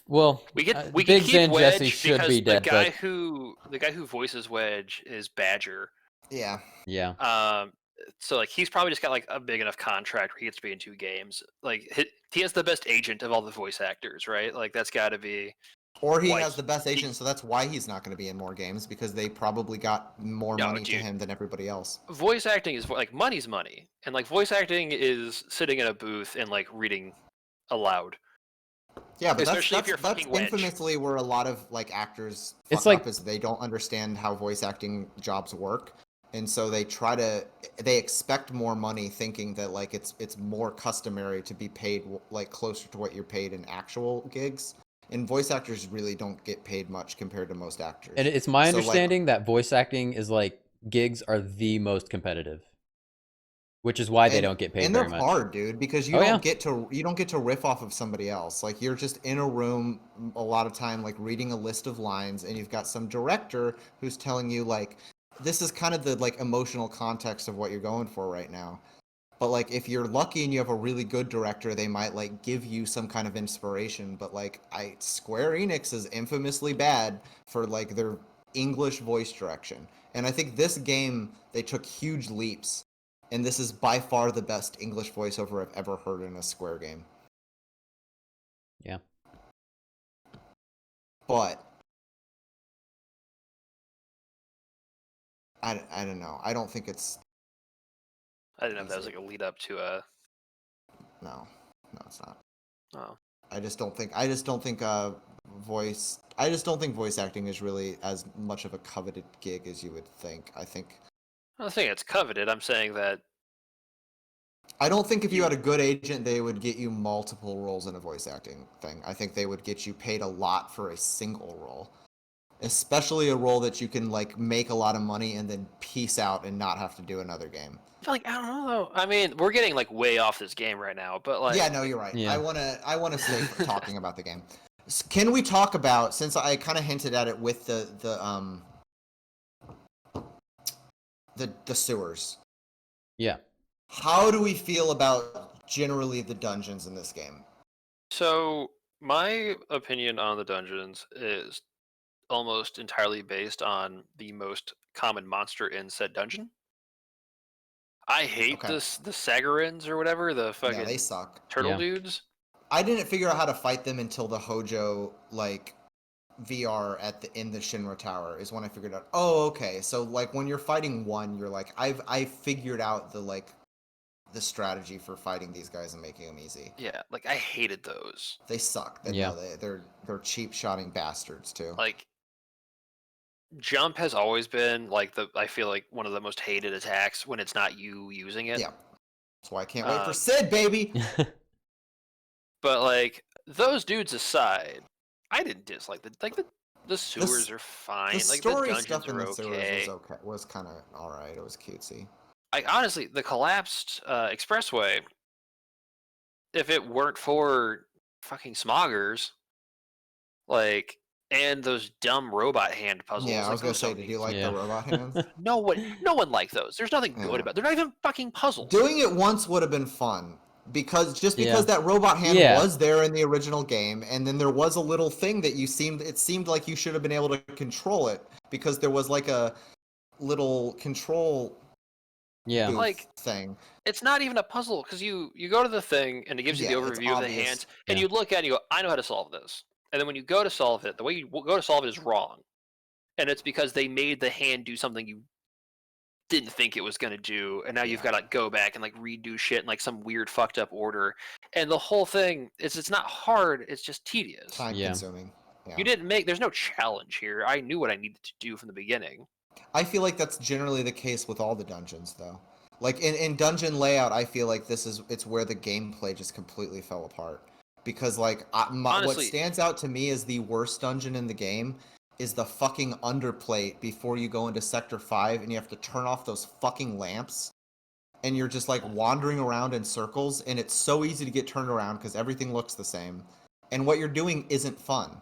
well, We can Biggs keep and Wedge Jesse should because be dead. the guy who voices Wedge is Badger. Yeah. Yeah. So like he's probably just got like a big enough contract where he gets to be in 2 games. Like he has the best agent of all the voice actors, right? Like that's got to be. Or he Why has the best agent, so that's why he's not going to be in more games, because they probably got more money to him than everybody else. Voice acting is like money's money, and like voice acting is sitting in a booth and like reading aloud. Yeah, but Especially if that's you're fucking Wedge. infamously where a lot of like actors It's fuck like- up is they don't understand how voice acting jobs work, and so they expect more money, thinking that like it's more customary to be paid like closer to what you're paid in actual gigs. And voice actors really don't get paid much compared to most actors. And it's my So, like- understanding that voice acting is like gigs are the most competitive, which is why they don't get paid and very they're much. hard, dude, because you Oh, don't get to riff off of somebody else. Like you're just in a room a lot of time, like reading a list of lines, and you've got some director who's telling you like, this is kind of the like emotional context of what you're going for right now. But like if you're lucky and you have a really good director, they might like give you some kind of inspiration. But like Square Enix is infamously bad for like their English voice direction. And I think this game they took huge leaps. And this is by far the best English voiceover I've ever heard in a Square game. Yeah. But I don't know. I don't think it's I didn't know if that was like a lead up to a. no, it's not. Oh. I just don't think voice acting is really as much of a coveted gig as you would think. I I'm not saying it's coveted. I'm saying that. I don't think if you had a good agent, they would get you multiple roles in a voice acting thing. I think they would get you paid a lot for a single role, especially a role that you can like make a lot of money and then peace out and not have to do another game. I feel like I don't know though. I mean, we're getting like way off this game right now, but like. Yeah, no, you're right. Yeah. I wanna stay talking about the game. Can we talk about, since I kind of hinted at it with the sewers? Yeah. How do we feel about generally the dungeons in this game? So my opinion on the dungeons is almost entirely based on the most common monster in said dungeon. I hate Okay. the Sagarins or whatever, the fucking Yeah, they suck. turtle Yeah. dudes. I didn't figure out how to fight them until the Hojo like VR in the Shinra Tower is when I figured out. Oh, okay. So like when you're fighting one, you're like, I figured out the strategy for fighting these guys and making them easy. Yeah, like I hated those. They suck. Yeah. They're cheap shotting bastards too. Like jump has always been like I feel like one of the most hated attacks when it's not you using it. Yeah. That's why I can't wait for Um, Sid, baby. But like those dudes aside, I didn't dislike the sewers are fine. The Like story the stuff dungeons in are the sewers okay. was kind of all right. It was cutesy. Honestly, the collapsed expressway, if it weren't for fucking smoggers, like, and those dumb robot hand puzzles. Yeah, I like, was gonna those say, don't did make you like Yeah. the robot hands? no one liked those. There's nothing good Yeah. about. They're not even fucking puzzles. Doing it once would have been fun because Yeah. that robot hand Yeah. was there in the original game, and then there was a little thing that it seemed like you should have been able to control it because there was like a little control Yeah. booth Like, thing. it's not even a puzzle because you go to the thing and it gives you the Yeah, it's overview of the obvious. hands, and Yeah. you look at it and you go, I know how to solve this. And then when you go to solve it, the way you go to solve it is wrong, and it's because they made the hand do something you didn't think it was going to do, and now you've Yeah. got to go back and like redo shit in like some weird fucked up order. And the whole thing is, it's not hard, it's just tedious. Time Yeah. consuming. Yeah. You didn't make, there's no challenge here. I knew what I needed to do from the beginning. I feel like that's generally the case with all the dungeons, though. Like in dungeon layout, I feel like it's where the gameplay just completely fell apart. Because like what Honestly, stands out to me as the worst dungeon in the game is the fucking underplate before you go into Sector 5 and you have to turn off those fucking lamps. And you're just like wandering around in circles, and it's so easy to get turned around because everything looks the same. And what you're doing isn't fun.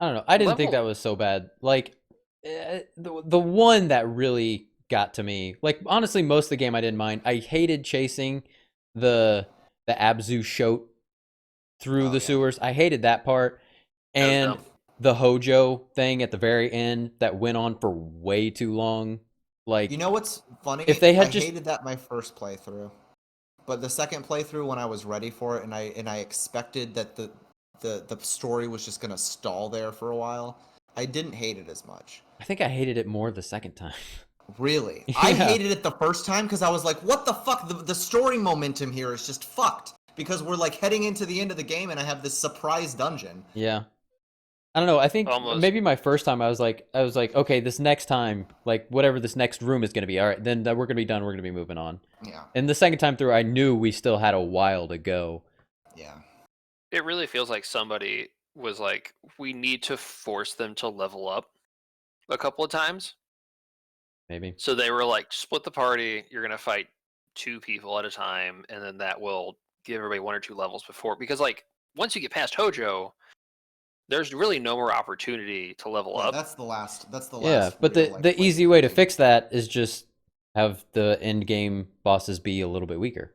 I don't know. I didn't think Level- that was so bad. Like the one that really got to me, like honestly, most of the game I didn't mind. I hated chasing the Abzu shoat through Oh, the yeah. sewers. I hated that part, That was and dumb. the Hojo thing at the very end that went on for way too long. Like, You know what's funny? if they had I just hated that my first playthrough, but the second playthrough when I was ready for it, and I expected that the story was just gonna stall there for a while, I didn't hate it as much. I think I hated it more the second time. Really, I Yeah. hated it the first time because I was like, "What the fuck? The story momentum here is just fucked." Because we're like heading into the end of the game, and I have this surprise dungeon. Yeah. I don't know. I think Almost. maybe my first time I was like, okay, this next time, like whatever this next room is going to be, all right, then we're going to be done. We're going to be moving on. Yeah, And the second time through, I knew we still had a while to go. yeah. It really feels like somebody was like, we need to force them to level up a couple of times. Maybe. So they were like, split the party. You're going to fight 2 people at a time, and then that will give everybody 1 or 2 levels before. Because like once you get past Hojo, there's really no more opportunity to level Yeah, up. that's the last. That's the Yeah, last. but real, like, the easy breaking way to thing. fix that is just have the end game bosses be a little bit weaker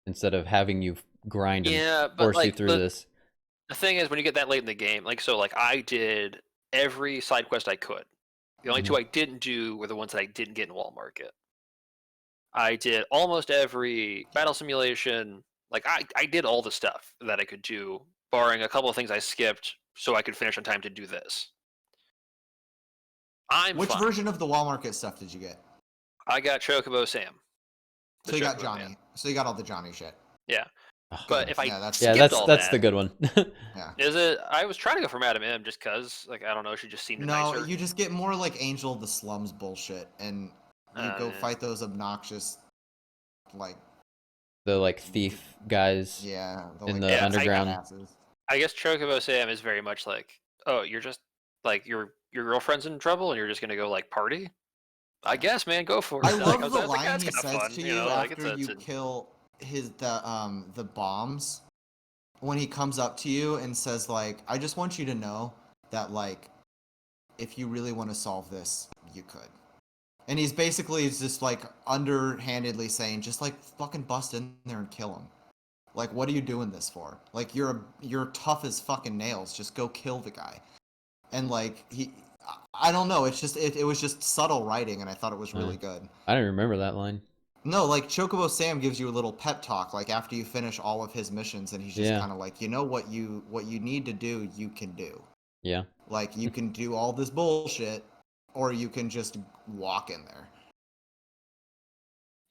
instead of having you grind and Yeah, but force you like through this. the thing is, when you get that late in the game, like so, like I did every side quest I could. The only 2 I didn't do were the ones that I didn't get in Wall Market. I did almost every battle simulation. Like I did all the stuff that I could do, barring a couple of things I skipped, so I could finish on time to do this. I'm Which fine. version of the Wall Market stuff did you get? I got Chocobo Sam. The So you got Chocobo Johnny. Man. So you got all the Johnny shit. Yeah, Ugh. but if I Yeah, that's- Yeah, skipped all that's that, the good one. Yeah. is it? I was trying to go for Madam M just cause, like, I don't know, she just seemed No, nicer. you just get more like Angel of the Slums bullshit, and you go Yeah. fight those obnoxious, like, The like thief guys. yeah, In like, the Yeah, I- underground. badasses. I guess Chocobo Sam is very much like, oh, you're just like your girlfriend's in trouble and you're just gonna go like party. I guess, man, go for it. I Like, love was the like, line that's he kinda says fun, to you you know, like, after you it's a- kill the bombs. When he comes up to you and says like, "I just want you to know that like, if you really want to solve this, you could." And he's basically just like underhandedly saying, just like fucking bust in there and kill him. Like, what are you doing this for? Like, you're tough as fucking nails. Just go kill the guy. And like I don't know. It's just it was just subtle writing, and I thought it was really good. I don't remember that line. No, like Chocobo Sam gives you a little pep talk, like after you finish all of his missions, and he's just Yeah. kind of like, you know what you need to do, you can do. Yeah. Like you can do all this bullshit, or you can just walk in there.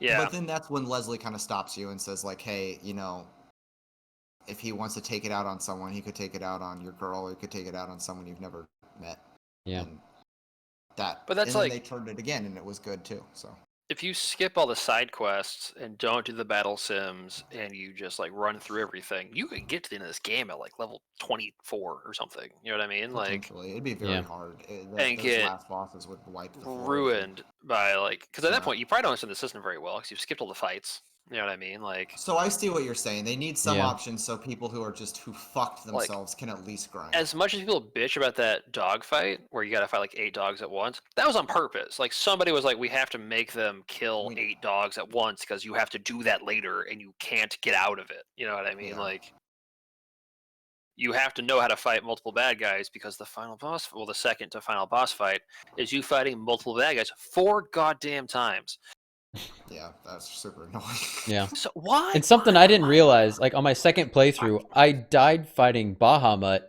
yeah. But then that's when Leslie kind of stops you and says like, hey, you know, if he wants to take it out on someone, he could take it out on your girl, or he could take it out on someone you've never met. Yeah. And that. But that's and then like- they turned it again, and it was good too. So. If you skip all the side quests and don't do the battle sims and you just like run through everything, you could get to the end of this game at like level 24 or something. You know what I mean? Like Potentially. It'd be very Yeah. hard. And Those get last bosses would wipe the floor with you. ruined by like, because at that Yeah. point you probably don't understand the system very well because you've skipped all the fights. You know what I mean? Like, So I see what you're saying. They need some Yeah. options so people who fucked themselves can at least grind. as much as people bitch about that dog fight where you got to fight like 8 dogs at once, that was on purpose. Like somebody was like, we have to make them kill We- 8 dogs at once because you have to do that later and you can't get out of it. You know what I mean? Yeah. Like, you have to know how to fight multiple bad guys because the final boss, well, the second to final boss fight is you fighting multiple bad guys 4 goddamn times. Yeah, that's super annoying. Yeah. So why? And something I didn't realize, like on my second playthrough, I died fighting Bahamut.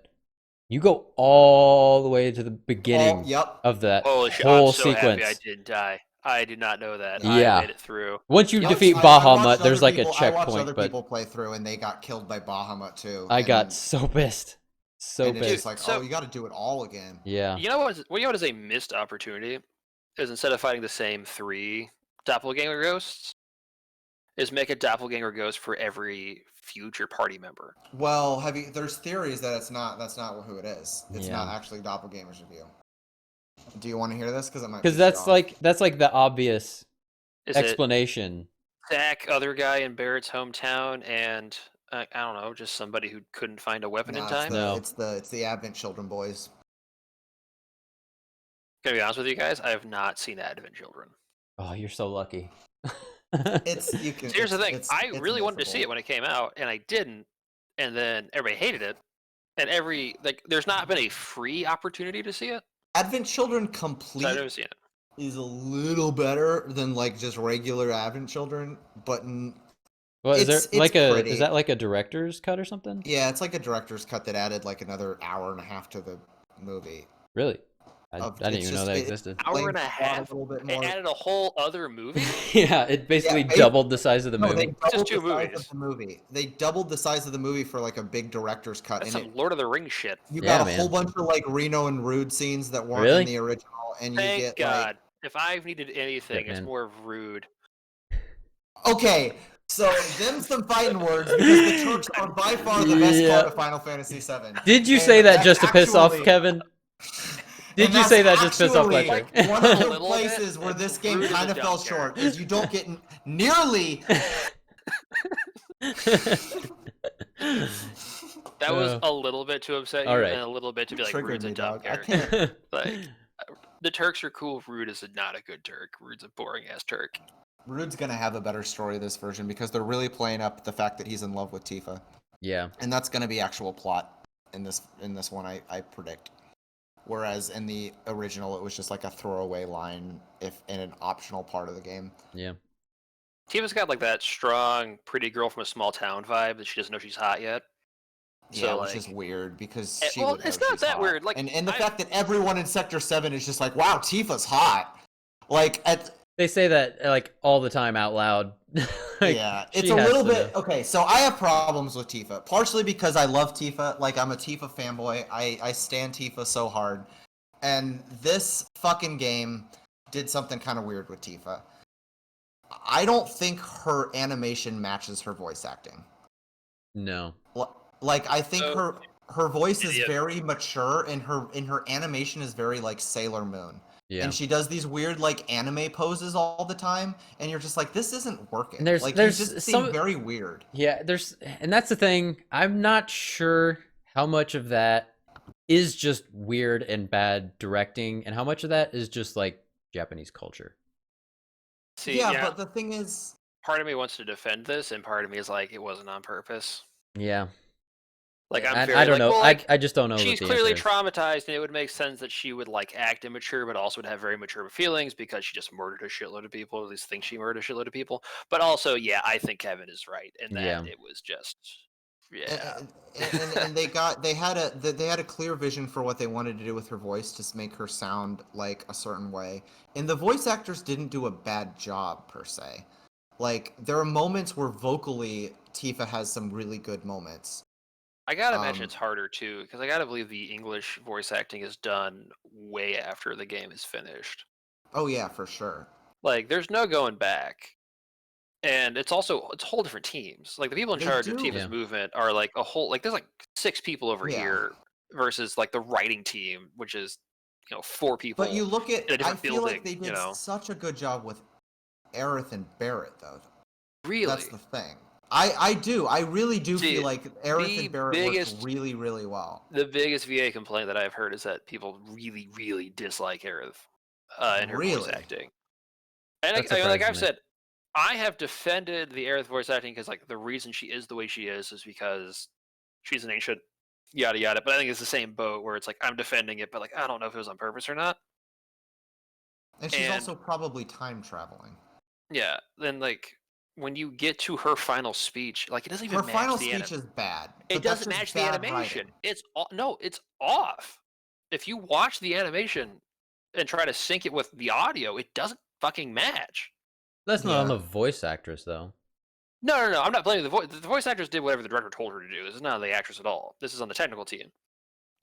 You go all the way to the beginning Yep. of that Holy shit! I'm whole so happy I sequence. didn't die. I did not know that. I Yeah. made it through. Once you Yep, defeat I watched Bahamut, there's other like a people- I watched checkpoint, other but people play through, and they got killed by Bahamut too. I got and- so pissed. So and it's pissed. just like, So- oh, you got to do it all again. Yeah. You know what is a missed opportunity? Is instead of fighting the same 3 doppelganger ghosts, is make a doppelganger ghost for every future party member. Well, there's theories that that's not who it is. It's Yeah. not actually Doppelgamer's review. Do you want to hear this? Because it might. Because piss you that's off. like the obvious Is explanation. it Zach, other guy in Barrett's hometown, and I don't know, just somebody who couldn't find a weapon in Nah, time? No. It's the Advent Children boys. Gonna be honest with you guys, I have not seen Advent Children. Oh, you're so lucky. It's you can. Here's the thing: it's really wanted to see it miserable. when it came out, and I didn't. And then everybody hated it, and there's not been a free opportunity to see it. Advent Children So I've Complete never seen it. is a little better than like just regular Advent Children, but Well, is there it's like pretty. is that like a director's cut or something? yeah, it's like a director's cut that added like another hour and a half to the movie. Really? I Of- didn't it's even know just- that it- existed. Hour and a Length out half. a little bit It more. added a whole other movie. Yeah, it basically ba- doubled the size of the No, movie. they doubled just two the size movies. of the movie. They doubled the size of the movie for like a big director's cut, That's and some Lord of the Rings shit. you Yeah, got a man. whole bunch of like Reno and Rude scenes that weren't Really? in the original, and you Thank get God. If I've needed anything, Shit, it's man. more of rude. like okay. So them some fighting words because the Turks are by far the best Yeah. part of Final Fantasy VII. Did you And say that that's just to piss off actually- Kevin? Did and you that's say that just to piss off actually Fletcher? One of A the little bit. places where It's this game rude as a kind of dumb fell character. short is you don't get nearly. That was a little bit to upset you, Alright. and a little bit to be like, Triggered Rude's a me, dumb dog. I character. can't. Like, the Turks are cool. Rude is not a good Turk. Rude's a boring ass Turk. Rude's gonna have a better story this version because they're really playing up the fact that he's in love with Tifa, Yeah. and that's gonna be actual plot in this one. I predict. Whereas in the original, it was just like a throwaway line if in an optional part of the game. Yeah. Tifa's got like that strong, pretty girl from a small town vibe that she doesn't know she's hot yet. Yeah, So, which like- is weird because Eh, she well, would know it's not she's that hot. weird, like, and the I- fact that everyone in Sector 7 is just like, wow, Tifa's hot. Like They say that like all the time out loud. Like, yeah, it's she a has little to bit know. okay. So I have problems with Tifa, partially because I love Tifa. Like I'm a Tifa fanboy. I stan Tifa so hard, and this fucking game did something kind of weird with Tifa. I don't think her animation matches her voice acting. No. Like I think So- her voice is Idiot. very mature, and her animation is very like Sailor Moon. Yeah. And she does these weird like anime poses all the time, and you're just like, this isn't working. And there's- like there's you just some- seem very weird. Yeah, and that's the thing. I'm not sure how much of that is just weird and bad directing, and how much of that is just like Japanese culture. See, yeah, yeah, but the thing is, part of me wants to defend this, and part of me is like, it wasn't on purpose. Yeah. Like, I'm I very, don't like, know. well, like, I just don't know. she's what the clearly answer is. traumatized, and it would make sense that she would like act immature, but also would have very mature feelings because she just murdered a shitload of people. At least think she murdered a shitload of people. But also, yeah, I think Kevin is right, and that Yeah. it was just, yeah. and they had a clear vision for what they wanted to do with her voice to make her sound like a certain way. And the voice actors didn't do a bad job per se. Like there are moments where vocally Tifa has some really good moments. I gotta imagine Um, it's harder too, because I gotta believe the English voice acting is done way after the game is finished. Oh yeah, for sure. Like, there's no going back. And it's whole different teams. Like the people in They charge of do. Tifa's Yeah. movement are like a whole like there's like 6 people over Yeah. here versus like the writing team, which is 4 people. But you look at, in a I different feel like they building, did you know? such a good job with Aerith and Barrett though. Really, That's the thing. I really do See, feel like Aerith the and Barrett biggest- worked really, really well. the biggest VA complaint that I've heard is that people really, really dislike Aerith and her voice Really? acting. And That like I've surprises me. said, I have defended the Aerith voice acting because like the reason she is the way she is because she's an ancient yada yada. But I think it's the same boat where it's like I'm defending it, but like I don't know if it was on purpose or not. And she's And- also probably time traveling. Yeah, then like when you get to her final speech, like it doesn't even Her match final the speech is bad. It but that's doesn't just match the bad animation. writing. It's no, it's off. If you watch the animation and try to sync it with the audio, it doesn't fucking match. That's not on Yeah. the voice actress though. No. I'm not blaming the voice. The voice actress did whatever the director told her to do. This is not on the actress at all. This is on the technical team.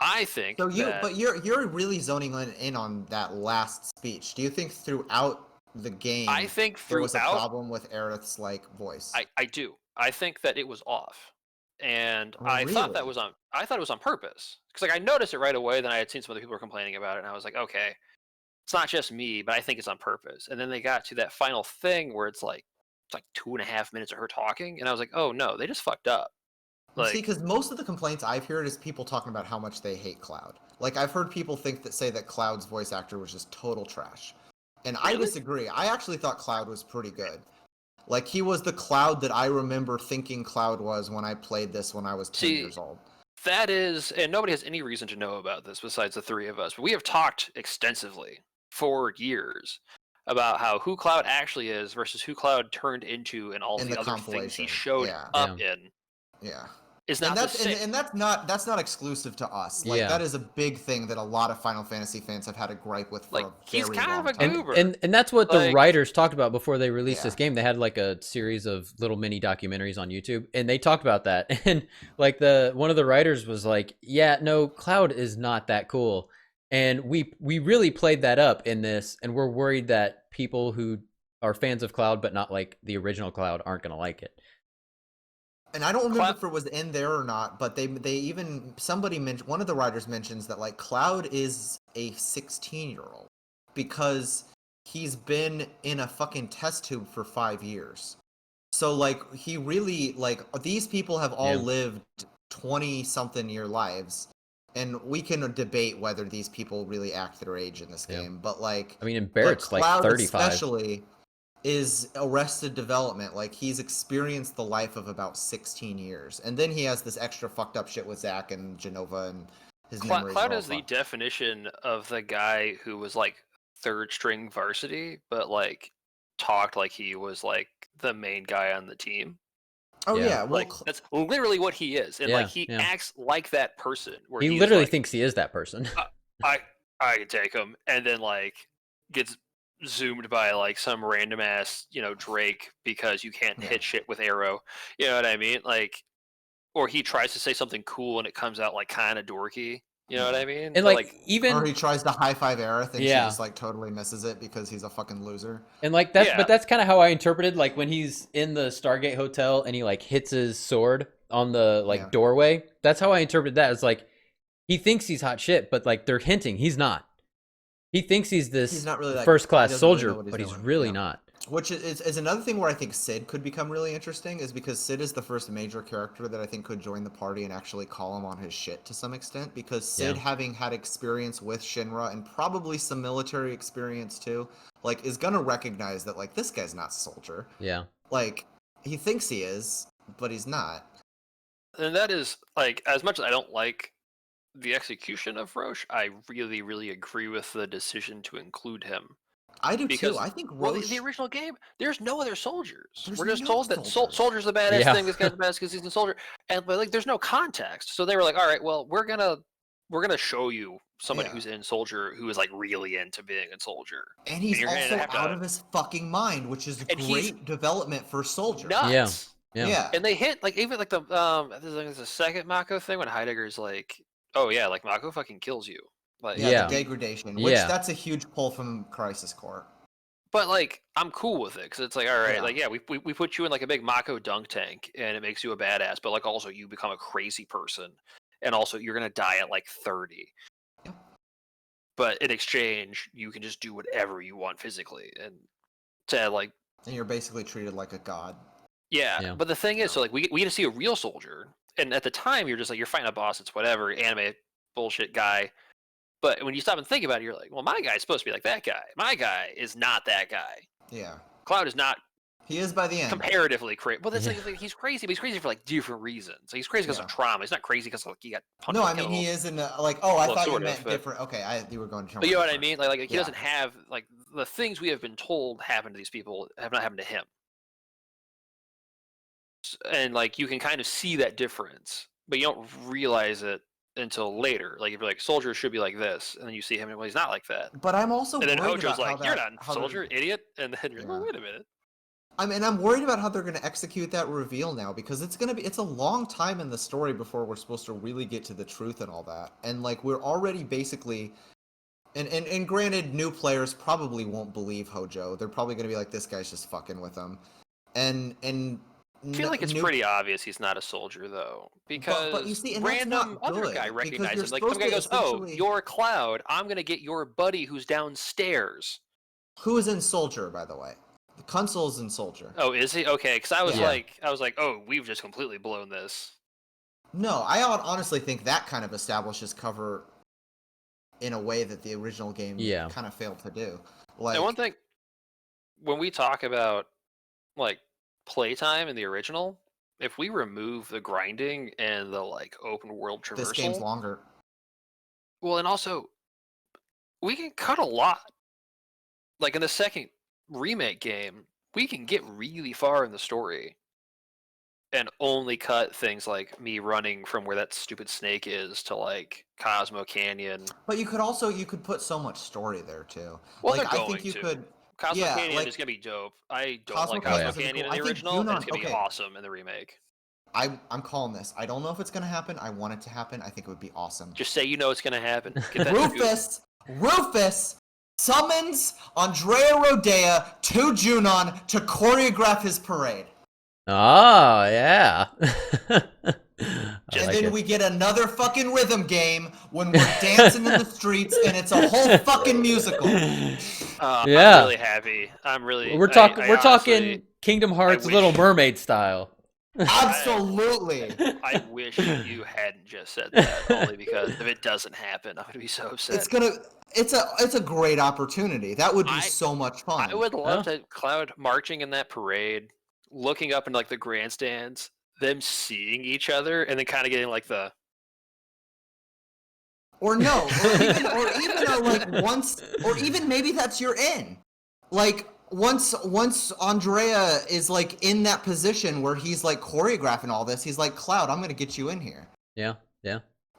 I think So that you're really zoning in on that last speech. Do you think throughout the game I think there was a throughout problem with Aerith's like voice? I do. I think that it was off. And Oh, I thought that really? was on I thought it was on purpose. Because like I noticed it right away, then I had seen some other people were complaining about it, and I was like, okay, it's not just me, but I think it's on purpose. And then they got to that final thing where it's like 2.5 minutes of her talking, and I was like, oh no, they just fucked up. Well, see, Like because most of the complaints I've heard is people talking about how much they hate Cloud. Like I've heard people say that Cloud's voice actor was just total trash, and I Really? disagree. I actually thought Cloud was pretty good. Like he was the Cloud that I remember thinking Cloud was when I played this when I was 10 See, years old. that is, and nobody has any reason to know about this besides the three of us. But we have talked extensively for years about who Cloud actually is versus who Cloud turned into and all In the the other things he compilation, showed yeah. up in Yeah. is And not the that's same. and that's not exclusive to us. Like Yeah. that is a big thing that a lot of Final Fantasy fans have had a gripe with for Like, a he's very kind long of a time. goober. And that's what the Like- writers talked about before they released this Yeah. game. They had like a series of little mini documentaries on YouTube, and they talked about that. And like one of the writers was like, "Yeah, no, Cloud is not that cool." And we really played that up in this, and we're worried that people who are fans of Cloud but not like the original Cloud aren't gonna like it. And I don't remember Cloud- if it was in there or not, but they even somebody mentioned, one of the writers mentions that like Cloud is a 16-year-old because he's been in a fucking test tube for 5 years. So like he really like these people have all Yeah. lived 20 something year lives, and we can debate whether these people really act their age in this Yeah. game, but like I mean, and Barrett's like Cloud 35. especially is Arrested Development. Like he's experienced the life of about 16 years, and then he has this extra fucked up shit with Zack and Genova, and his memories. Cloud are all is the fucked. definition of the guy who was like third string varsity, but like talked like he was like the main guy on the team. Oh Yeah. yeah, well, Like that's literally what he is, and like he Yeah. acts like that person. Where He he's literally like, thinks he is that person. I can take him, and then like gets zoomed by like some random ass Drake because you can't Yeah. hit shit with arrow. You know what I mean? Like, or he tries to say something cool and it comes out like kind of dorky. You know what I mean? And But, like even or he tries to high five Aerith, and she Yeah. just like totally misses it because he's a fucking loser. And like that's Yeah. but that's kind of how I interpreted like when he's in the Stargate hotel and he like hits his sword on the like Yeah. doorway. That's how I interpreted that. It's like he thinks he's hot shit, but like they're hinting he's not. He thinks he's this He's not really, like, first class he doesn't really soldier, know what he's but he's doing. really Yeah. not. Which is another thing where I think Sid could become really interesting, is because Sid is the first major character that I think could join the party and actually call him on his shit to some extent, because Sid, Yeah. having had experience with Shinra and probably some military experience too, like is gonna recognize that like this guy's not a soldier. Yeah. Like he thinks he is, but he's not. and that is like, as much as I don't like the execution of Roche, I really, really agree with the decision to include him. I do Because too. I think well, Roche. the original game, there's no other soldiers. There's We're just no told that soldiers. soldier's the badass Yeah. thing. This guy's the badass because he's a soldier, and but like, there's no context. So they were like, all right, well, we're gonna show you somebody Yeah. who's in soldier who is like really into being a soldier. And he's you're gonna also have to- out of his fucking mind, which is And he's great development for soldier. Nuts. Yeah. And they hit like even like there's a second Mako thing when Heidegger's like, oh yeah, like Mako fucking kills you. Like Yeah, Yeah. the degradation, which Yeah. that's a huge pull from Crisis Core. But like I'm cool with it because it's like, all right, Yeah. like yeah, we put you in like a big Mako dunk tank and it makes you a badass, but like also you become a crazy person, and also you're gonna die at like 30. Yeah. But in exchange, you can just do whatever you want physically, and to like And you're basically treated like a god. yeah. Yeah. But the thing is, so like we get to see a real soldier, and at the time you're just like you're fighting a boss, it's whatever anime bullshit guy. But when you stop and think about it, you're like, well, my guy's supposed to be like that guy. My guy is not that guy. Yeah. Cloud is not He is by the end. Comparatively crazy. Well, that's like he's crazy, but he's crazy for like different reasons. Like, he's crazy because of trauma. He's not crazy because like he got punched. No, I mean he is in like. Oh, I thought you meant but, different. Okay, you were going to. But you know what I mean? Like he doesn't have like the things we have been told happen to these people have not happened to him. And like you can kind of see that difference, but you don't realize it until later. Like if you're like, soldier should be like this, and then you see him and well, he's not like that. But I'm also and then worried Hojo's about like, you're not soldier, idiot, and then you're like, wait a minute. I'm worried about how they're going to execute that reveal now, because it's a long time in the story before we're supposed to really get to the truth and all that. And like we're already basically and granted, new players probably won't believe Hojo. They're probably going to be like, this guy's just fucking with them. And I feel like it's pretty obvious he's not a soldier though, because but you see, and random other guy recognizes him. Like some guy goes, "Oh, you're Cloud. I'm gonna get your buddy who's downstairs." Who is in Soldier, by the way? The console's in Soldier. Oh, is he? Okay, because I was like, oh, we've just completely blown this. No, I honestly think that kind of establishes cover in a way that the original game kind of failed to do. Like, and one thing, when we talk about like playtime in the original, if we remove the grinding and the like open world traversal, this game's longer. Well, and also we can cut a lot. Like in the second remake game, we can get really far in the story and only cut things like me running from where that stupid snake is to like Cosmo Canyon. But you could put so much story there too. Well, like, they're I think going you to. could. Cosmo Canyon is gonna be dope. I don't like Cosmo Canyon in the original. And it's gonna be awesome in the remake. I'm calling this. I don't know if it's gonna happen. I want it to happen. I think it would be awesome. Just say you know it's gonna happen. Rufus summons Andrea Rodea to Junon to choreograph his parade. Oh, yeah. And then we get another fucking rhythm game when we're dancing in the streets and it's a whole fucking musical. I'm really happy. We're talking Kingdom Hearts Little Mermaid style. Absolutely. I wish you hadn't just said that, only because if it doesn't happen, I'm gonna be so upset. It's a great opportunity. That would be so much fun. I would love to Cloud marching in that parade, looking up in like the grandstands, them seeing each other, and then kind of getting like the or even maybe that's your in. Like once Andrea is like in that position where he's like choreographing all this, he's like, Cloud, I'm gonna get you in here. Yeah.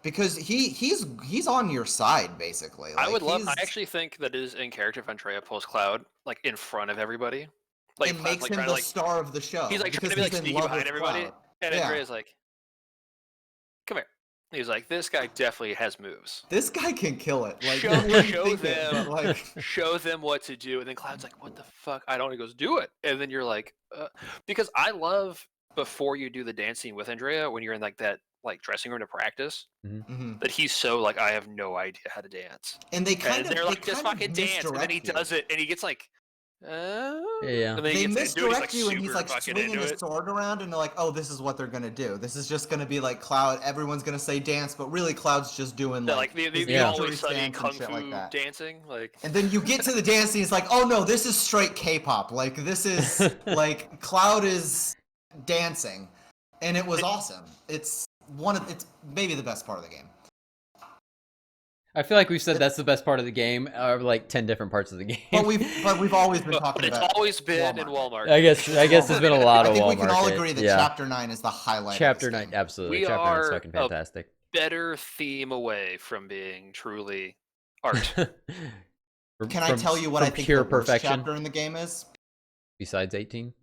Because he's on your side basically. Like, I actually think that is in character if Andrea pulls Cloud like in front of everybody. Like it makes him the star of the show. He's like trying to be like sneaky behind everybody, Cloud. and Andrea's like, "Come here." He's like, "This guy definitely has moves. This guy can kill it." Like, show them what to do." And then Cloud's like, "What the fuck?" I don't. He goes, "Do it." And then you're like, because I love before you do the dancing with Andrea when you're in like that like dressing room to practice, that he's so like, I have no idea how to dance. And they're like, just fucking dance, and then he does it, and he gets like. Yeah. They misdirect you, and he's like swinging his sword around, and they're like, "Oh, this is what they're gonna do. This is just gonna be like Cloud. Everyone's gonna say dance, but really, Cloud's just doing like the always sunny kung fu like dancing, like." And then you get to the dance, and he's like, "Oh no, this is straight K-pop. Like this is like Cloud is dancing," and it was awesome. It's maybe the best part of the game. I feel like we've said that's the best part of the game, or like 10 different parts of the game. But we've always been talking about. It's always been Walmart. in Walmart. I guess there's been a lot of Walmart. I think we can all agree that Chapter 9 is the highlight. Chapter 9, absolutely. Chapter 9 is fucking fantastic. Better theme away from being truly art. Can I tell you what I think the worst chapter in the game is? Besides 18?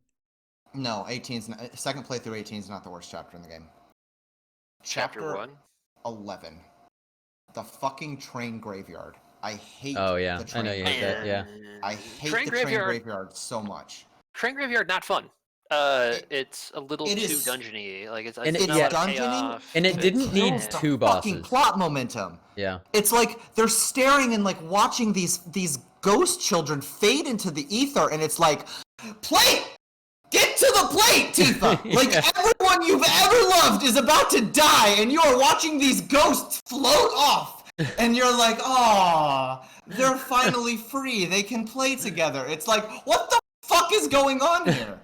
No, 18's second playthrough 18 is not the worst chapter in the game. Chapter 1? 11. The fucking train graveyard. I hate the train. I know you hate that, yeah. I hate the train graveyard so much. Train graveyard, not fun. It's a little too dungeony. Like it's dungeony, and it didn't need two bosses. Fucking plot momentum. Yeah. It's like they're staring and like watching these ghost children fade into the ether, and it's like, plate! Get to the plate, Tifa! Like, everyone you've ever loved is about to die, and you're watching these ghosts float off, and you're like, "Aw, they're finally free. They can play together." It's like, what the fuck is going on here?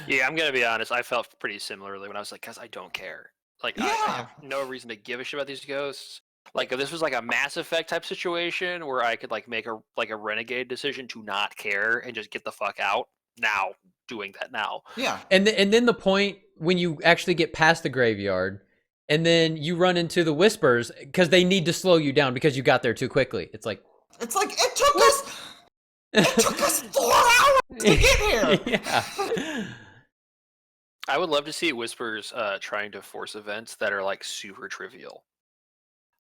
Yeah, I'm gonna be honest. I felt pretty similarly when I was like, "Cause I don't care. Like, I Yeah. have no reason to give a shit about these ghosts. Like, if this was like a Mass Effect type situation where I could like make a renegade decision to not care and just get the fuck out, now doing that now. Yeah. And then the point when you actually get past the graveyard, and then you run into the whispers because they need to slow you down because you got there too quickly. It's like It's like it took us 4 hours to get here. Yeah. I would love to see Whispers trying to force events that are like super trivial,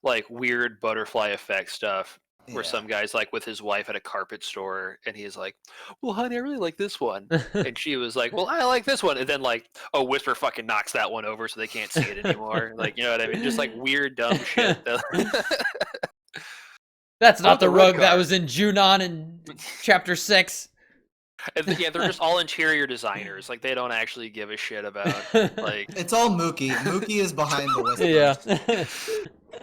like weird butterfly effect stuff. Where Yeah. some guy's like with his wife at a carpet store, and he's like, "Well, honey, I really like this one," and she was like, "Well, I like this one," and then like, "Oh, Whisper fucking knocks that one over, so they can't see it anymore." Like, you know what I mean? Just like weird, dumb shit. That's not the the red rug that card. was in Junon in chapter 6. And yeah, they're just all interior designers. Like, they don't actually give a shit about like. It's all Mookie. Mookie is behind the whispers. Yeah.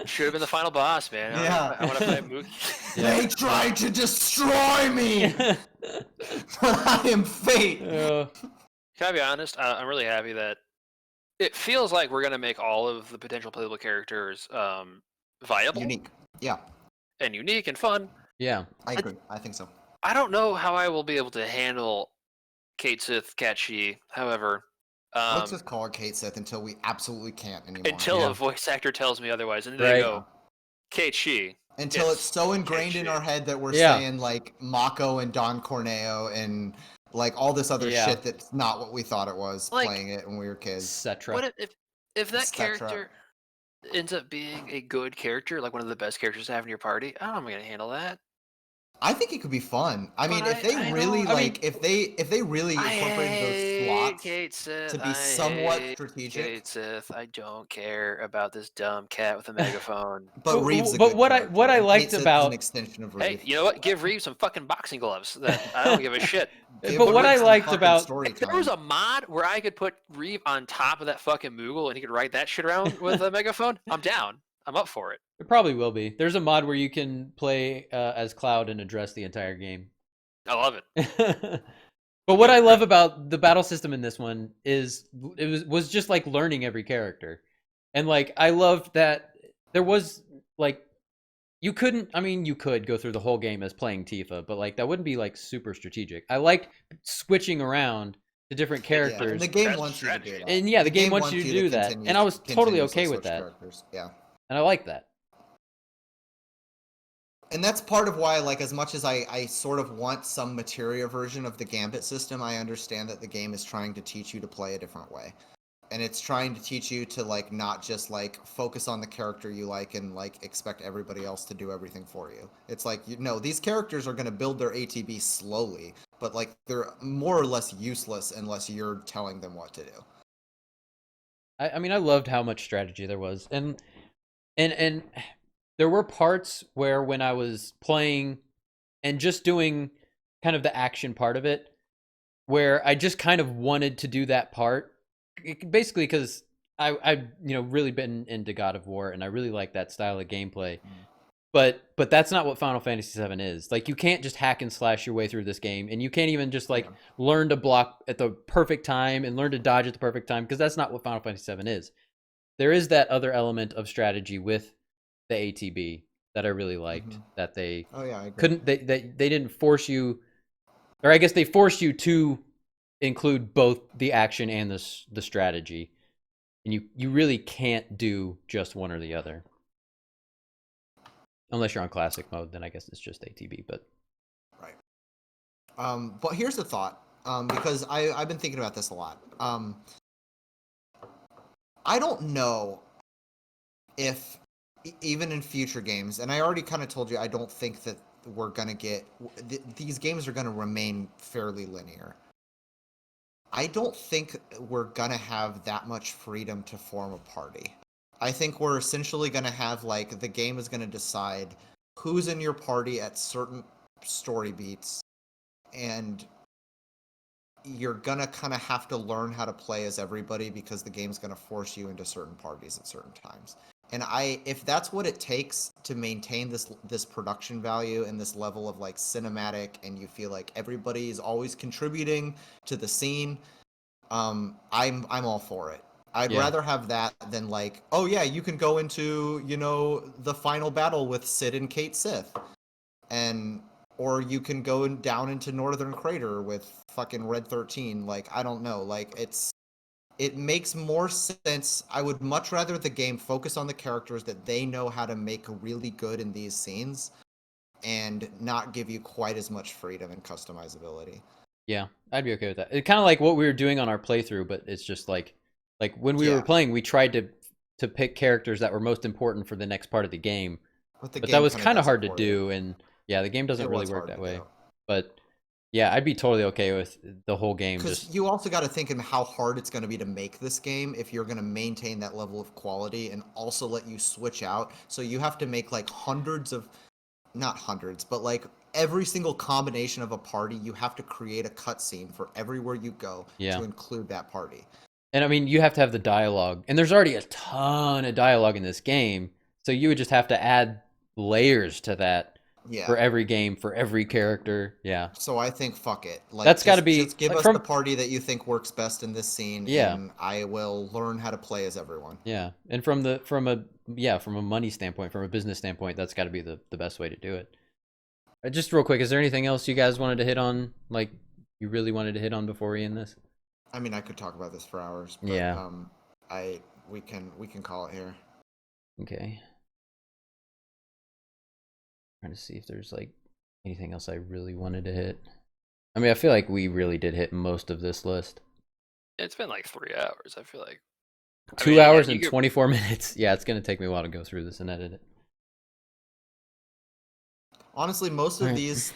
Should have been the final boss, man. Yeah. I want to play Mookie. Yeah. They tried to destroy me, but I am fate. Can I be honest? I'm really happy that it feels like we're gonna make all of the potential playable characters viable, Unique. Yeah, and unique and fun. Yeah. I agree. I think so. I don't know how I will be able to handle Kate Sith, Cat Shi. However, Let's just call her Kate Sith until we absolutely can't anymore. until Yeah. a voice actor tells me otherwise, and Right. they go, Kate Shi. Until it's so ingrained in Kate our Shi. head that we're Yeah. saying like Mako and Don Corneo and like all this other Yeah. shit that's not what we thought it was Like, playing it when we were kids. Etc. What if that Etc. character ends up being a good character, like one of the best characters to have in your party? I don't know how I'm gonna handle that. I think it could be fun. I mean, But if they I really don't- I like, if they really incorporated those slots Kate Sith. to be somewhat I hate strategic, Kate Sith. I don't care about this dumb cat with a megaphone. but Reeves. But what I liked Kate Sith is about an extension of Hey, Reeves. you know what? Give Reeves some fucking boxing gloves. That I don't give a shit. Give but what I Reeves some liked fucking about- story If there time. was a mod where I could put Reeve on top of that fucking Moogle and he could write that shit around with a megaphone, I'm down. I'm up for it. It probably will be. There's a mod where you can play as Cloud and address the entire game. I love it. But what I love about the battle system in this one is it was just like learning every character. And like I loved that there was like you could go through the whole game as playing Tifa, but like that wouldn't be like super strategic. I liked switching around to different Yeah, characters. and the game That's wants you to do strategy. that. And yeah, the game wants you to do that. continue- And I was totally continuously okay with switch that. characters. Yeah. And I like that. And that's part of why, like, as much as I sort of want some materia version of the Gambit system, I understand that the game is trying to teach you to play a different way. And it's trying to teach you to, like, not just, like, focus on the character you like and, like, expect everybody else to do everything for you. It's like, these characters are going to build their ATB slowly, but, like, they're more or less useless unless you're telling them what to do. I mean, I loved how much strategy there was, and there were parts where when I was playing and just doing kind of the action part of it, where I just kind of wanted to do that part, basically because I really been into God of War and I really like that style of gameplay. But that's not what Final Fantasy VII is. Like, you can't just hack and slash your way through this game, and you can't even just like learn to block at the perfect time and learn to dodge at the perfect time, because that's not what Final Fantasy VII is. There is that other element of strategy with the ATB that I really liked. That they Oh, yeah, I agree. couldn't they didn't force you, or I guess they forced you to include both the action and the strategy, and you really can't do just one or the other. Unless you're on classic mode, then I guess it's just ATB. But Right. But here's the thought, because I've been thinking about this a lot. I don't know if even in future games, and I already kind of told you, I don't think that we're gonna get these games are gonna remain fairly linear. I don't think we're gonna have that much freedom to form a party. I think we're essentially gonna have, like, the game is gonna decide who's in your party at certain story beats, and you're gonna kind of have to learn how to play as everybody because the game's gonna force you into certain parties at certain times. And if that's what it takes to maintain this production value and this level of, like, cinematic, and you feel like everybody is always contributing to the scene, I'm all for it. I'd Yeah. rather have that than like, oh yeah, you can go into, the final battle with Sid and Kate Sith. Or you can go down into Northern Crater with fucking Red 13. Like, I don't know. Like, it makes more sense. I would much rather the game focus on the characters that they know how to make really good in these scenes and not give you quite as much freedom and customizability. Yeah, I'd be okay with that. It's kind of like what we were doing on our playthrough, but it's just like when we were playing, we tried to pick characters that were most important for the next part of the game. But that was kind of hard to do, and yeah, the game doesn't really work that way. But yeah, I'd be totally okay with the whole game. Because you also got to think in how hard it's going to be to make this game if you're going to maintain that level of quality and also let you switch out. So you have to make like not hundreds, but like every single combination of a party, you have to create a cutscene for everywhere you go to include that party. And I mean, you have to have the dialogue, and there's already a ton of dialogue in this game, so you would just have to add layers to that. Yeah. For every game, for every character, yeah. So I think fuck it. Like, that's got to be. Just give us the party that you think works best in this scene, and I will learn how to play as everyone. Yeah, and from a money standpoint, from a business standpoint, that's got to be the best way to do it. Just real quick, is there anything else you guys wanted to hit on? Like, you really wanted to hit on before we end this? I mean, I could talk about this for hours. But, we can call it here. Okay. Trying to see if there's like anything else I really wanted to hit. I mean, I feel like we really did hit most of this list. It's been like 3 hours. I feel like 2 hours and 24 minutes. Yeah, it's gonna take me a while to go through this and edit it. Honestly, most of these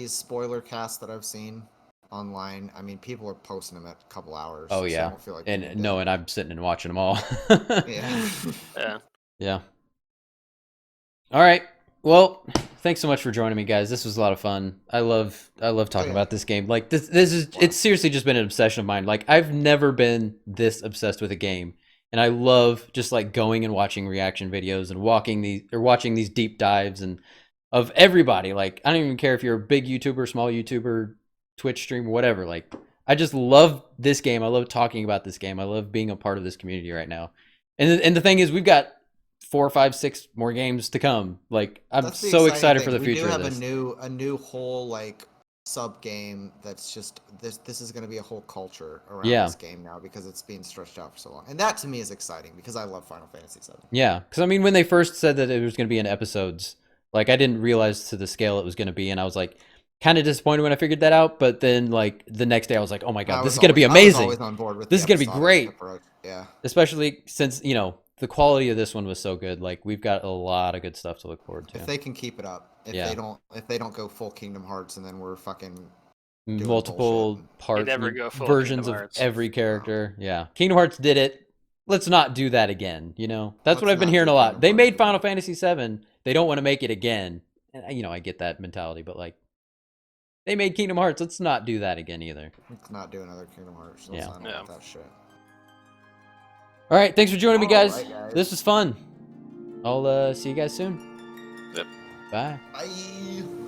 spoiler casts that I've seen online, I mean, people are posting them at a couple hours. Oh yeah, so I don't feel like and I'm sitting and watching them all. Yeah. All right. Well, thanks so much for joining me, guys. This was a lot of fun. I love talking about this game. Like this is it's seriously just been an obsession of mine. Like I've never been this obsessed with a game, and I love just like going and watching reaction videos and watching these deep dives and of everybody. Like I don't even care if you're a big YouTuber, small YouTuber, Twitch streamer, whatever. Like I just love this game. I love talking about this game. I love being a part of this community right now. And the thing is, we've got 4, 5, 6 more games to come. Like I'm so excited for the future of this. We do have a new whole like sub game that's just this is going to be a whole culture around this game now because it's being stretched out for so long. And that to me is exciting because I love Final Fantasy VII. Yeah, because I mean when they first said that it was going to be in episodes, like I didn't realize to the scale it was going to be, and I was like kind of disappointed when I figured that out. But then like the next day I was like, oh my god, this is going to be amazing. I was always on board with this is going to be great. Yeah, especially since the quality of this one was so good. Like we've got a lot of good stuff to look forward to. If they can keep it up, if they don't go full Kingdom Hearts and then we're fucking multiple versions of every character. Yeah, Kingdom Hearts did it. Let's not do that again. That's what I've been hearing a lot. They made Final Fantasy VII. They don't want to make it again. And I get that mentality, but like they made Kingdom Hearts. Let's not do that again either. Let's not do another Kingdom Hearts. Let's not do that shit. All right, thanks for joining me, guys. This was fun. I'll see you guys soon. Yep. Bye. Bye.